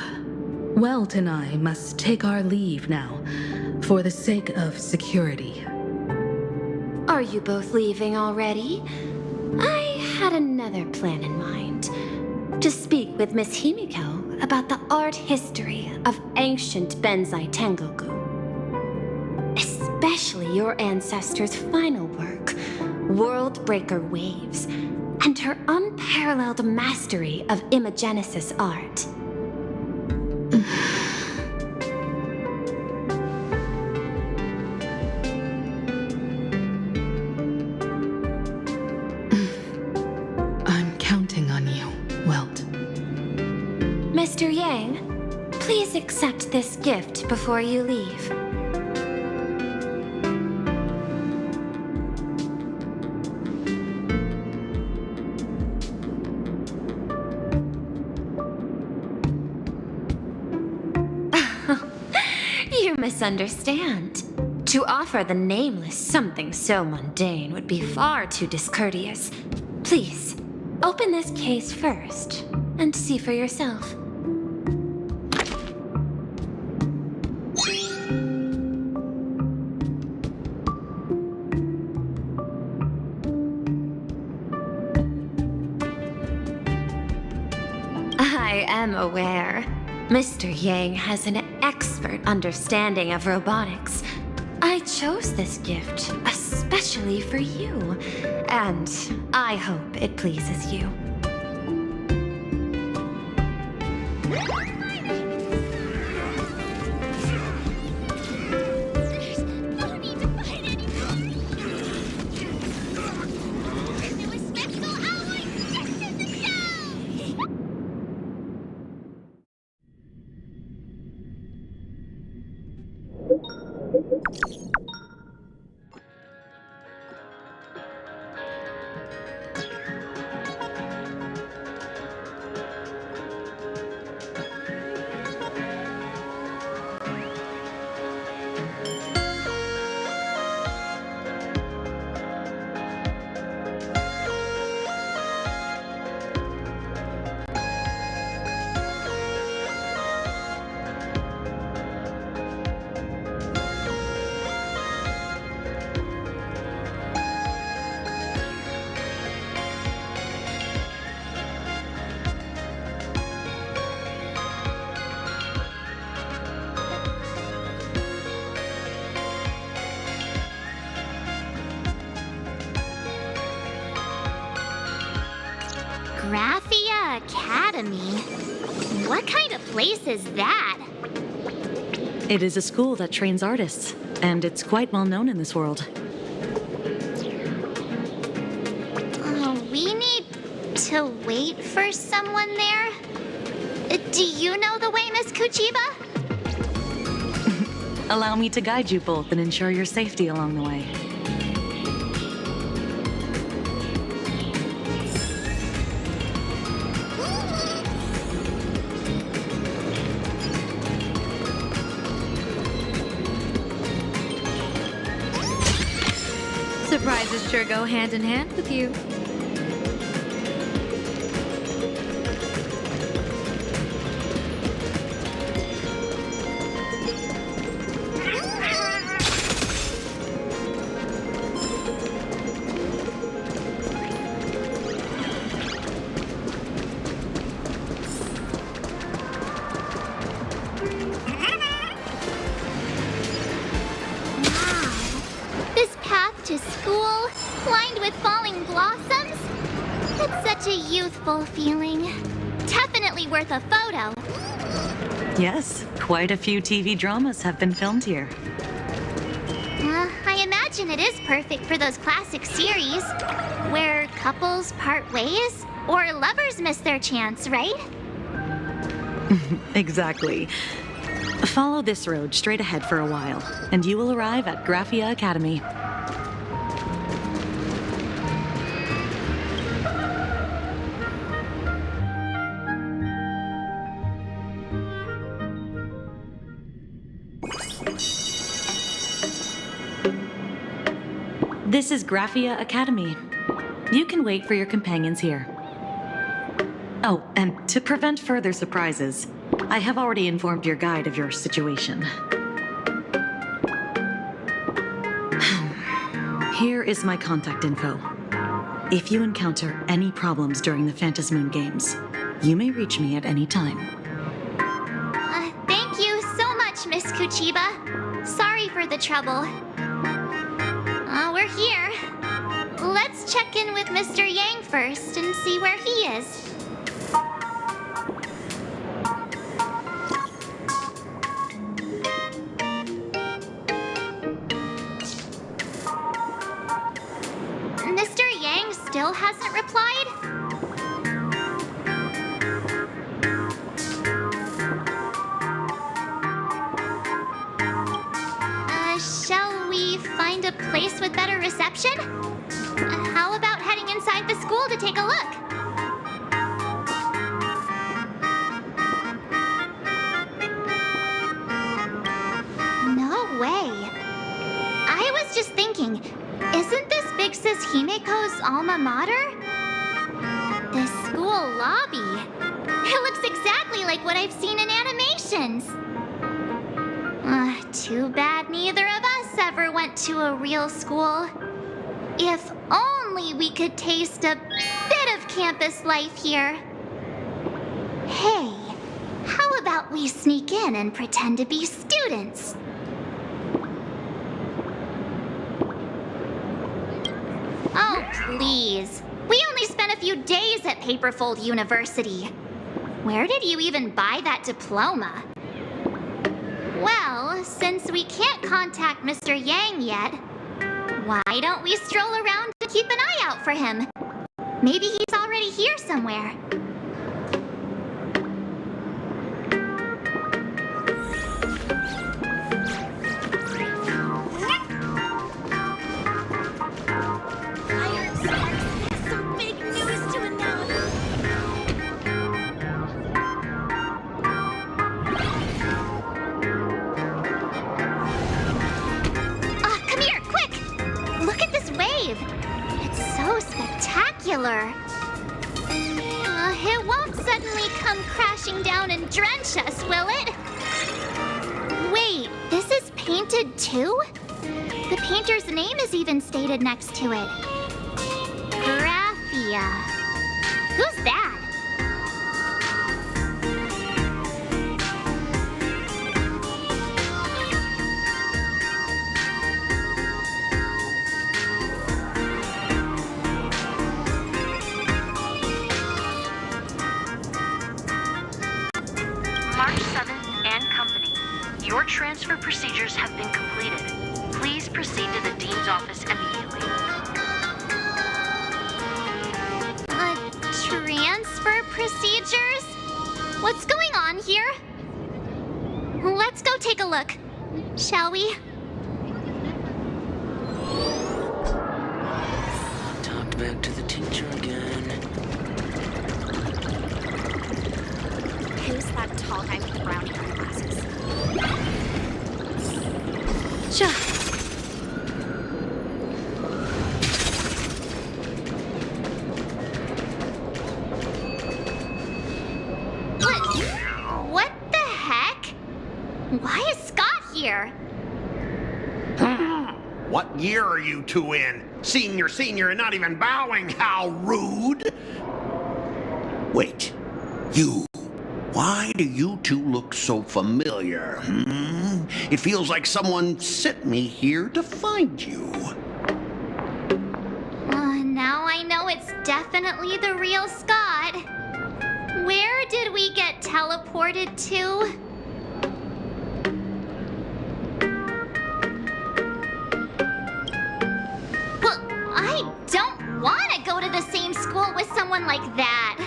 Welt and I must take our leave now, for the sake of security. Are you both leaving already? I had another plan in mind. To speak with Miss Himiko about the art history of ancient Benzai Tengoku. Especially your ancestors' final work, World Breaker Waves, and her unparalleled mastery of imagenesis art. I'm counting on you, Welt. Mr. Yang, please accept this gift before you leave. You misunderstand. To offer the Nameless something so mundane would be far too discourteous. Please, open this case first, and see for yourself. I am aware. Mr. Yang has an expert understanding of robotics. I chose this gift especially for you, and I hope it pleases you. There's no need to fight. Graphia Academy? What kind of place is that? It is a school that trains artists, and it's quite well known in this world. We need to wait for someone there? Do you know the way, Miss Kuchiba? Allow me to guide you both and ensure your safety along the way. Surprises sure go hand in hand with you. Youthful feeling. Definitely worth a photo. Yes, quite a few TV dramas have been filmed here. I imagine it is perfect for those classic series where couples part ways or lovers miss their chance, right? Exactly. Follow this road straight ahead for a while, and you will arrive at Graphia Academy. This is Graphia Academy. You can wait for your companions here. Oh, and to prevent further surprises, I have already informed your guide of your situation. Here is my contact info. If you encounter any problems during the Phantasmoon Games, you may reach me at any time. Thank you so much, Miss Kuchiba. Sorry for the trouble. We're here. Let's check in with Mr. Yang first and see where he is. Mr. Yang still hasn't replied? Shall we find a place with better reception? How about heading inside the school to take a look? No way. I was just thinking, isn't this Big Sis Himeko's alma mater? The school lobby. It looks exactly like what I've seen in animations. Too bad neither of us ever went to a real school. If only we could taste a bit of campus life here. Hey, how about we sneak in and pretend to be students? Oh, please. We only spent a few days at Paperfold University. Where did you even buy that diploma? Well, since we can't contact Mr. Yang yet, why don't we stroll around to keep an eye out for him? Maybe he's already here somewhere. Some big news to announce. Come here, quick! Look at this wave. It's so spectacular. It won't suddenly come crashing down and drench us, will it? Wait, this is painted too? The painter's name is even stated next to it. Graphia. Who's that? transfer procedures have been completed. Please proceed to the Dean's office immediately. Transfer procedures? What's going on here? Let's go take a look, shall we? Talked back to the teacher again. Who's that tall guy with the brown hair and glasses? Sure. What the heck? Why is Scott here? What year are you two in? Senior, and not even bowing. How rude! Wait, you. Why do you two look so familiar? It feels like someone sent me here to find you. Now I know it's definitely the real Scott. Where did we get teleported to? Well, I don't want to go to the same school with someone like that.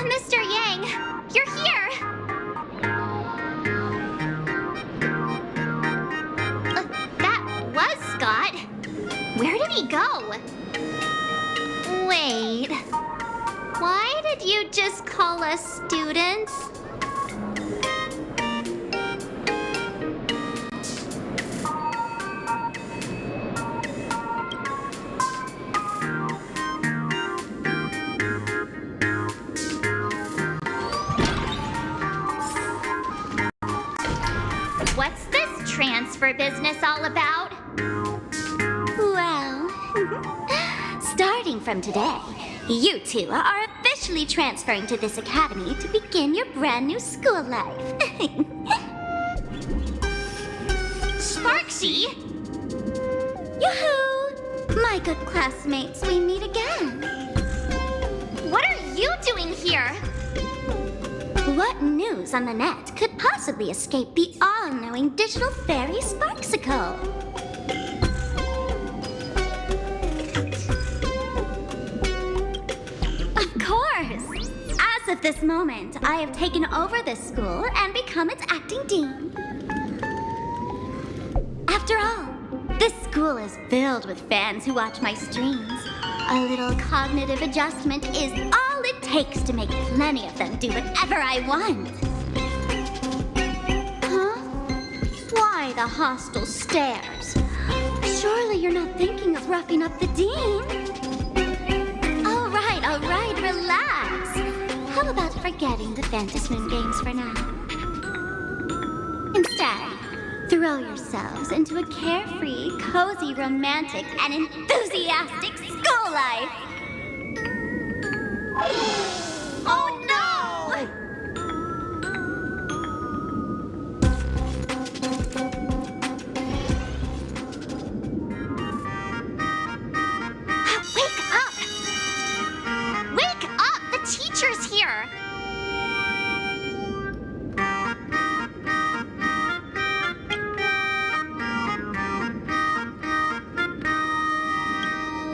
Mr. Yang, you're here. That was Scott. Where did he go? Wait. Why did you just call us students? What's this transfer business all about? Well, starting from today, you two are officially transferring to this academy to begin your brand new school life. Sparksy? Yoo-hoo! My good classmates, we meet again. What are you doing here? What news on the net could possibly escape the all-knowing digital fairy Sparksicle? Of course! As of this moment, I have taken over this school and become its acting dean. After all, this school is filled with fans who watch my streams. A little cognitive adjustment is all it takes to make plenty of them do whatever I want. Huh? Why the hostile stares? Surely you're not thinking of roughing up the dean? All right, relax. How about forgetting the Phantasm Moon games for now? Instead, throw yourselves into a carefree, cozy, romantic, and enthusiastic school life. Oh no! Wake up! Wake up! The teacher's here!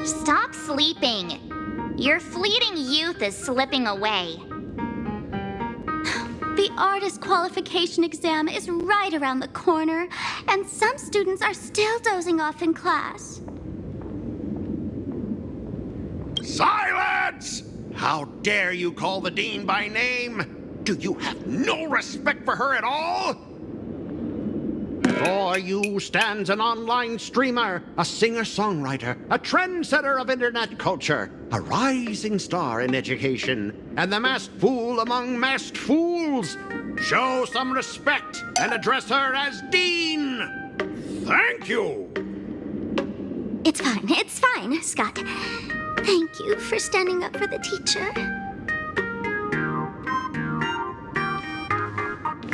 Stop sleeping. Your fleeting youth is slipping away. The artist qualification exam is right around the corner, and some students are still dozing off in class. Silence! How dare you call the dean by name? Do you have no respect for her at all? Before you stands an online streamer, a singer-songwriter, a trendsetter of internet culture, a rising star in education, and the masked fool among masked fools. Show some respect and address her as Dean. Thank you. It's fine, Scott. Thank you for standing up for the teacher.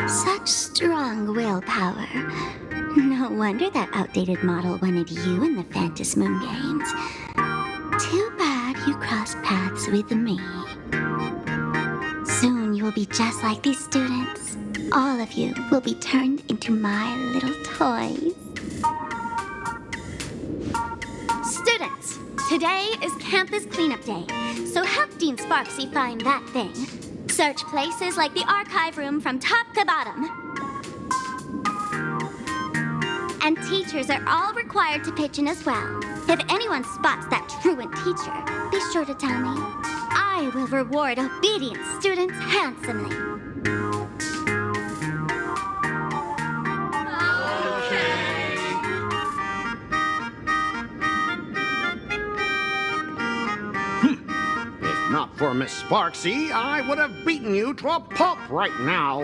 Such strong willpower. No wonder that outdated model wanted you in the Phantasm Moon games. Too bad you crossed paths with me. Soon you'll will be just like these students. All of you will be turned into my little toys. Students, today is campus cleanup day, so help Dean Sparksy find that thing. Search places like the archive room from top to bottom. And teachers are all required to pitch in as well. If anyone spots that truant teacher, be sure to tell me. I will reward obedient students handsomely. If not for Miss Sparksy, I would have beaten you to a pulp right now.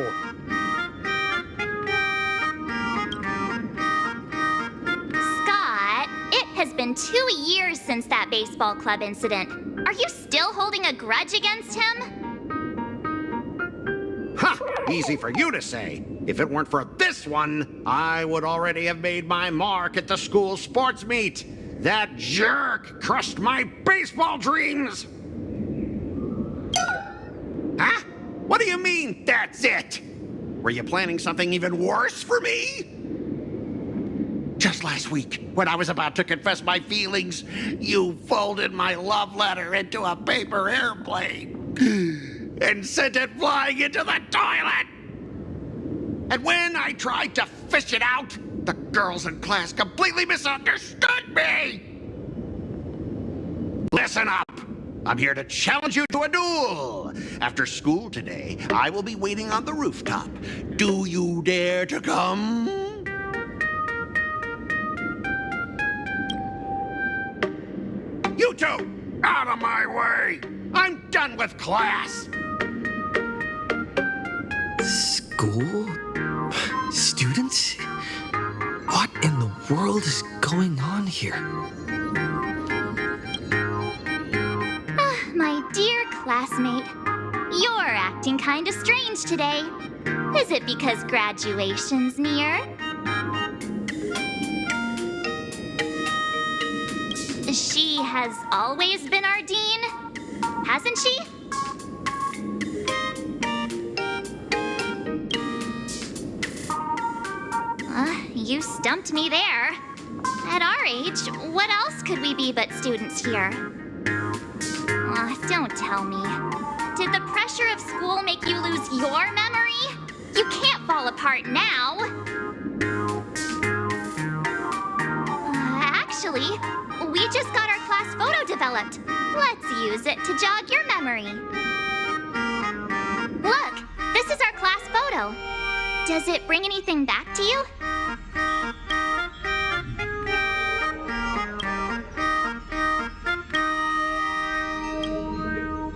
It has been 2 years since that baseball club incident. Are you still holding a grudge against him? Ha! Easy for you to say. If it weren't for this one, I would already have made my mark at the school sports meet. That jerk crushed my baseball dreams! Huh? What do you mean, that's it? Were you planning something even worse for me? Just last week, when I was about to confess my feelings, you folded my love letter into a paper airplane and sent it flying into the toilet. And when I tried to fish it out, the girls in class completely misunderstood me. Listen up. I'm here to challenge you to a duel. After school today, I will be waiting on the rooftop. Do you dare to come? You two, out of my way! I'm done with class! School? Students? What in the world is going on here? My dear classmate, you're acting kinda strange today. Is it because graduation's near? She has always been our dean, hasn't she? You stumped me there. At our age, what else could we be but students here? Don't tell me. Did the pressure of school make you lose your memory? You can't fall apart now. Actually, we just got our class photo developed. Let's use it to jog your memory. Look, this is our class photo. Does it bring anything back to you?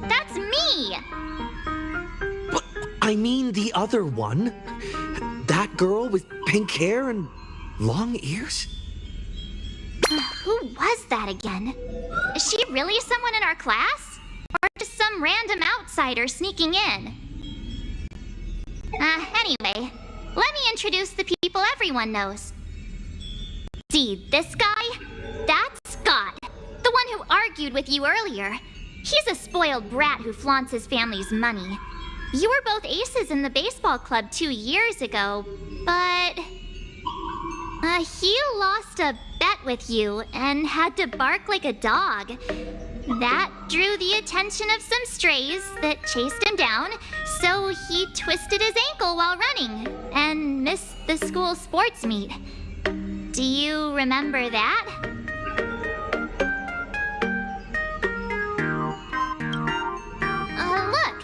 That's me! But I mean the other one. That girl with pink hair and long ears? Who was that again? Is she really someone in our class? Or just some random outsider sneaking in? Anyway, let me introduce the people everyone knows. See this guy? That's Scott, the one who argued with you earlier. He's a spoiled brat who flaunts his family's money. You were both aces in the baseball club 2 years ago, but... he lost a bet with you and had to bark like a dog. That drew the attention of some strays that chased him down, so he twisted his ankle while running and missed the school sports meet. Do you remember that? Look,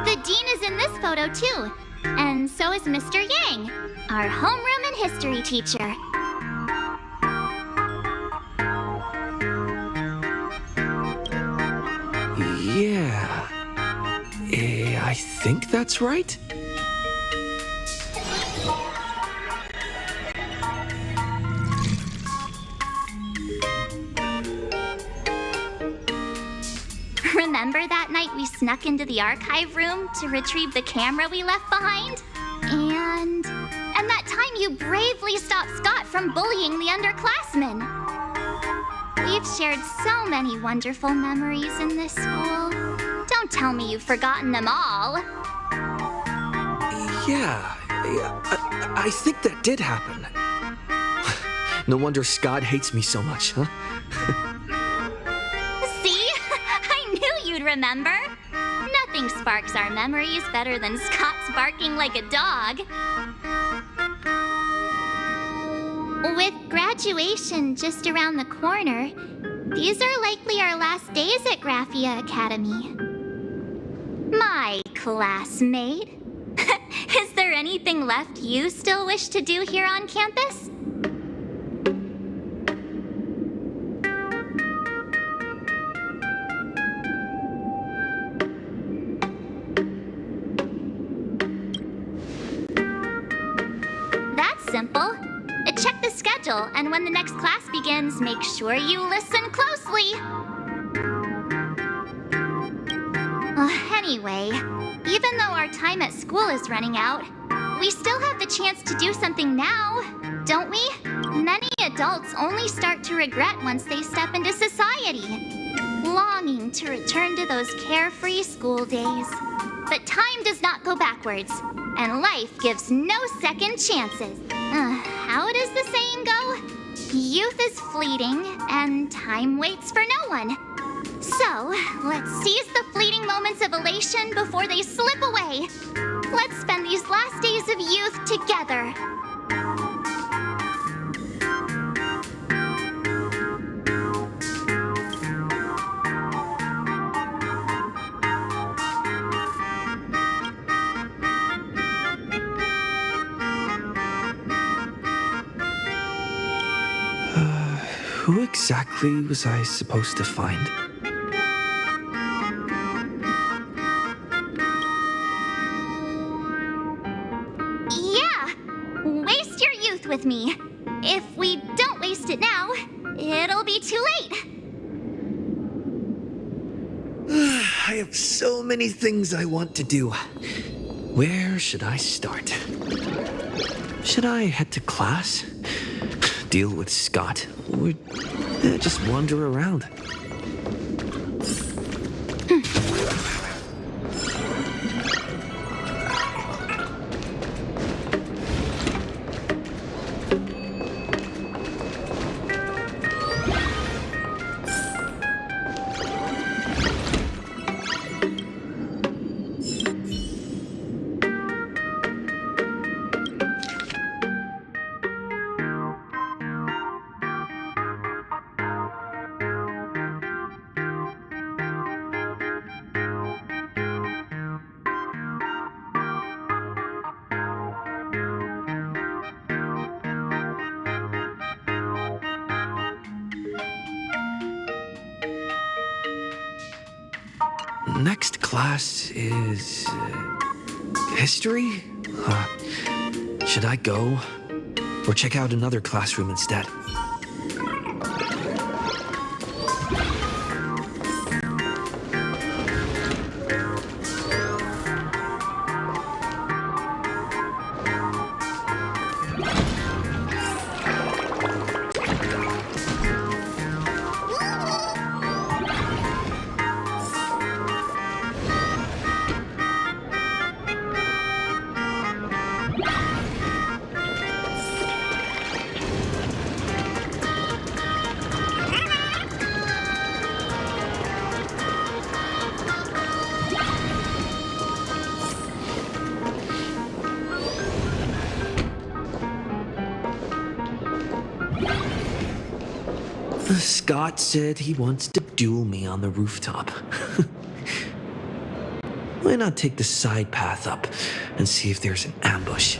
the dean is in this photo too, and so is Mr. Yang, our homeroom and history teacher. Yeah. I think that's right. Remember that night we snuck into the archive room to retrieve the camera we left behind? And that time you bravely stopped Scott from bullying the underclassmen. We've shared so many wonderful memories in this school. Don't tell me you've forgotten them all. Yeah, I think that did happen. No wonder Scott hates me so much, huh? See? I knew you'd remember. Nothing sparks our memories better than Scott's barking like a dog. With graduation just around the corner, these are likely our last days at Graphia Academy. My classmate. Is there anything left you still wish to do here on campus? That's simple. Check the schedule, and when the next class begins, make sure you listen closely. Anyway, even though our time at school is running out, we still have the chance to do something now, don't we? Many adults only start to regret once they step into society, longing to return to those carefree school days. But time does not go backwards, and life gives no second chances. How does the saying go? Youth is fleeting, and time waits for no one. So, let's seize the fleeting moments of elation before they slip away. Let's spend these last days of youth together. Who exactly was I supposed to find? Yeah! Waste your youth with me. If we don't waste it now, it'll be too late. I have so many things I want to do. Where should I start? Should I head to class? Deal with Scott? Or just wander around? Next class is... history? Should I go? Or check out another classroom instead? Scott said he wants to duel me on the rooftop. Why not take the side path up and see if there's an ambush?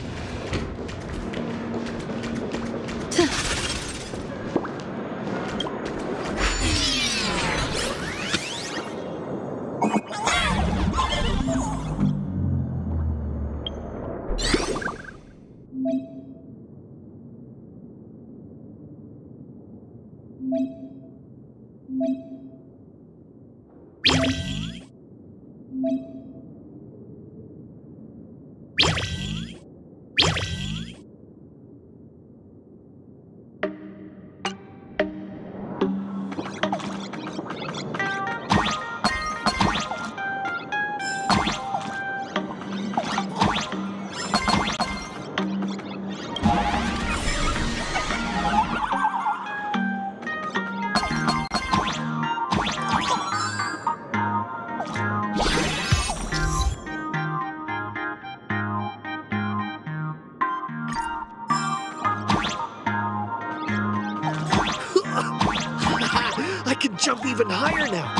jump even higher now.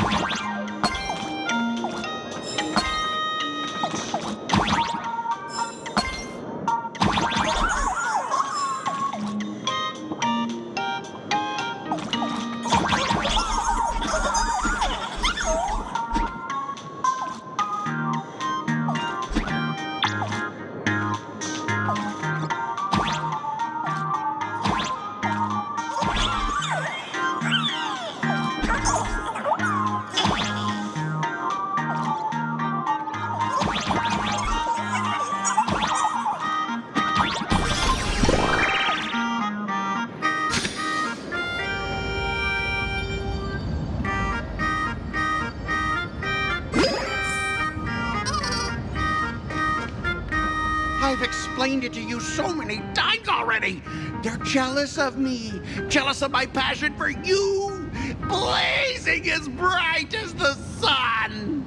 I've explained it to you so many times already. They're jealous of me, jealous of my passion for you, blazing as bright as the sun.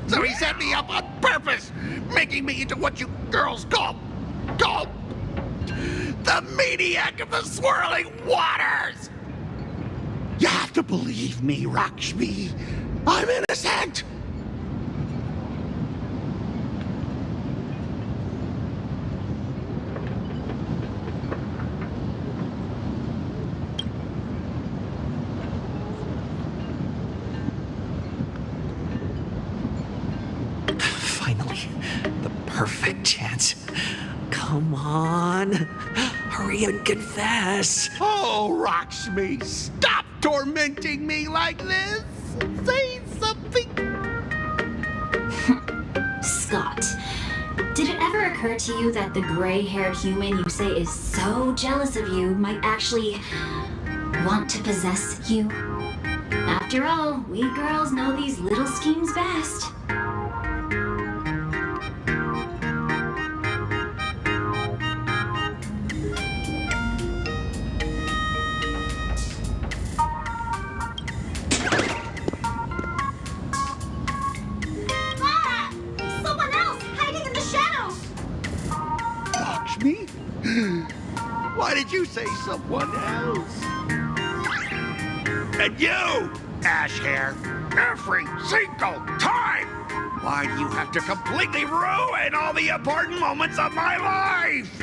So he set me up on purpose, making me into what you girls call the maniac of the swirling waters. You have to believe me, Lakshmi. I'm innocent. The perfect chance. Come on. Hurry and confess. Oh, Lakshmi, stop tormenting me like this. Say something. Scott, did it ever occur to you that the gray-haired human you say is so jealous of you might actually want to possess you? After all, we girls know these little schemes best. Why did you say someone else? And you, Ash Hair, every single time! Why do you have to completely ruin all the important moments of my life?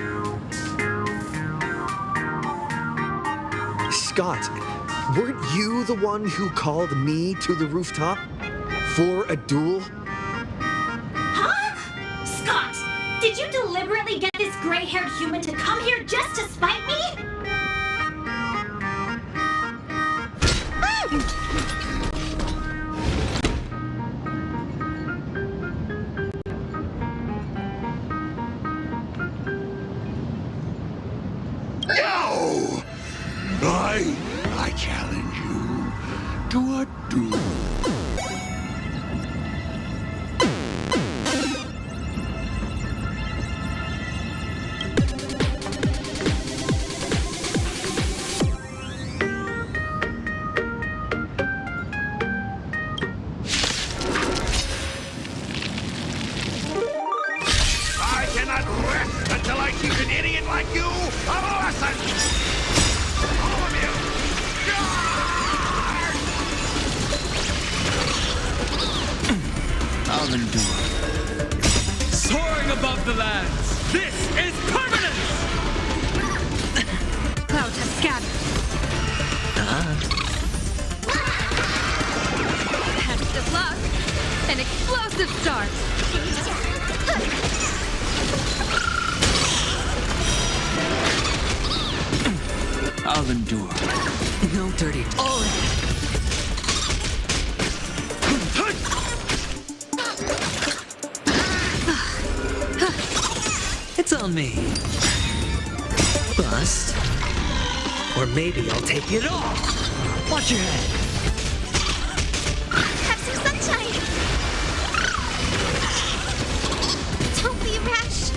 Scott, weren't you the one who called me to the rooftop for a duel? Huh? Scott, did you deliberately get this gray-haired human to come here just to spite me? No! I challenge you to a duel. I cannot rest until I teach an idiot like you a lesson! All of you! I'll endure. Soaring above the lands, this is permanence! Clouds have scattered. Best of luck. An explosive start. I'll endure. No dirty. All in. It's on me. Bust. Or maybe I'll take it off. Watch your head. Have some sunshine. Don't be rash.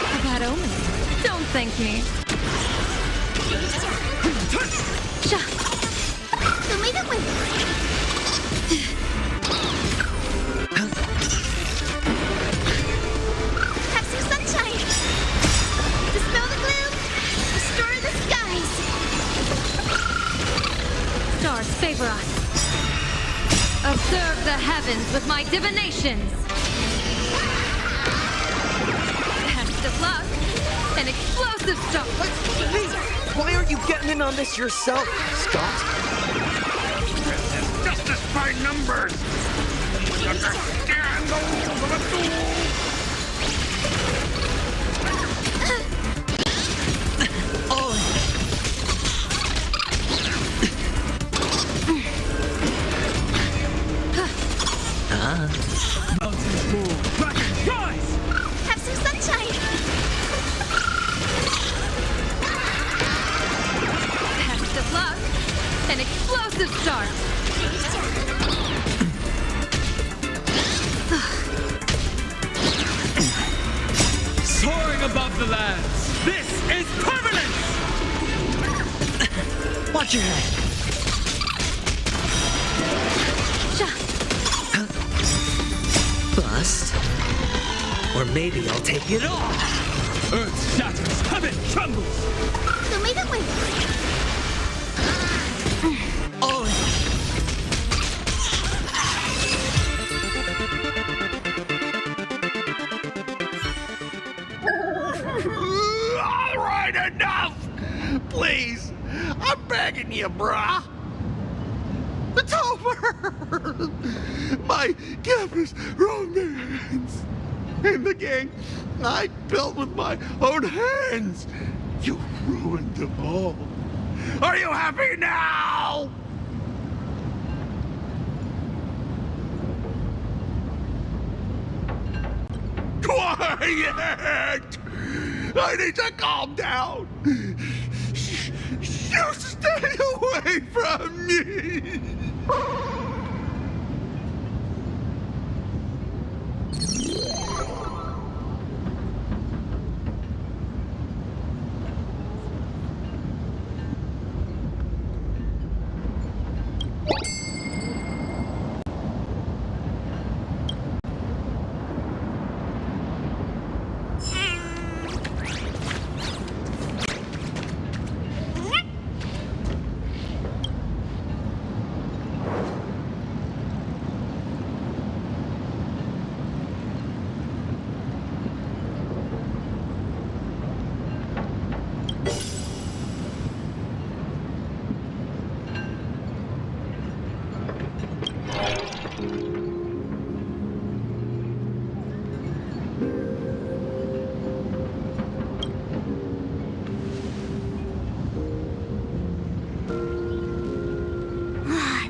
A bad omen. Don't thank me. Don't leave it with me. Have some sunshine. To smell the gloom. favor us. Observe the heavens with my divinations. Best of luck. An explosive start. Please, why aren't you getting in on this yourself, Scott? This is justice by numbers. Understand the rules of a duel. Mountains move, dragons rise! Have some sunshine! Best of luck. An explosive start. Soaring above the lands, this is permanence! Watch your head. Bust. Or maybe I'll take it off. Earth shatters, heaven trembles! Show me the way. Oh. All right, enough! Please, I'm begging you, brah. It's over! My campus romance! And the gang I built with my own hands! You ruined them all! Are you happy now? Quiet! I need to calm down! You stay away from me!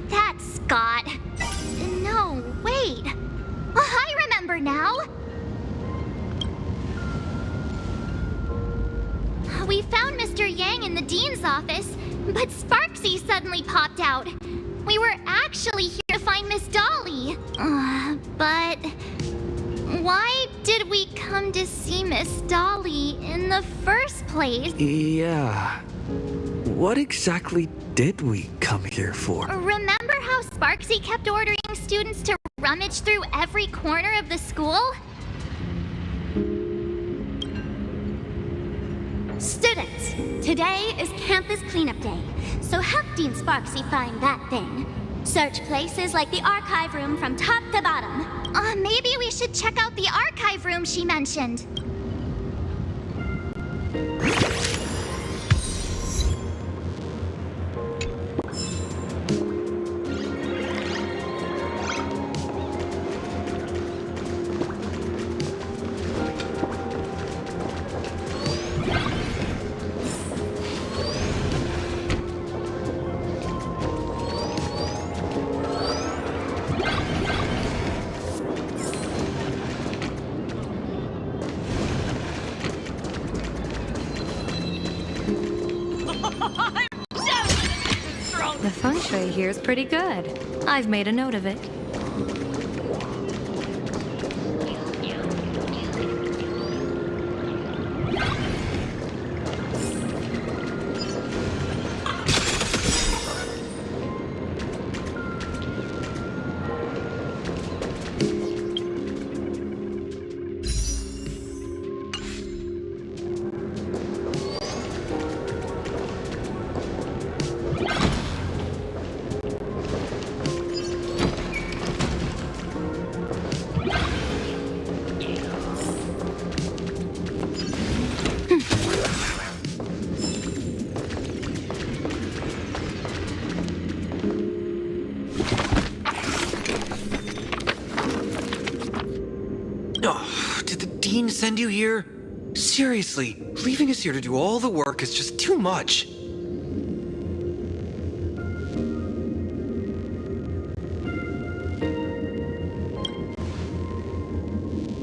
That's Scott. No, wait. I remember now. We found Mr. Yang in the dean's office, but Sparksy suddenly popped out. We were actually here to find Miss Dolly. But why did we come to see Miss Dolly in the first place? Yeah. What exactly did we come here for? Remember how Sparksy kept ordering students to rummage through every corner of the school? Students, today is campus cleanup day, so help Dean Sparksy find that thing. Search places like the archive room from top to bottom. Maybe we should check out the archive room she mentioned. The feng shui here is pretty good. I've made a note of it. Dean send you here? Seriously, leaving us here to do all the work is just too much.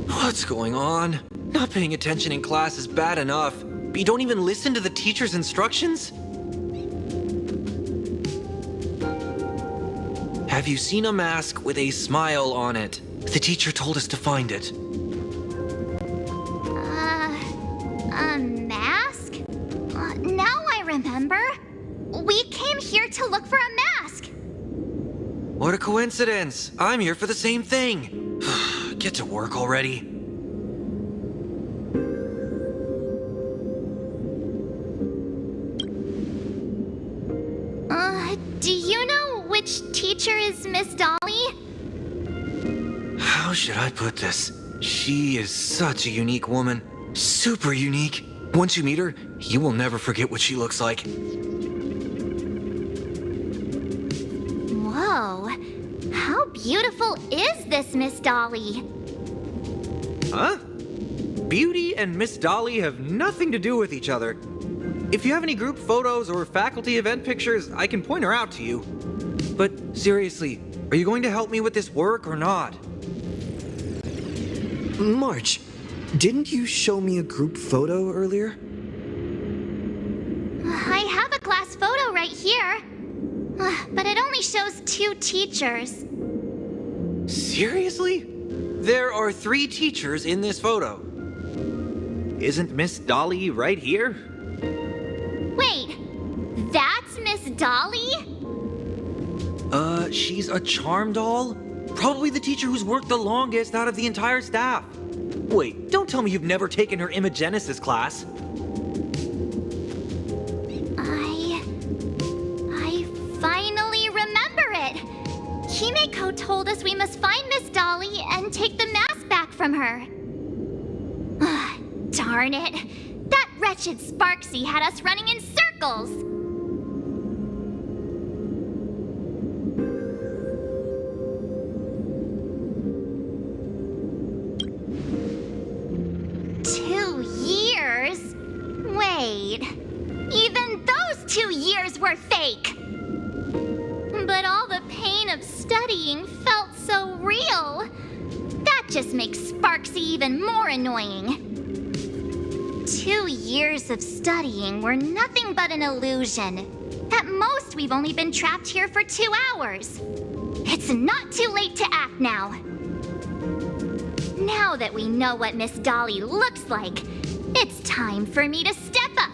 What's going on? Not paying attention in class is bad enough, but you don't even listen to the teacher's instructions? Have you seen a mask with a smile on it? The teacher told us to find it. A mask? Now I remember. We came here to look for a mask. What a coincidence! I'm here for the same thing. Get to work already. Do you know which teacher is Miss Dolly? How should I put this? She is such a unique woman. Super unique. Once you meet her, you will never forget what she looks like. Whoa. How beautiful is this Miss Dolly? Huh? Beauty and Miss Dolly have nothing to do with each other. If you have any group photos or faculty event pictures, I can point her out to you. But seriously, are you going to help me with this work or not? March, didn't you show me a group photo earlier? I have a class photo right here. But it only shows 2 teachers. Seriously? There are 3 teachers in this photo. Isn't Miss Dolly right here? Wait, that's Miss Dolly? She's a charm doll? Probably the teacher who's worked the longest out of the entire staff. Wait, don't tell me you've never taken her Imagenesis class. I finally remember it. Himeko told us we must find Miss Dolly and take the mask back from her. Darn it. That wretched Sparksy had us running in circles. Wait, even those 2 years were fake! But all the pain of studying felt so real. That just makes Sparksy even more annoying. 2 years of studying were nothing but an illusion. At most, we've only been trapped here for 2 hours. It's not too late to act now. Now that we know what Miss Dolly looks like, it's time for me to step up.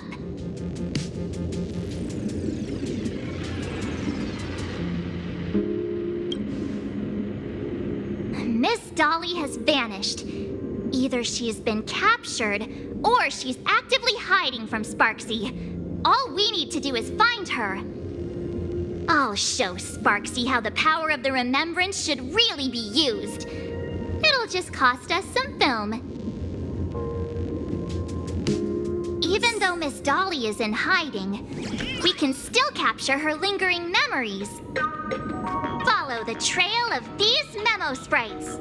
Miss Dolly has vanished. Either she's been captured, or she's actively hiding from Sparksy. All we need to do is find her. I'll show Sparksy how the power of the remembrance should really be used. It'll just cost us some film. Even though Miss Dolly is in hiding, we can still capture her lingering memories. Follow the trail of these memo sprites.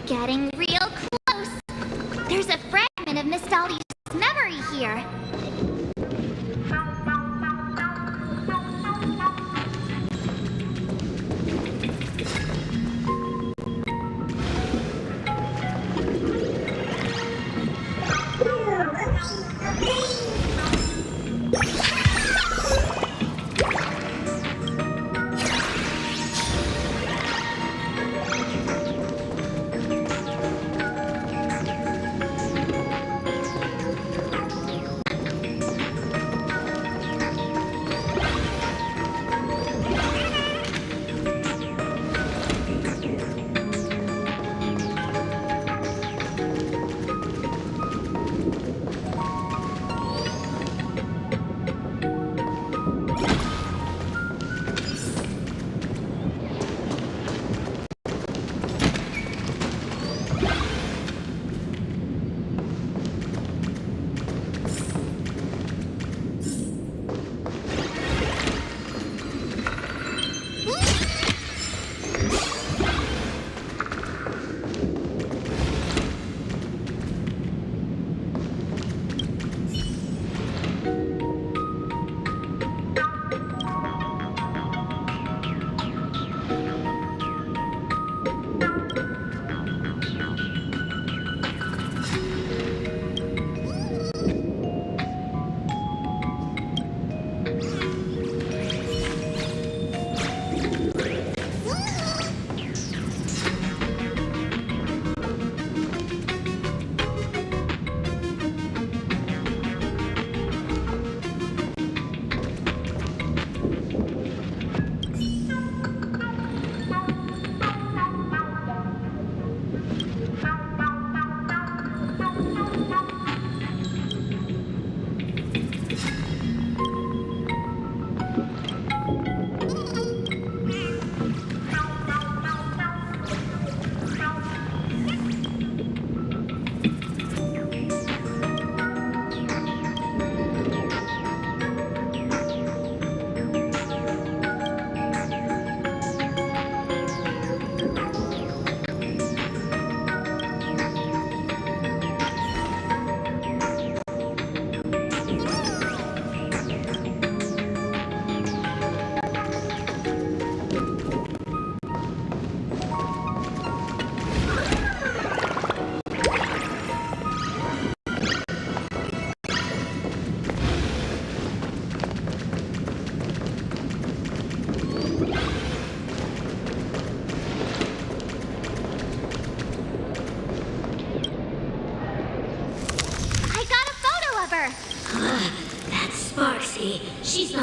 Getting real close. There's a fragment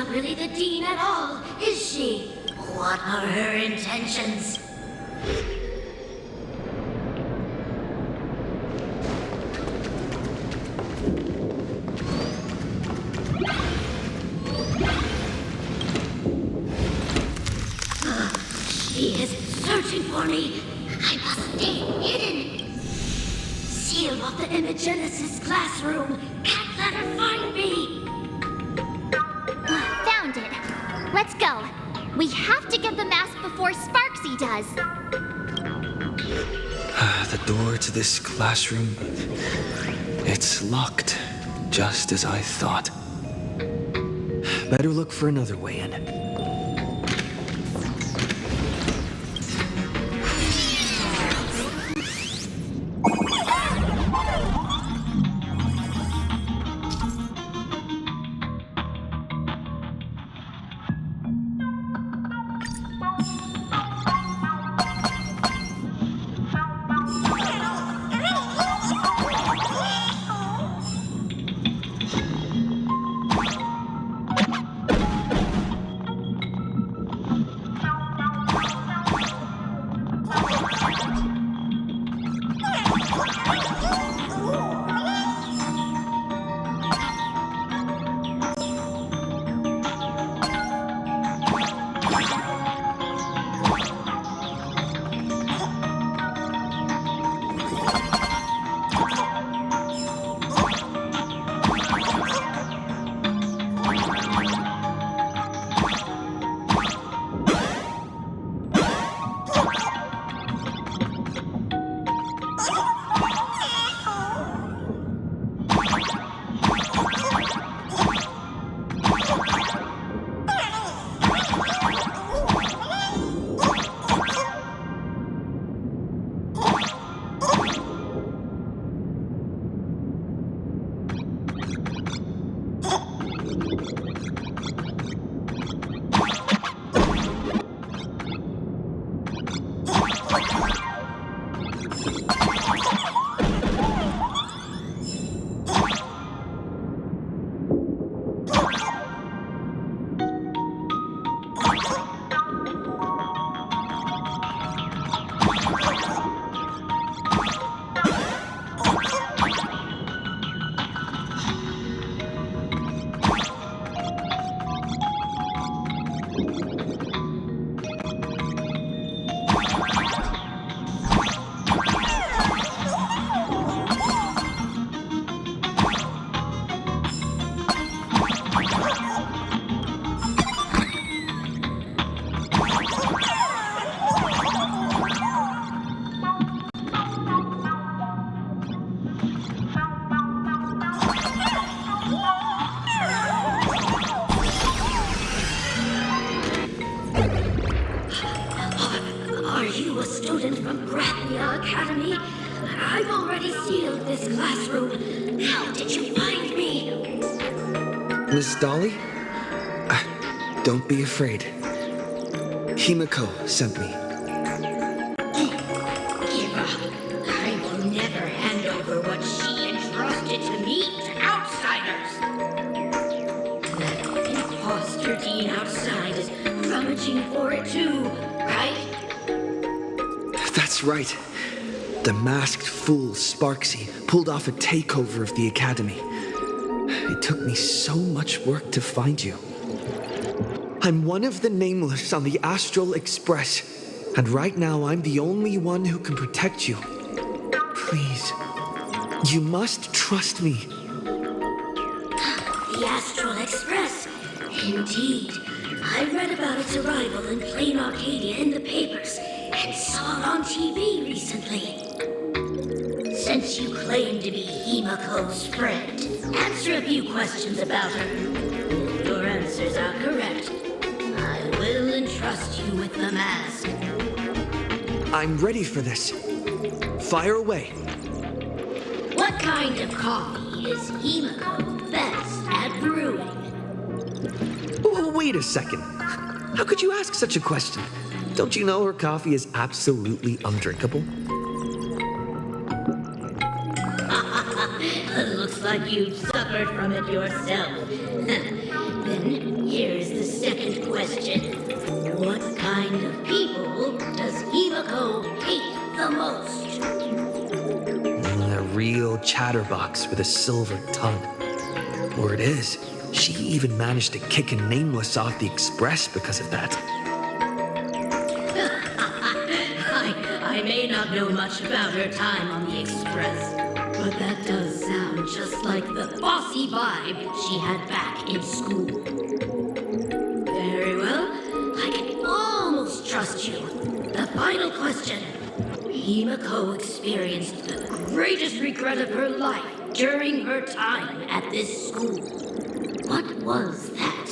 not really the Dean at all, is she? What are her intentions? She is searching for me. I must stay hidden. Seal off the Imagenesis classroom. Can't let her find me. Found it. Let's go. We have to get the mask before Sparksy does. The door to this classroom, it's locked, just as I thought. Better look for another way in. I've already sealed this classroom. How did you find me? Miss Dolly? Don't be afraid. Himiko sent me. Give up. I will never hand over what she entrusted to me to outsiders. That imposter Dean outside is rummaging for it too, right? That's right. The masked fool Sparksy pulled off a takeover of the academy. It took me so much work to find you. I'm one of the nameless on the Astral Express, and right now I'm the only one who can protect you. Please, you must trust me. The Astral Express. Indeed. I read about its arrival in Plain Arcadia in the papers and saw it on TV recently. Since you claim to be Himiko's friend, answer a few questions about her. If your answers are correct, I will entrust you with the mask. I'm ready for this. Fire away. What kind of coffee is Himiko best at brewing? Oh, wait a second. How could you ask such a question? Don't you know her coffee is absolutely undrinkable? Looks like you've suffered from it yourself. Then Here's the second question. What kind of people does Himiko hate the most? A real chatterbox with a silver tongue. Word is, she even managed to kick a nameless off the Express because of that. I may not know much about her time on the Express, but that does sound just like the bossy vibe she had back in school. Very well, I can almost trust you. The final question. Himiko experienced the greatest regret of her life during her time at this school. What was that?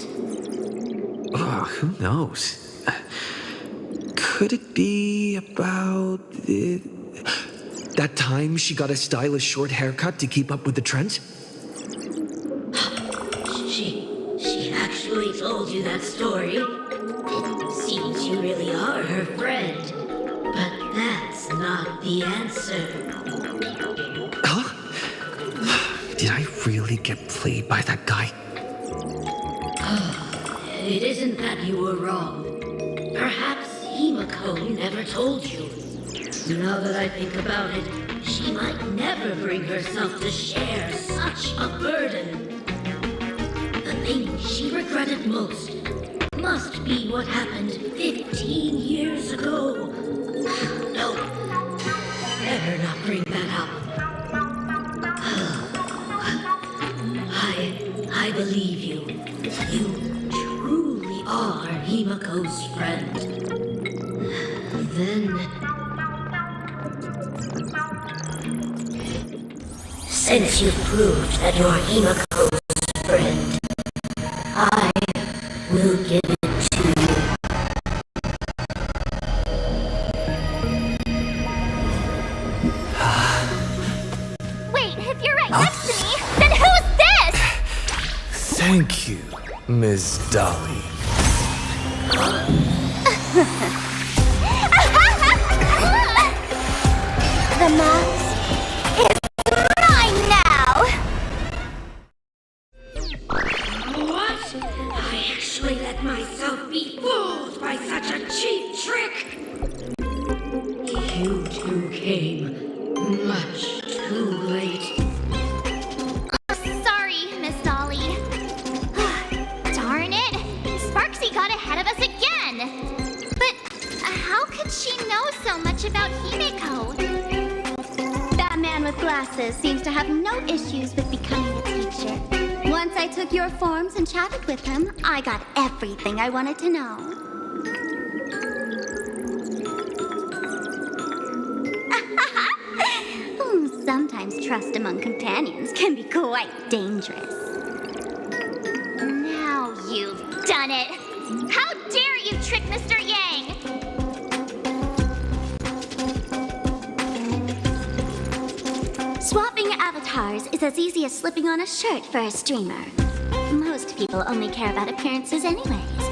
Oh, who knows? Could it be about that time she got a stylish short haircut to keep up with the trends? She actually told you that story. It seems you really are her friend. But that's not the answer. Huh? Did I really get played by that guy? It isn't that you were wrong. Perhaps Himiko never told you. Now that I think about it, she might never bring herself to share such a burden. The thing she regretted most must be what happened 15 years ago. No, better not bring that up. I believe you. You truly are Himiko's friend. Then, since you've proved that you're Himiko's friend, I will give it to you. Wait, if you're right next to me, then who's this? Thank you, Ms. Dolly. The mask is mine now! What? I actually let myself be fooled by such a cheap trick! You two came much too late. Sorry, Miss Dolly. Darn it! Sparksy got ahead of us again! But how could she know so much about Himiko? That man with glasses seems to have no issues with becoming a teacher. Once I took your forms and chatted with him, I got everything I wanted to know. Sometimes trust among companions can be quite dangerous. Now you've done it! How dare you trick Mr. Yang! Swapping avatars is as easy as slipping on a shirt for a streamer. Most people only care about appearances anyways.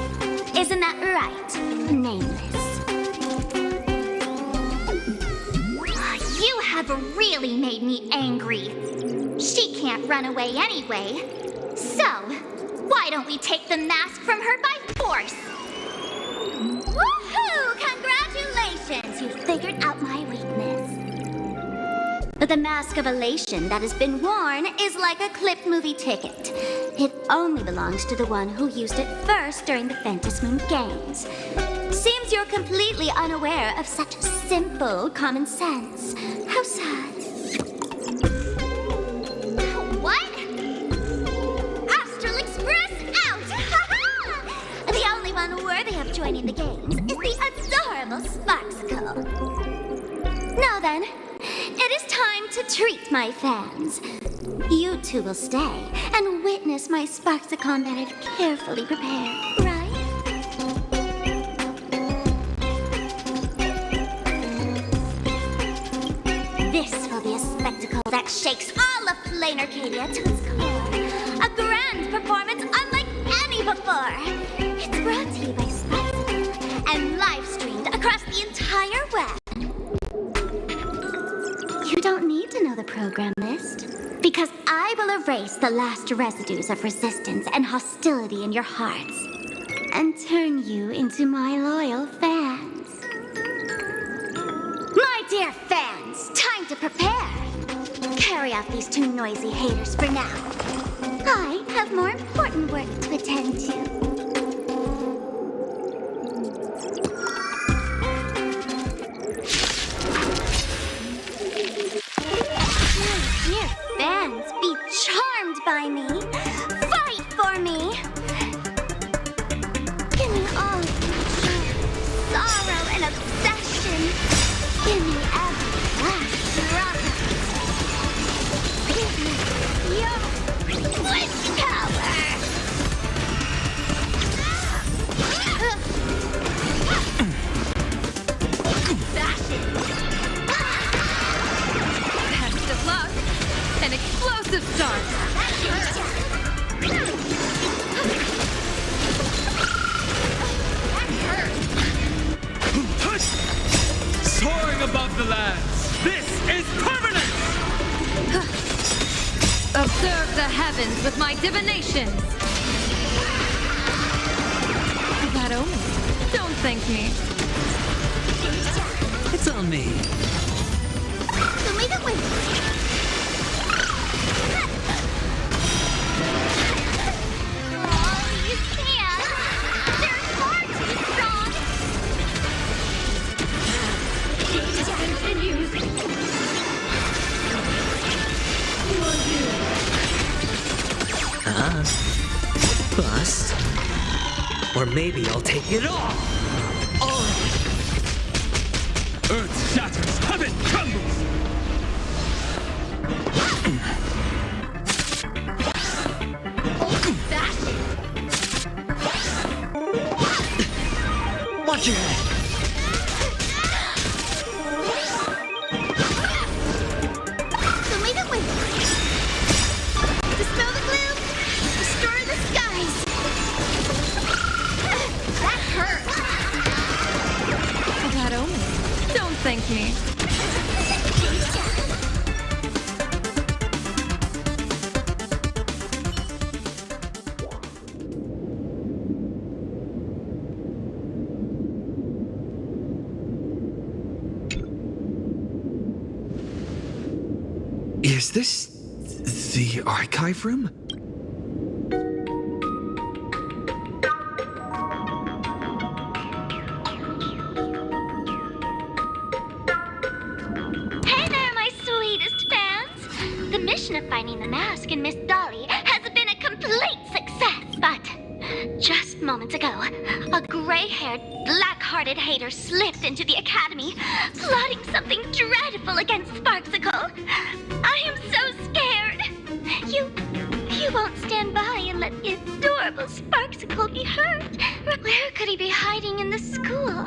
Isn't that right, Nameless? You have really made me angry. She can't run away anyway. So, why don't we take the mask from her by force? Woohoo! Congratulations! You figured out my weakness. But the mask of elation that has been worn is like a clipped movie ticket. It only belongs to the one who used it first during the Phantom Moon Games. Seems you're completely unaware of such simple common sense. How sad. What? Astral Express out! The only one worthy of joining the games is the adorable Sparksicle. Now then, it is time to treat my fans. You two will stay and witness my Sparksicon that I've carefully prepared, right? This will be a spectacle that shakes all of Plain Arcadia to its core. A grand performance unlike any before. It's brought to you by Sparksicle and live streamed across the entire web. You don't need to know the program list, because I will erase the last residues of resistance and hostility in your hearts and turn you into my loyal fans. My dear fans, time to prepare. Carry out these two noisy haters for now. I have more important work to attend to. Dear fans, be charmed by me. Fight for me. Give me all of your joy, sorrow, and obsession. Give me every last drop of it. Give me your wish power. Fashion. Best of luck. An explosive start. Soaring above the lands. This is permanent! Observe the heavens with my divinations. That omen. Don't thank me. It's on me. Show me the way. Oh, you can't. They're far too strong. Bust. Or maybe I'll take it all. All of it. Earth shatters, heaven trembles! Watch your head. Show me the way. Dispel the gloom. Destroy the skies. That hurt. That omen. Don't thank me. Is this the archive room? Hey there, my sweetest fans. The mission of finding the mask and Miss Dolly has been a complete success, but just moments ago, a gray-haired, black-hearted hater slipped into the academy, plotting something dreadful against Sparksicle. I am so scared. You won't stand by and let the adorable Sparksicle be hurt. Where could he be hiding in the school?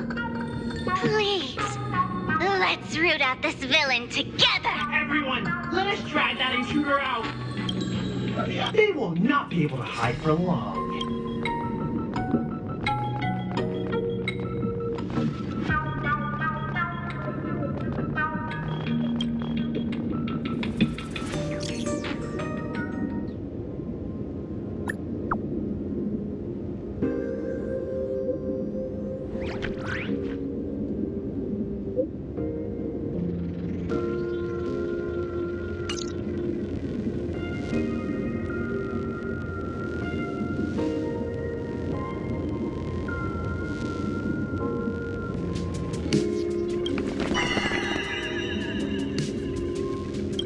Please, let's root out this villain together. Everyone, let us drag that intruder out. They will not be able to hide for long.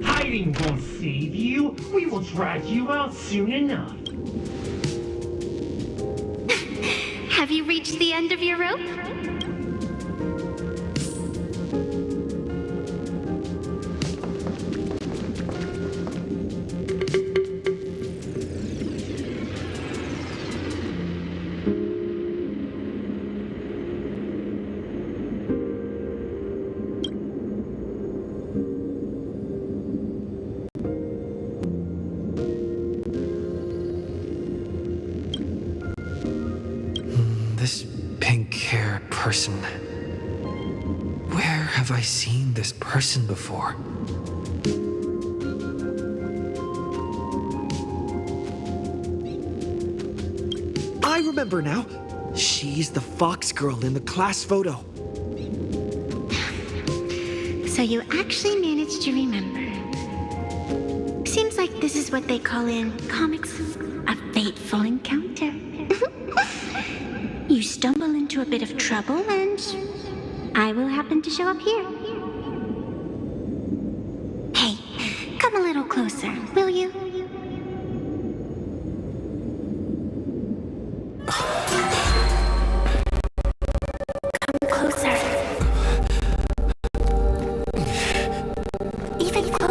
Hiding won't save you. We will drag you out soon enough. Have you reached the end of your rope? This pink-haired person. Where have I seen this person before? remember now. She's the fox girl in the class photo. So you actually managed to remember. Seems like this is what they call in comics a fateful encounter. You stumble into a bit of trouble and I will happen to show up here. Hey, come a little closer, will you? Come closer. Even closer.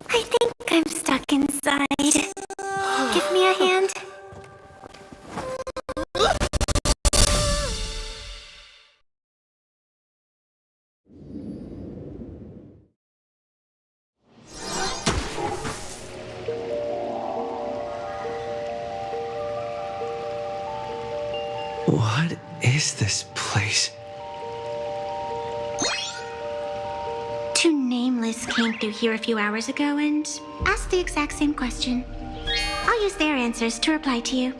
I think I'm stuck inside. Give me a hand. What is this place? Two nameless came through here a few hours ago and asked the exact same question. I'll use their answers to reply to you.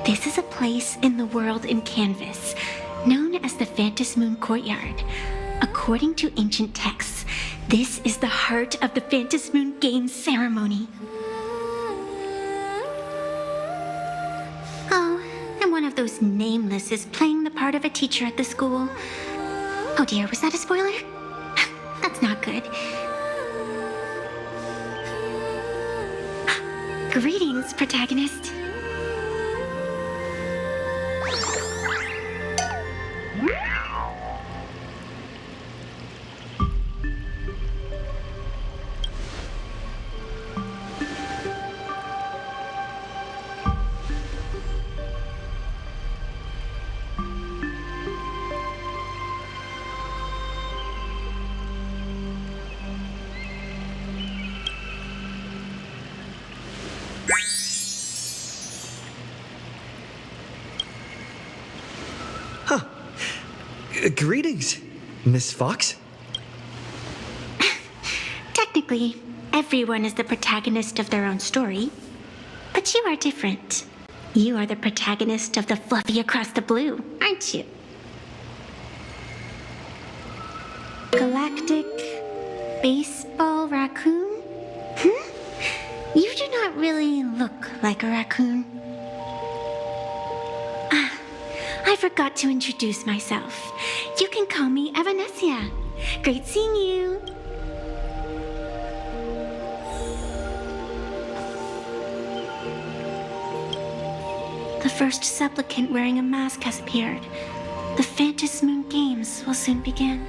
This is a place in the world in Canvas, known as the Phantom Moon Courtyard. According to ancient texts, this is the heart of the Phantom Moon Games ceremony. Oh, and one of those nameless is playing the part of a teacher at the school. Oh dear, was that a spoiler? That's not good. Greetings, protagonist. Greetings, Miss Fox. Technically, everyone is the protagonist of their own story. But you are different. You are the protagonist of the Fluffy Across the Blue, aren't you? Galactic Baseball Raccoon? You do not really look like a raccoon. I forgot to introduce myself. You can call me Evanessia. Great seeing you. The first supplicant wearing a mask has appeared. The Phantom Moon Games will soon begin.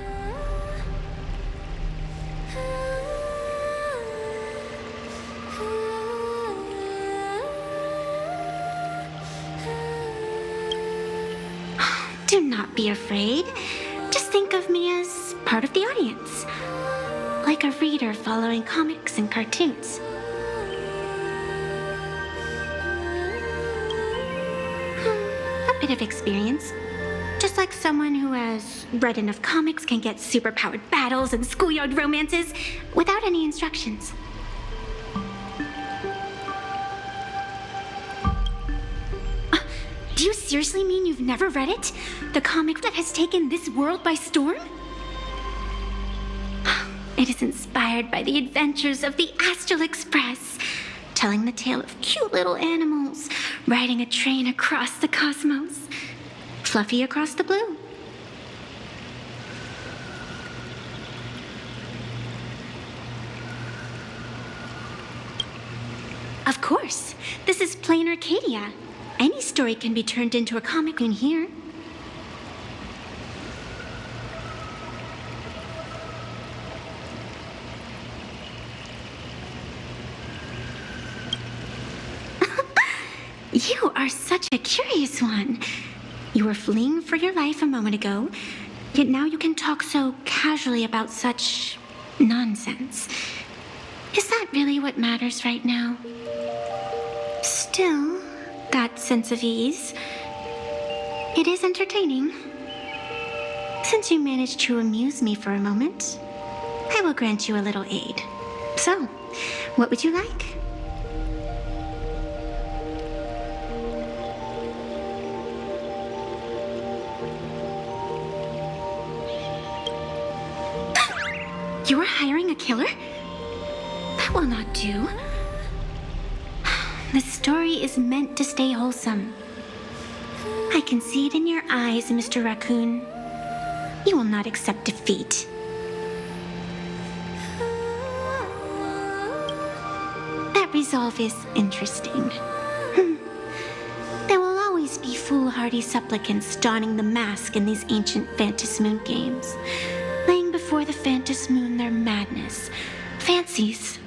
Do not be afraid. Just think of me as part of the audience. Like a reader following comics and cartoons. A bit of experience. Just like someone who has read enough comics can get superpowered battles and schoolyard romances without any instructions. Do you seriously mean you've never read it? The comic that has taken this world by storm? It is inspired by the adventures of the Astral Express, telling the tale of cute little animals riding a train across the cosmos. Fluffy Across the Blue. Of course, this is Plain Arcadia. Any story can be turned into a comic in here. You are such a curious one. You were fleeing for your life a moment ago, Yet now you can talk so casually about such nonsense. Is that really what matters right now? Still, that sense of ease, it is entertaining. Since you managed to amuse me for a moment, I will grant you a little aid. So, what would you like? You are hiring a killer? That will not do. The story is meant to stay wholesome. I can see it in your eyes, Mr. Raccoon. You will not accept defeat. That resolve is interesting. There will always be foolhardy supplicants donning the mask in these ancient Phantasmoon games, laying before the Phantasmoon their madness, fancies,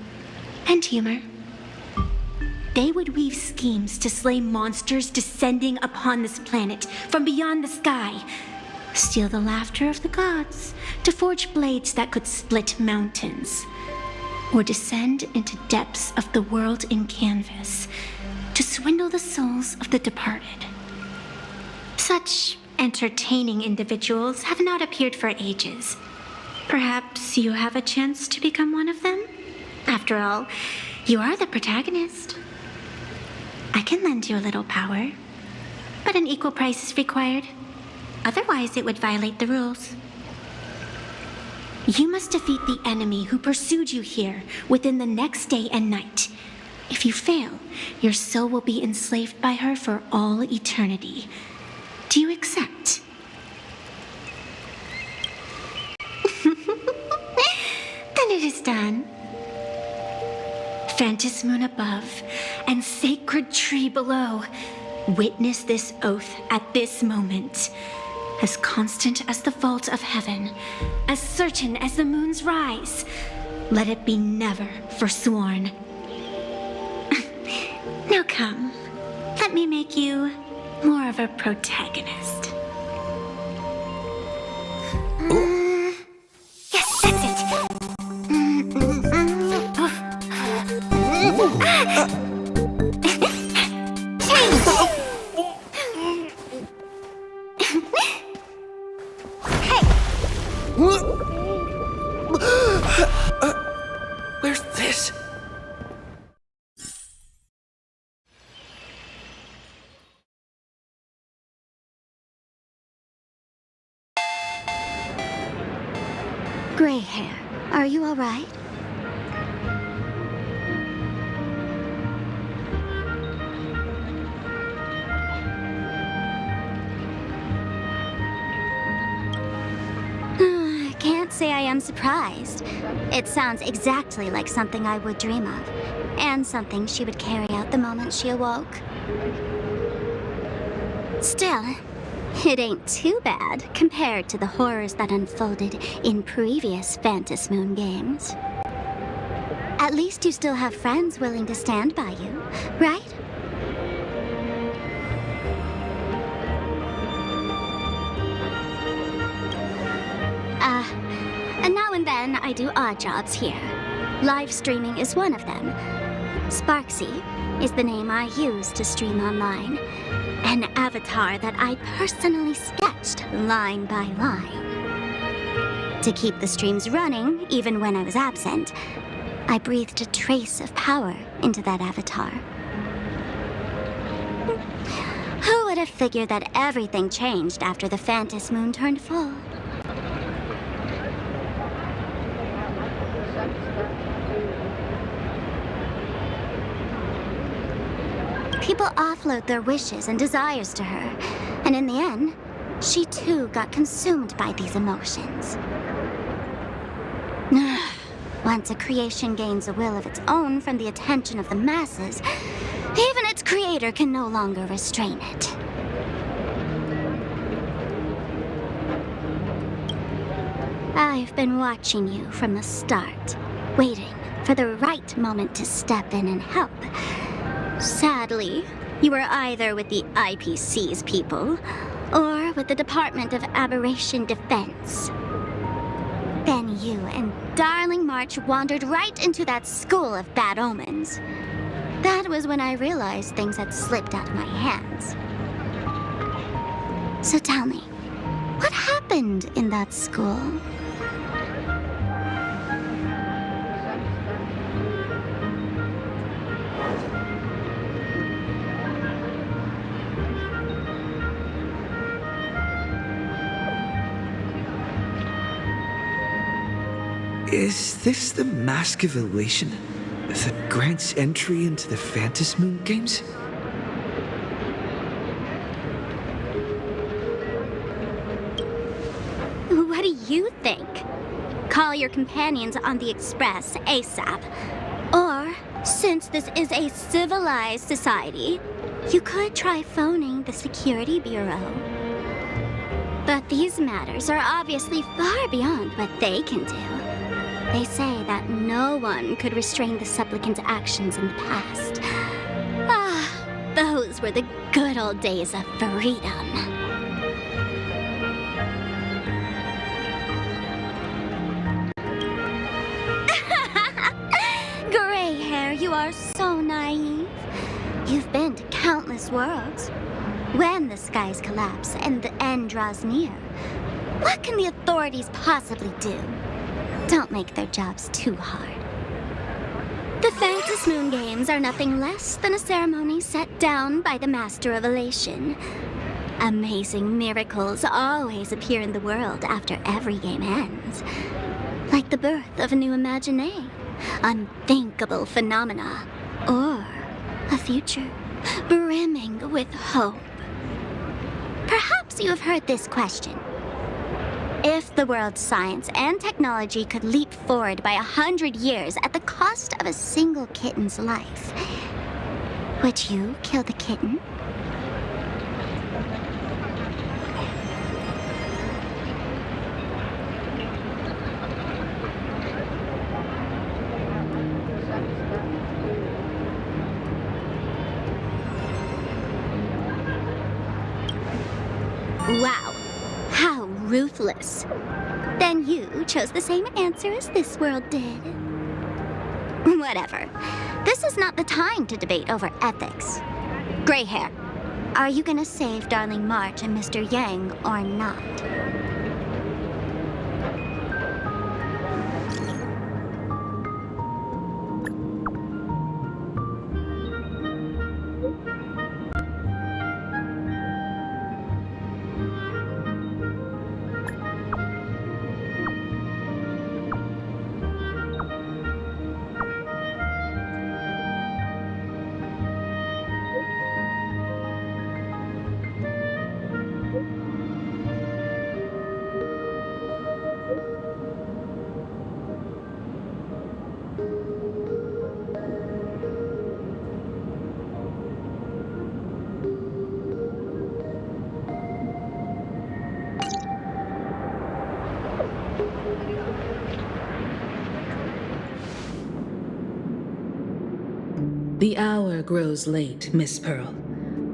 and humor. They would weave schemes to slay monsters descending upon this planet from beyond the sky, steal the laughter of the gods to forge blades that could split mountains, or descend into depths of the world in canvas to swindle the souls of the departed. Such entertaining individuals have not appeared for ages. Perhaps you have a chance to become one of them? After all, you are the protagonist. I can lend you a little power, but an equal price is required. Otherwise, it would violate the rules. You must defeat the enemy who pursued you here within the next day and night. If you fail, your soul will be enslaved by her for all eternity. Do you accept? Then it is done. Phantasmoon above and sacred tree below, witness this oath at this moment. As constant as the vault of heaven, as certain as the moon's rise, let it be never forsworn. Now come, let me make you more of a protagonist. Yes, that's it. Where's this? Gray hair, are you all right? Can't say I am surprised. It sounds exactly like something I would dream of, and something she would carry out the moment she awoke. Still, it ain't too bad compared to the horrors that unfolded in previous Phantasmoon games. At least you still have friends willing to stand by you, right? And now and then I do odd jobs here. Live streaming is one of them. Sparksy is the name I use to stream online. An avatar that I personally sketched line by line. To keep the streams running, even when I was absent, I breathed a trace of power into that avatar. Who would have figured that everything changed after the Phantasmoon turned full? People offload their wishes and desires to her, and in the end, she too got consumed by these emotions. Once a creation gains a will of its own from the attention of the masses, even its creator can no longer restrain it. I've been watching you from the start, waiting for the right moment to step in and help. Sadly, you were either with the IPC's people or with the Department of Aberration Defense. Then you and Darling March wandered right into that school of bad omens. That was when I realized things had slipped out of my hands. So tell me, what happened in that school? Is this the Mask of Elation that grants entry into the Phantasmoon games? What do you think? Call your companions on the Express ASAP. Or, since this is a civilized society, you could try phoning the Security Bureau. But these matters are obviously far beyond what they can do. They say that no one could restrain the supplicant's actions in the past. Ah, those were the good old days of freedom. Gray hair, you are so naive. You've been to countless worlds. When the skies collapse and the end draws near, what can the authorities possibly do? Don't make their jobs too hard. The Phantasmoon Games are nothing less than a ceremony set down by the Master of Elation. Amazing miracles always appear in the world after every game ends. Like the birth of a new imagination, unthinkable phenomena, or a future brimming with hope. Perhaps you have heard this question. If the world's science and technology could leap forward by 100 years at the cost of a single kitten's life, would you kill the kitten? Wow. How ruthless. Then you chose the same answer as this world did. Whatever. This is not the time to debate over ethics. Gray hair, are you gonna save Darling March and Mr. Yang or not? The hour grows late, Miss Pearl.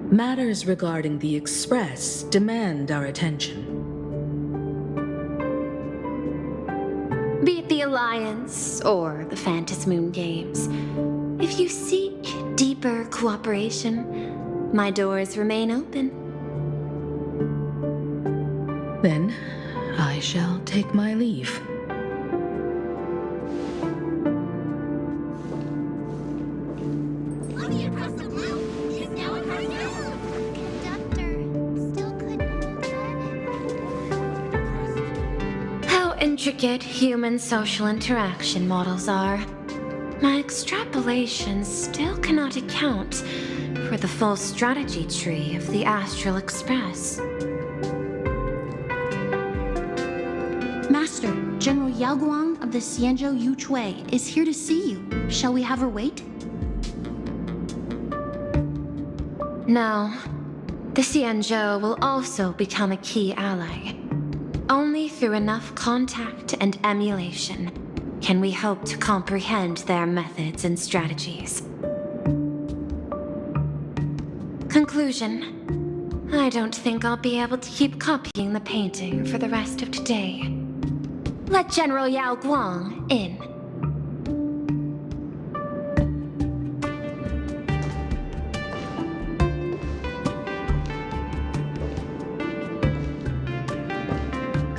Matters regarding the Express demand our attention. Be it the Alliance or the Phantasmoon Games, if you seek deeper cooperation, my doors remain open. Then, I shall take my leave. Intricate human social interaction models are. My extrapolations still cannot account for the full strategy tree of the Astral Express. Master, General YAOGUANG of the Xianzhou Yuchui is here to see you. Shall we have her wait? No. The Xianzhou will also become a key ally. Only through enough contact and emulation can we hope to comprehend their methods and strategies. Conclusion. I don't think I'll be able to keep copying the painting for the rest of today. Let General YAOGUANG in.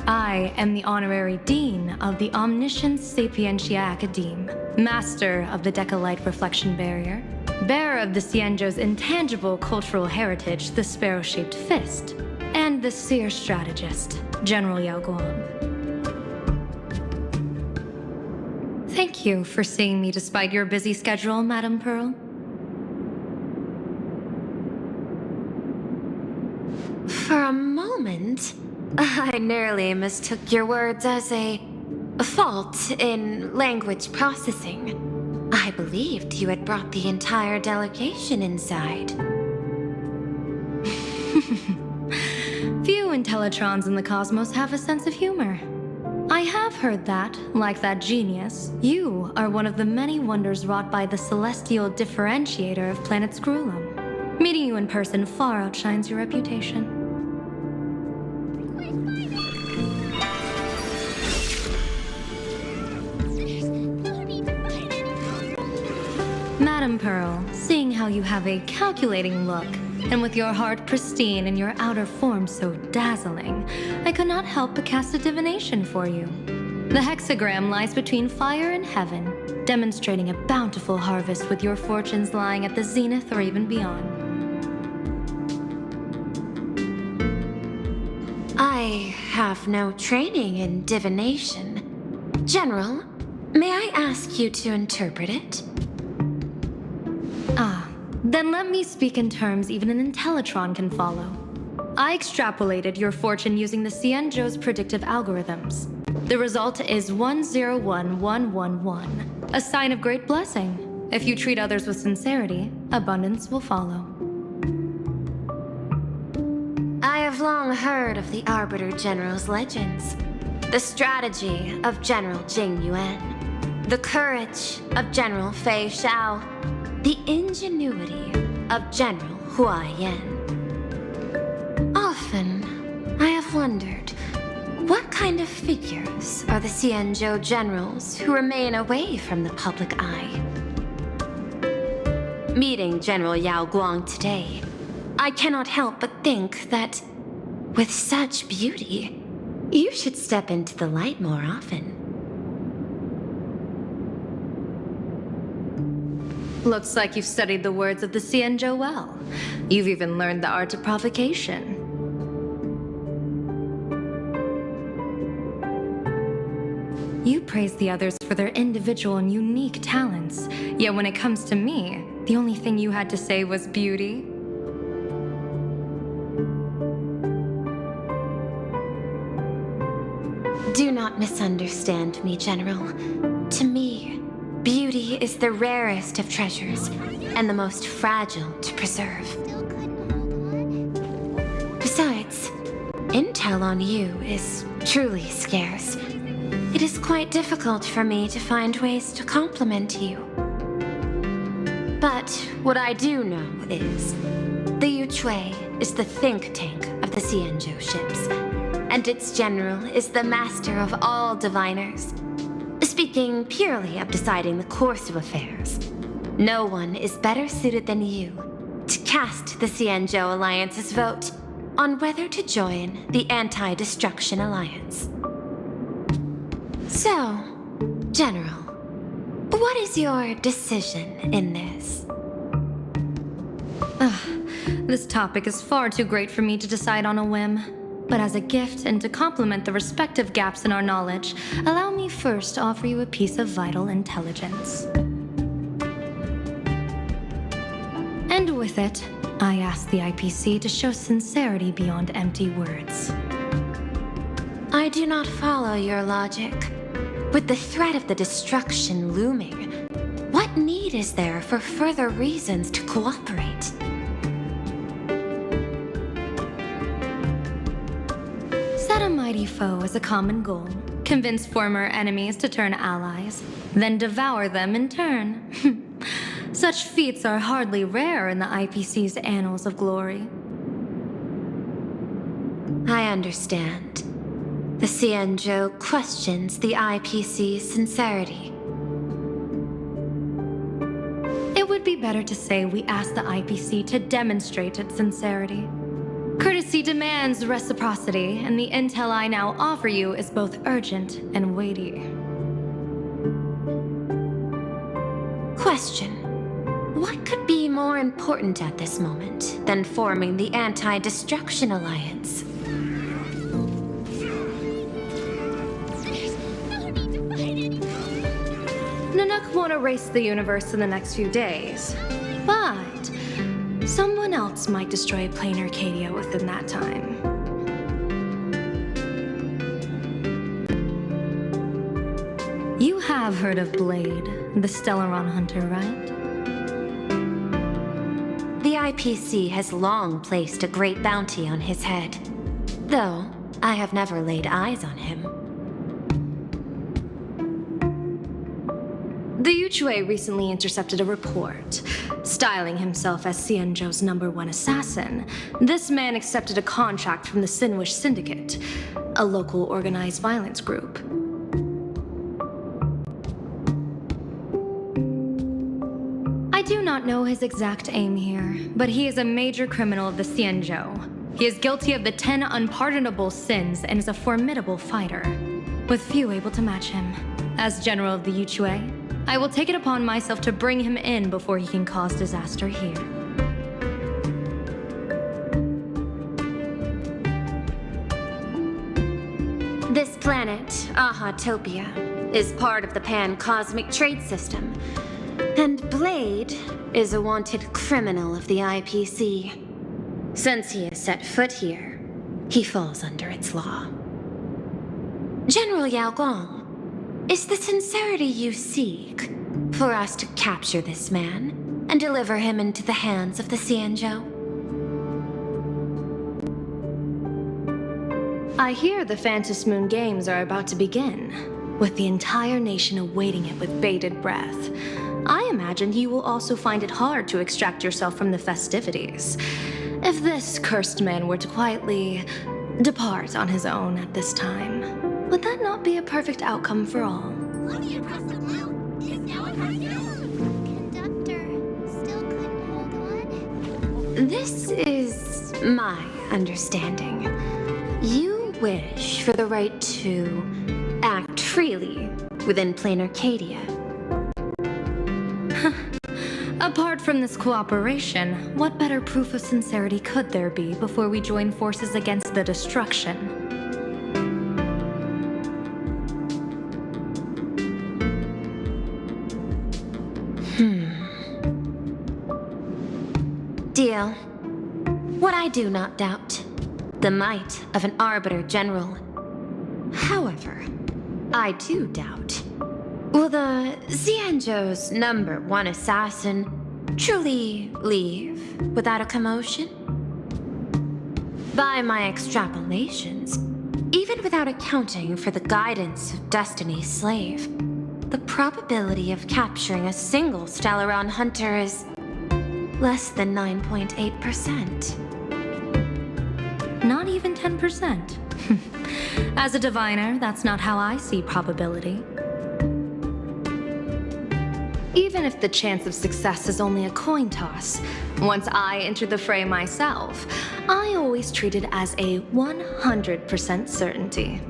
I am the Honorary Dean of the Omniscient Sapientia Academe, Master of the Decalite Reflection Barrier, bearer of the Xianzhou's intangible cultural heritage, the Sparrow-Shaped Fist, and the Seer Strategist, General YAOGUANG. Thank you for seeing me despite your busy schedule, Madame Pearl. For a moment, I nearly mistook your words as a fault in language processing. I believed you had brought the entire delegation inside. Few Intellitrons in the cosmos have a sense of humor. I have heard that, like that genius, you are one of the many wonders wrought by the celestial differentiator of planet Screwlum. Meeting you in person far outshines your reputation. Madame Pearl, seeing how you have a calculating look, and with your heart pristine and your outer form so dazzling, I could not help but cast a divination for you. The hexagram lies between fire and heaven, demonstrating a bountiful harvest with your fortunes lying at the zenith or even beyond. I have no training in divination. General, may I ask you to interpret it? Then let me speak in terms even an Intellitron can follow. I extrapolated your fortune using the Xianzhou's predictive algorithms. The result is 101111, a sign of great blessing. If you treat others with sincerity, abundance will follow. I have long heard of the Arbiter General's legends. The strategy of General Jing Yuan. The courage of General Fei Xiao. The ingenuity of General Hua Yan. Often, I have wondered, what kind of figures are the Xianzhou generals who remain away from the public eye? Meeting General YAOGUANG today, I cannot help but think that, with such beauty, you should step into the light more often. Looks like you've studied the words of the Xianzhou well. You've even learned the art of provocation. You praise the others for their individual and unique talents, yet when it comes to me, the only thing you had to say was beauty. Do not misunderstand me, General. To me, beauty is the rarest of treasures, and the most fragile to preserve. Besides, intel on you is truly scarce. It is quite difficult for me to find ways to compliment you. But what I do know is, the Yuchui is the think tank of the Xianzhou ships, and its general is the master of all diviners. Speaking purely of deciding the course of affairs, no one is better suited than you to cast the Xianzhou Alliance's vote on whether to join the Anti-Destruction Alliance. So, General, what is your decision in this? This topic is far too great for me to decide on a whim. But as a gift and to complement the respective gaps in our knowledge, allow me first to offer you a piece of vital intelligence. And with it, I ask the IPC to show sincerity beyond empty words. I do not follow your logic. With the threat of the destruction looming, what need is there for further reasons to cooperate? Set a mighty foe as a common goal, convince former enemies to turn allies, then devour them in turn. Such feats are hardly rare in the IPC's annals of glory. understand. The Xianzhou questions the IPC's sincerity. It would be better to say we asked the IPC to demonstrate its sincerity. Courtesy demands reciprocity, and the intel I now offer you is both urgent and weighty. Question. What could be more important at this moment than forming the Anti-Destruction Alliance? Nanook won't erase the universe in the next few days, but someone else might destroy plain Arcadia within that time. You have heard of Blade, the Stellaron hunter, right? The IPC has long placed a great bounty on his head, though I have never laid eyes on him. The Yuchue recently intercepted a report, styling himself as Xianzhou's #1 assassin. This man accepted a contract from the Sinwish Syndicate, a local organized violence group. I do not know his exact aim here, but he is a major criminal of the Xianzhou. He is guilty of the 10 unpardonable sins and is a formidable fighter, with few able to match him. As general of the Yuchue, I will take it upon myself to bring him in before he can cause disaster here. This planet, Ahatopia, is part of the pan-cosmic trade system, and Blade is a wanted criminal of the IPC. Since he has set foot here, he falls under its law. General YAOGUANG, is the sincerity you seek for us to capture this man and deliver him into the hands of the Xianzhou? I hear the Phantom Moon Games are about to begin, with the entire nation awaiting it with bated breath. I imagine you will also find it hard to extract yourself from the festivities. If this cursed man were to quietly depart on his own at this time, would that not be a perfect outcome for all? Conductor still couldn't hold on. This is my understanding. You wish for the right to act freely within plain Arcadia. Apart from this cooperation, what better proof of sincerity could there be before we join forces against the destruction? Deal. What I do not doubt, the might of an Arbiter General. However, I do doubt, will the Xianzhou's #1 assassin truly leave without a commotion? By my extrapolations, even without accounting for the guidance of Destiny's slave, the probability of capturing a single Stellaron hunter is less than 9.8%. Not even 10%. As a diviner, that's not how I see probability. Even if the chance of success is only a coin toss, once I enter the fray myself, I always treat it as a 100% certainty.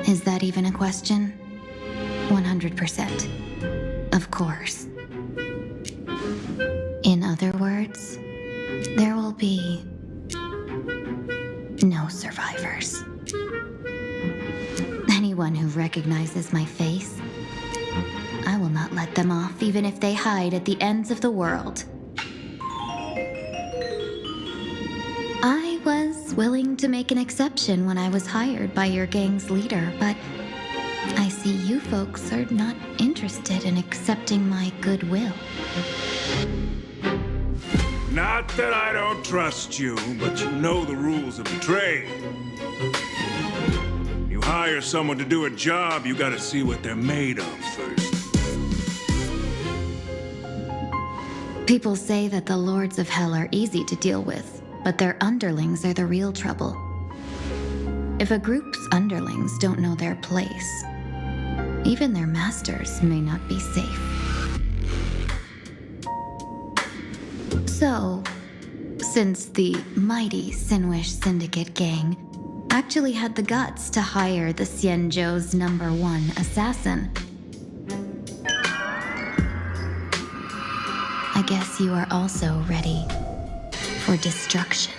Is that even a question? 100%. Of course. In other words, there will be no survivors. Anyone who recognizes my face, I will not let them off even if they hide at the ends of the world. I was was willing to make an exception when I was hired by your gang's leader, but I see you folks are not interested in accepting my goodwill. Not that I don't trust you, but you know the rules of the trade. You hire someone to do a job, you gotta see what they're made of first. People say that the Lords of Hell are easy to deal with, but their underlings are the real trouble. If a group's underlings don't know their place, even their masters may not be safe. So, since the mighty Sinwish Syndicate gang actually had the guts to hire the Xianzhou's #1 assassin, I guess you are also ready for destruction.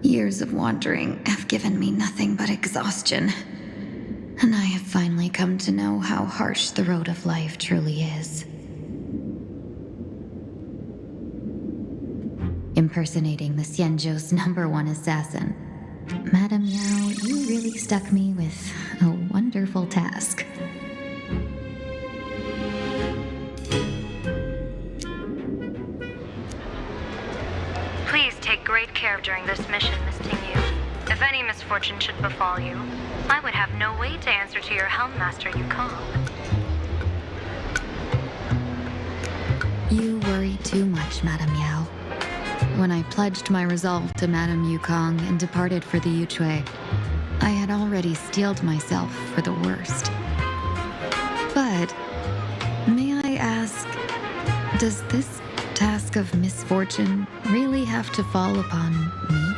Years of wandering have given me nothing but exhaustion, and I have finally come to know how harsh the road of life truly is. Impersonating the Xianzhou's #1 assassin, Madame Yao, you really stuck me with a wonderful task. Please take great care during this mission, Miss Tingyu. If any misfortune should befall you, I would have no way to answer to your Helmmaster Yukong. You worry too much, Madame Yao. When I pledged my resolve to Madame Yukong and departed for the Yuchui, I had already steeled myself for the worst. But, may I ask, does this task of misfortune really have to fall upon me?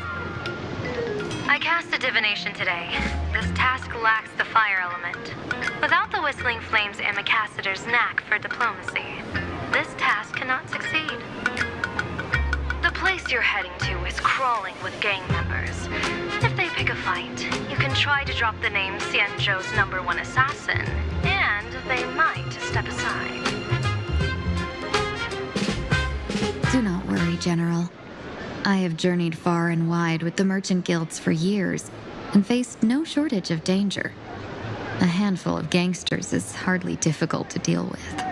I cast a divination today. This task lacks the fire element. Without the Whistling Flames Ambassador's knack for diplomacy, this task cannot succeed. The place you're heading to is crawling with gang members. If they pick a fight, you can try to drop the name Xianzhou's #1 assassin, and they might step aside. Do not worry, General. I have journeyed far and wide with the merchant guilds for years and faced no shortage of danger. A handful of gangsters is hardly difficult to deal with.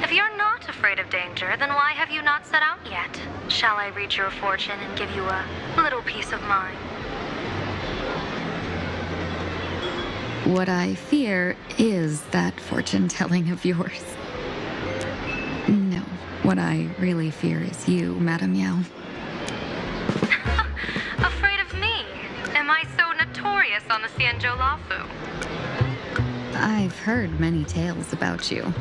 If you're not afraid of danger, then why have you not set out yet? Shall I read your fortune and give you a little peace of mind? What I fear is that fortune-telling of yours. No, what I really fear is you, Madame Yao. Afraid of me? Am I so notorious on the Xianzhou Lafu? I've heard many tales about you.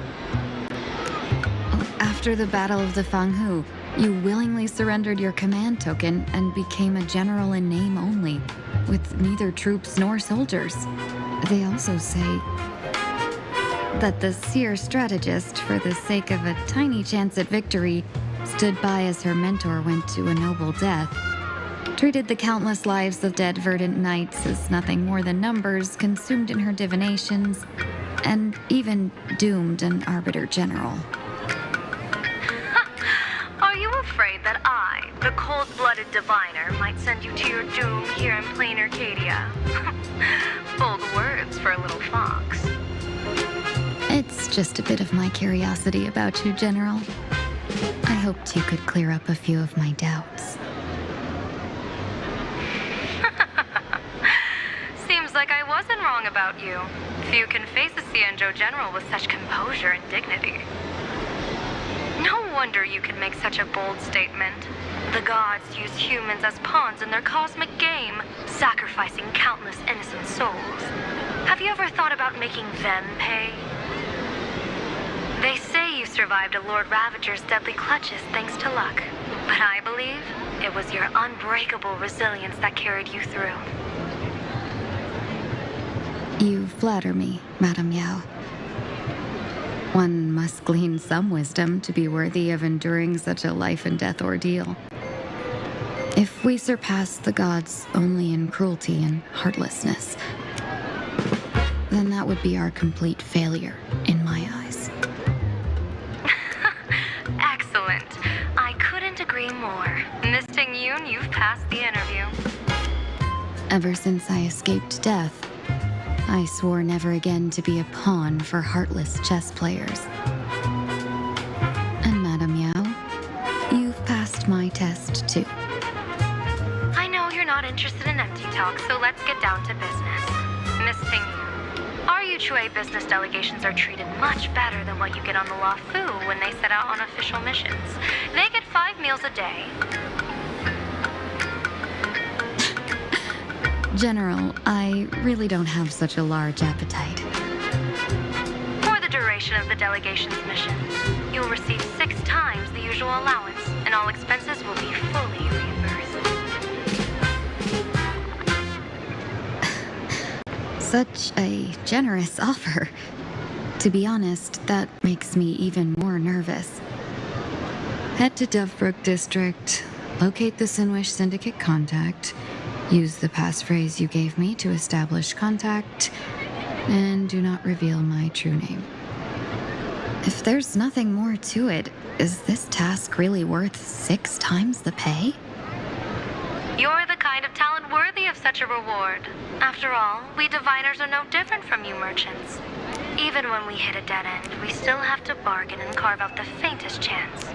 After the Battle of the Fanghu, you willingly surrendered your command token and became a general in name only, with neither troops nor soldiers. They also say that the seer strategist, for the sake of a tiny chance at victory, stood by as her mentor went to a noble death, treated the countless lives of dead verdant knights as nothing more than numbers consumed in her divinations, and even doomed an arbiter general. Are you afraid that I, the cold-blooded diviner, might send you to your doom here in plain Arcadia? Bold words for a little fox. It's just a bit of my curiosity about you, General. I hoped you could clear up a few of my doubts. Seems like I wasn't wrong about you. Few can face a Xianzhou general with such composure and dignity. No wonder you can make such a bold statement. The gods use humans as pawns in their cosmic game, sacrificing countless innocent souls. Have you ever thought about making them pay? They say you survived a Lord Ravager's deadly clutches thanks to luck, but I believe it was your unbreakable resilience that carried you through. You flatter me, Madame Yao. One must glean some wisdom to be worthy of enduring such a life-and-death ordeal. If we surpass the gods only in cruelty and heartlessness, then that would be our complete failure in my eyes. Excellent. I couldn't agree more. Miss Ting-Yoon, you've passed the interview. Ever since I escaped death, I swore never again to be a pawn for heartless chess players. And Madame Yao, you've passed my test too. I know you're not interested in empty talk, so let's get down to business. Miss Ting-Yoon, our Yuchue business delegations are treated much better than what you get on the La Fu when they set out on official missions. They get 5 meals a day. General, I really don't have such a large appetite. For the duration of the delegation's mission, you'll receive 6 times the usual allowance, and all expenses will be fully reimbursed. Such a generous offer. To be honest, that makes me even more nervous. Head to Dovebrook District, locate the Sinwish Syndicate contact, use the passphrase you gave me to establish contact, and do not reveal my true name. If there's nothing more to it, is this task really worth 6 times the pay? You're the kind of talent worthy of such a reward. After all, we diviners are no different from you merchants. Even when we hit a dead end, we still have to bargain and carve out the faintest chance.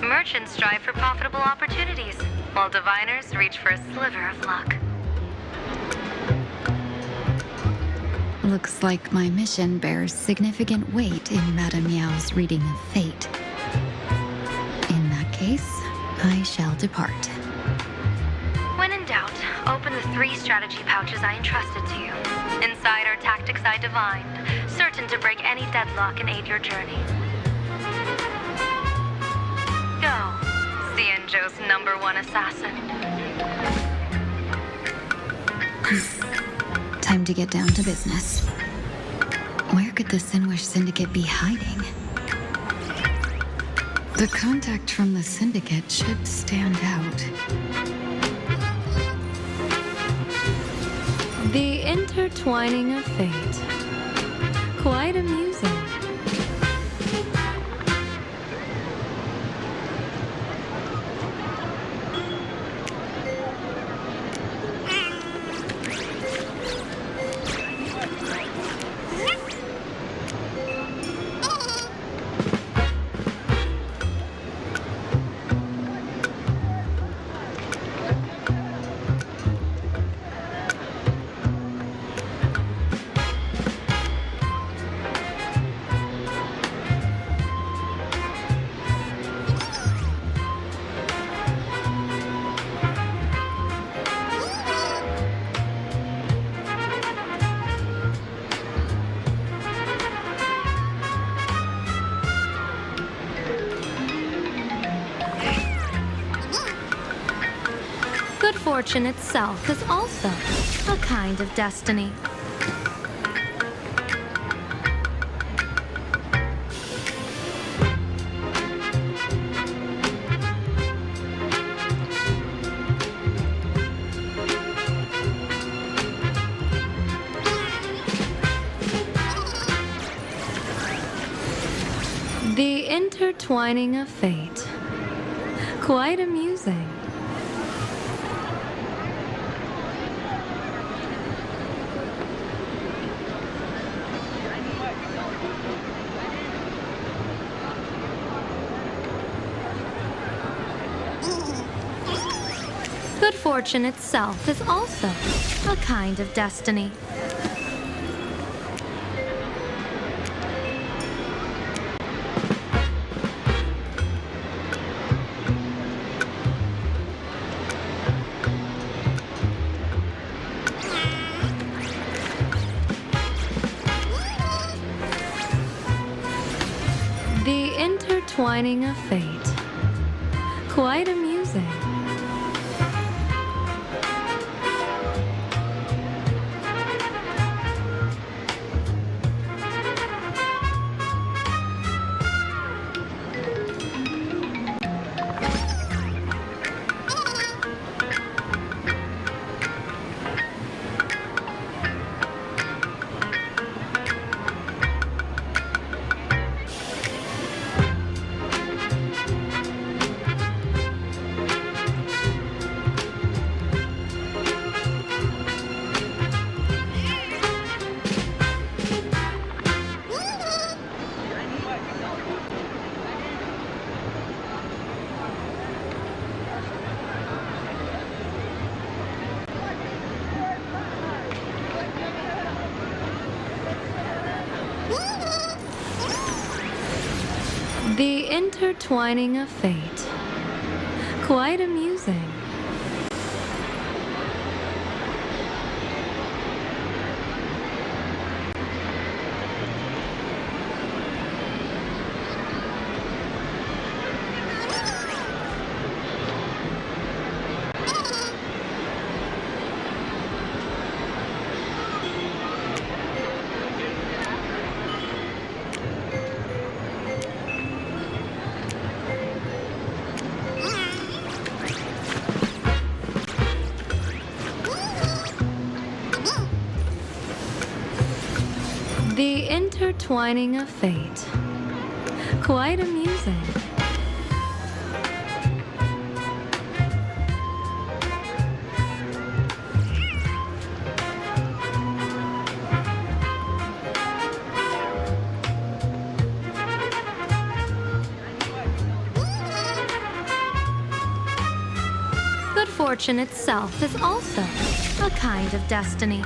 Merchants strive for profitable opportunities, while diviners reach for a sliver of luck. Looks like my mission bears significant weight in Madame Yao's reading of fate. In that case, I shall depart. When in doubt, open the 3 strategy pouches I entrusted to you. Inside are tactics I divined, certain to break any deadlock and aid your journey. Go, Xianzhou's #1 assassin. Time to get down to business. Where could the Sinwish Syndicate be hiding? The contact from the Syndicate should stand out. The intertwining of fate. Quite amusing. Good fortune itself is also a kind of destiny. The intertwining of fate. Quite amusing. Good fortune itself is also a kind of destiny. The intertwining of fate. Quite amusing. The intertwining of fate. Quite amusing. The intertwining of fate. Quite amusing. Good fortune itself is also a kind of destiny.